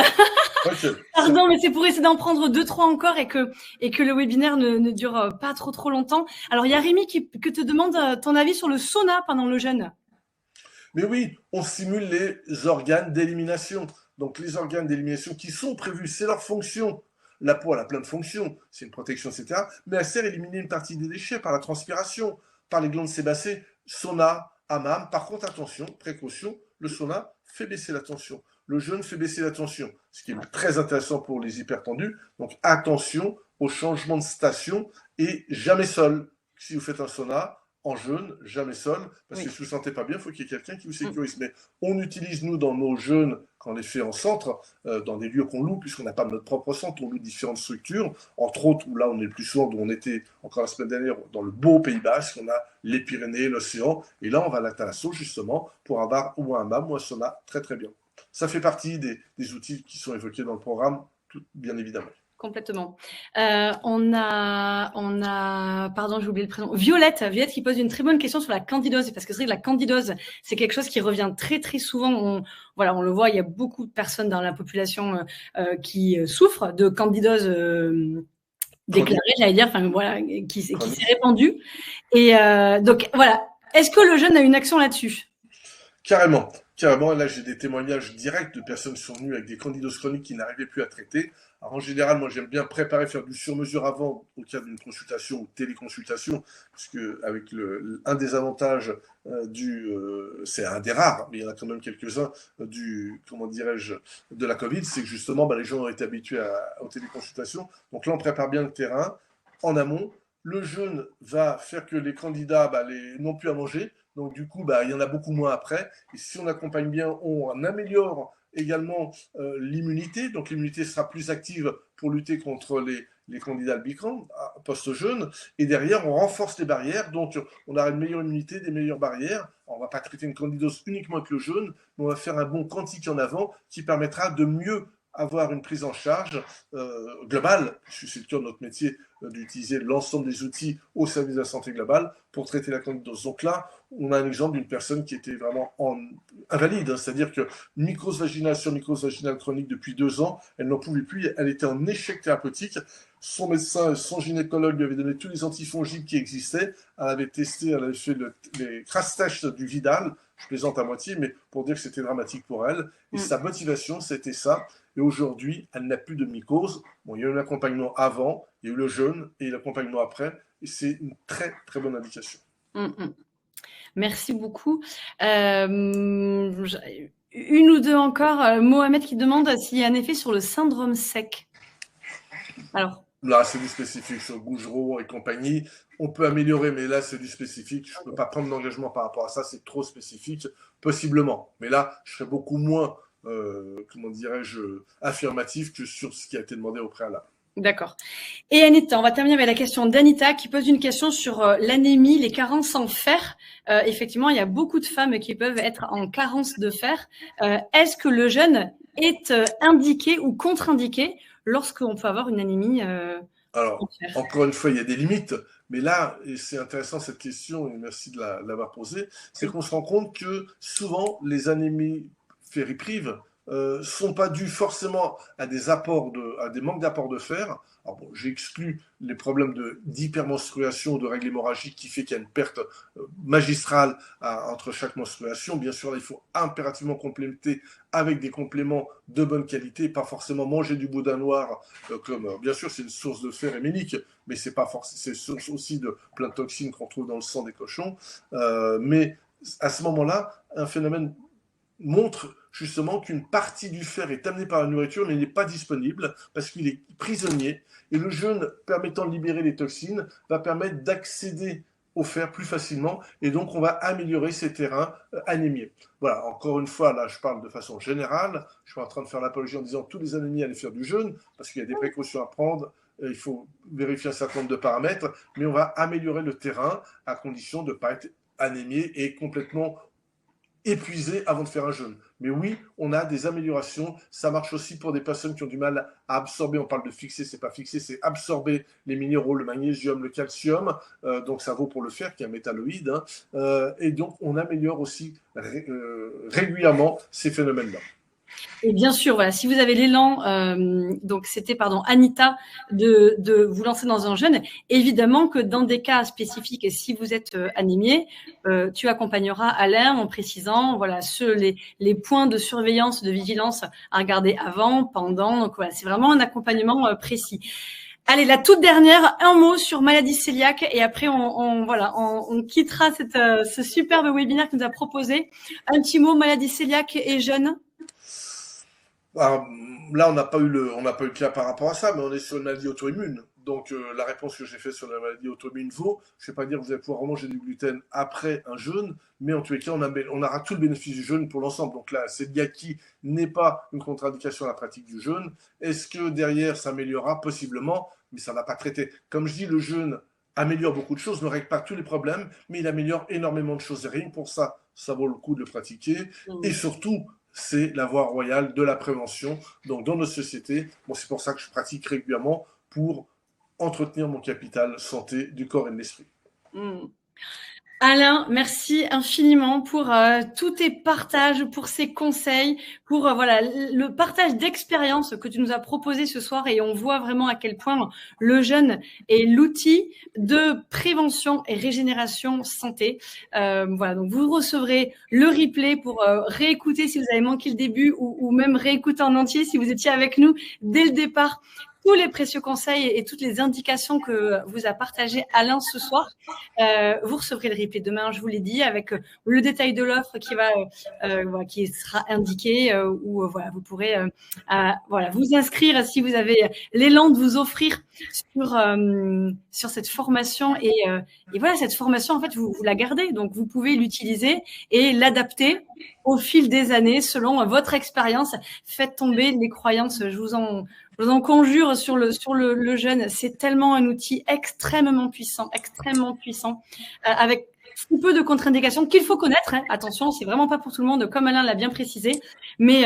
Okay. Pardon, mais c'est pour essayer d'en prendre 2, 3 encore et que le webinaire ne dure pas trop longtemps. Alors, il y a Rémi qui te demande ton avis sur le sauna pendant le jeûne. Mais oui, on stimule les organes d'élimination. Donc les organes d'élimination qui sont prévus, c'est leur fonction. La peau, elle a plein de fonctions, c'est une protection, etc. Mais elle sert à éliminer une partie des déchets par la transpiration, par les glandes sébacées, sauna, hammam. Par contre, attention, précaution, le sauna fait baisser la tension. Le jeûne fait baisser la tension, ce qui est très intéressant pour les hypertendus. Donc attention au changement de station et jamais seul. Si vous faites un sauna, en jeûne, jamais seul, parce que si vous ne vous sentez pas bien, il faut qu'il y ait quelqu'un qui vous sécurise. Mais on utilise, nous, dans nos jeûnes, quand on les fait en centre, dans des lieux qu'on loue, puisqu'on n'a pas notre propre centre, on loue différentes structures, entre autres, où là, on est le plus souvent, où on était encore la semaine dernière, dans le beau Pays Basque, on a les Pyrénées, l'océan, et là, on va à la Thalasso, justement, pour un bar ou un hammam ou un sauna, très très bien. Ça fait partie des outils qui sont évoqués dans le programme, bien évidemment. Complètement. On a, pardon, j'ai oublié le prénom. Violette qui pose une très bonne question sur la candidose, parce que c'est vrai que la candidose, c'est quelque chose qui revient très très souvent. On le voit, il y a beaucoup de personnes dans la population qui souffrent de candidose déclaré, j'allais dire, enfin voilà, qui s'est répandu. Et donc voilà, est-ce que le jeûne a une action là-dessus? Carrément, carrément. Et là, j'ai des témoignages directs de personnes qui sont venues avec des candidoses chroniques qui n'arrivaient plus à traiter. Alors, en général, moi, j'aime bien préparer, faire du sur-mesure avant, au cas d'une consultation ou téléconsultation, parce que avec un des avantages c'est un des rares, mais il y en a quand même quelques-uns comment dirais-je, de la Covid, c'est que justement, les gens ont été habitués aux téléconsultations. Donc là, on prépare bien le terrain en amont. Le jeûne va faire que les candidats n'ont plus à manger. Donc du coup, il y en a beaucoup moins après. Et si on accompagne bien, on améliore également l'immunité. Donc l'immunité sera plus active pour lutter contre les candidats albicans post-jeûne. Et derrière, on renforce les barrières. Donc on aura une meilleure immunité, des meilleures barrières. Alors, on ne va pas traiter une candidose uniquement avec le jeûne, mais on va faire un bon quantique en avant qui permettra de mieux avoir une prise en charge globale, puisque c'est le cœur de notre métier d'utiliser l'ensemble des outils au service de la santé globale pour traiter la candidose. Donc là, on a un exemple d'une personne qui était vraiment invalide, c'est-à-dire que mycose vaginale sur mycose vaginale chronique depuis 2 ans, elle n'en pouvait plus, elle était en échec thérapeutique. Son médecin, son gynécologue lui avait donné tous les antifongiques qui existaient. Elle avait testé, elle avait fait les crash tests du Vidal. Je plaisante à moitié, mais pour dire que c'était dramatique pour elle. Et sa motivation, c'était ça. Et aujourd'hui, elle n'a plus de mycose. Bon, il y a eu l'accompagnement avant, il y a eu le jeûne et l'accompagnement après. Et c'est une très, très bonne indication. Merci beaucoup. Une ou deux encore. Mohamed qui demande s'il y a un effet sur le syndrome sec. Alors. Là, c'est du spécifique sur Gougereau et compagnie. On peut améliorer, mais là, c'est du spécifique. Je ne peux pas prendre d'engagement par rapport à ça. C'est trop spécifique, possiblement. Mais là, je serais beaucoup moins, comment dirais-je, affirmatif que sur ce qui a été demandé au préalable. D'accord. Et Anita, on va terminer avec la question d'Anita qui pose une question sur l'anémie, les carences en fer. Effectivement, il y a beaucoup de femmes qui peuvent être en carence de fer. Est-ce que le jeûne est indiqué ou contre-indiqué lorsqu'on peut avoir une anémie Alors, encore une fois, il y a des limites. Mais là, et c'est intéressant cette question, et merci de l'avoir posée, c'est qu'on se rend compte que souvent, les anémies fériprives sont pas dues forcément à des manques d'apport de fer. Alors bon, j'exclus les problèmes d'hypermenstruation ou de règles hémorragiques qui fait qu'il y a une perte magistrale entre chaque menstruation. Bien sûr, là, il faut impérativement compléter avec des compléments de bonne qualité, pas forcément manger du boudin noir, comme bien sûr c'est une source de fer héménique, mais c'est pas forcément, c'est source aussi de plein de toxines qu'on trouve dans le sang des cochons. Mais à ce moment-là, un phénomène montre justement qu'une partie du fer est amenée par la nourriture, mais n'est pas disponible parce qu'il est prisonnier. Et le jeûne permettant de libérer les toxines va permettre d'accéder au fer plus facilement, et donc on va améliorer ces terrains anémiés. Voilà, encore une fois, là je parle de façon générale, je suis en train de faire l'apologie en disant tous les anémies allaient faire du jeûne, parce qu'il y a des précautions à prendre, il faut vérifier un certain nombre de paramètres, mais on va améliorer le terrain à condition de ne pas être anémié et complètement épuisé avant de faire un jeûne. Mais oui, on a des améliorations. Ça marche aussi pour des personnes qui ont du mal à absorber. On parle de fixer, c'est pas fixer, c'est absorber les minéraux, le magnésium, le calcium. Donc ça vaut pour le fer, qui est un métalloïde. Et donc on améliore aussi régulièrement ces phénomènes-là. Et bien sûr, voilà, si vous avez l'élan, donc c'était Anita, de vous lancer dans un jeûne, évidemment que dans des cas spécifiques, et si vous êtes anémié, tu accompagneras Alain en précisant voilà les points de surveillance, de vigilance à regarder avant, pendant. Donc voilà, c'est vraiment un accompagnement précis. Allez, la toute dernière, un mot sur maladie cœliaque et après on quittera ce superbe webinaire que nous a proposé. Un petit mot, maladie cœliaque et jeûne. Alors, là, on n'a pas eu le cas par rapport à ça, mais on est sur une maladie auto-immune. Donc, la réponse que j'ai faite sur la maladie auto-immune vaut. Je ne vais pas dire que vous allez pouvoir remanger du gluten après un jeûne, mais en tous les cas, on aura tout le bénéfice du jeûne pour l'ensemble. Donc là, c'est cœliaque n'est pas une contre-indication à la pratique du jeûne. Est-ce que derrière, ça améliorera? Possiblement, mais ça ne va pas traiter. Comme je dis, le jeûne améliore beaucoup de choses, ne règle pas tous les problèmes, mais il améliore énormément de choses. Et rien que pour ça, ça vaut le coup de le pratiquer. Et surtout, c'est la voie royale de la prévention. Donc, dans notre société, c'est pour ça que je pratique régulièrement pour entretenir mon capital santé du corps et de l'esprit. Alain, merci infiniment pour tous tes partages, pour ces conseils, pour voilà le partage d'expérience que tu nous as proposé ce soir, et on voit vraiment à quel point le jeûne est l'outil de prévention et régénération santé. Voilà, donc vous recevrez le replay pour réécouter si vous avez manqué le début, ou même réécouter en entier si vous étiez avec nous dès le départ. Tous les précieux conseils et toutes les indications que vous a partagé Alain ce soir. Vous recevrez le replay demain, je vous l'ai dit, avec le détail de l'offre qui sera indiqué, où voilà, vous pourrez voilà, vous inscrire si vous avez l'élan de vous offrir sur cette formation. Et voilà, cette formation, en fait, vous la gardez, donc vous pouvez l'utiliser et l'adapter au fil des années selon votre expérience. Faites tomber les croyances. Je vous en conjure sur le jeûne. C'est tellement un outil extrêmement puissant, avec peu de contre-indications qu'il faut connaître. Hein. Attention, c'est vraiment pas pour tout le monde, comme Alain l'a bien précisé, mais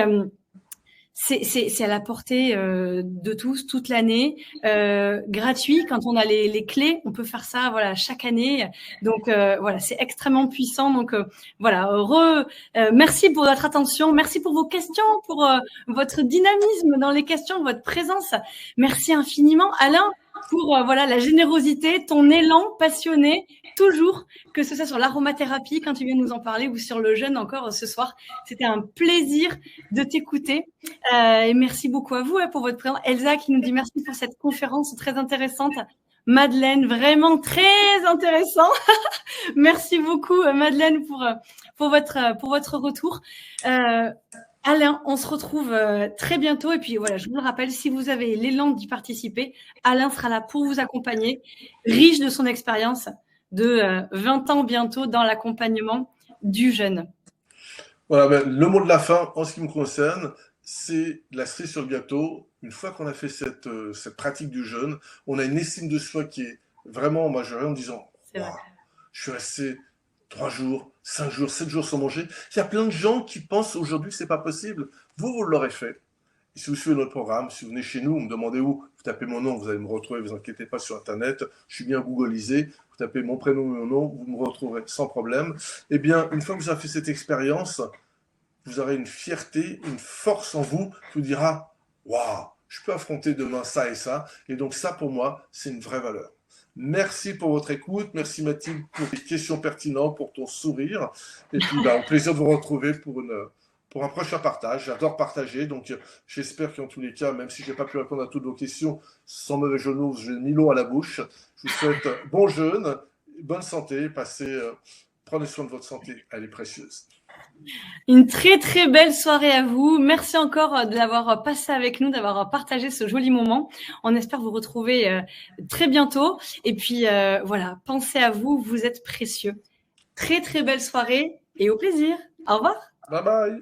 c'est à la portée de tous, toute l'année, gratuit. Quand on a les clés, on peut faire ça, voilà, chaque année. Donc voilà, c'est extrêmement puissant. Donc voilà, merci pour votre attention, merci pour vos questions, pour votre dynamisme dans les questions, votre présence. Merci infiniment, Alain, pour voilà la générosité, ton élan passionné, toujours, que ce soit sur l'aromathérapie quand tu viens nous en parler, ou sur le jeûne encore ce soir. C'était un plaisir de t'écouter. Et merci beaucoup à vous pour votre présence. Elsa qui nous dit merci pour cette conférence très intéressante. Madeleine, vraiment très intéressant. Merci beaucoup, Madeleine, pour votre retour. Alain, on se retrouve très bientôt. Et puis voilà, je vous le rappelle, si vous avez l'élan d'y participer, Alain sera là pour vous accompagner, riche de son expérience de 20 ans bientôt dans l'accompagnement du jeune. Voilà, ben, le mot de la fin, en ce qui me concerne, c'est la cerise sur le gâteau. Une fois qu'on a fait cette pratique du jeûne, on a une estime de soi qui est vraiment, moi je vais en disant, wow, je suis resté 3 jours, 5 jours, 7 jours sans manger. Il y a plein de gens qui pensent aujourd'hui que c'est pas possible. Vous l'aurez fait. Et si vous suivez notre programme, si vous venez chez nous, vous me demandez où, vous tapez mon nom, vous allez me retrouver, vous inquiétez pas, sur Internet, je suis bien googlisé, vous tapez mon prénom et mon nom, vous me retrouverez sans problème. Eh bien, une fois que vous avez fait cette expérience, vous aurez une fierté, une force en vous qui vous dira « Waouh, je peux affronter demain ça et ça ». Et donc ça, pour moi, c'est une vraie valeur. Merci pour votre écoute. Merci Mathilde pour les questions pertinentes, pour ton sourire. Et puis, au plaisir de vous retrouver pour un prochain partage. J'adore partager, donc j'espère qu'en tous les cas, même si je n'ai pas pu répondre à toutes vos questions, sans mauvais jeu de mots, j'ai mis l'eau à la bouche. Je vous souhaite bon jeûne, bonne santé, prenez soin de votre santé, elle est précieuse. Une très très belle soirée à vous. Merci encore d'avoir passé avec nous, d'avoir partagé ce joli moment. On espère vous retrouver très bientôt. Et puis voilà, pensez à vous, vous êtes précieux. Très très belle soirée et au plaisir. Au revoir. Bye bye.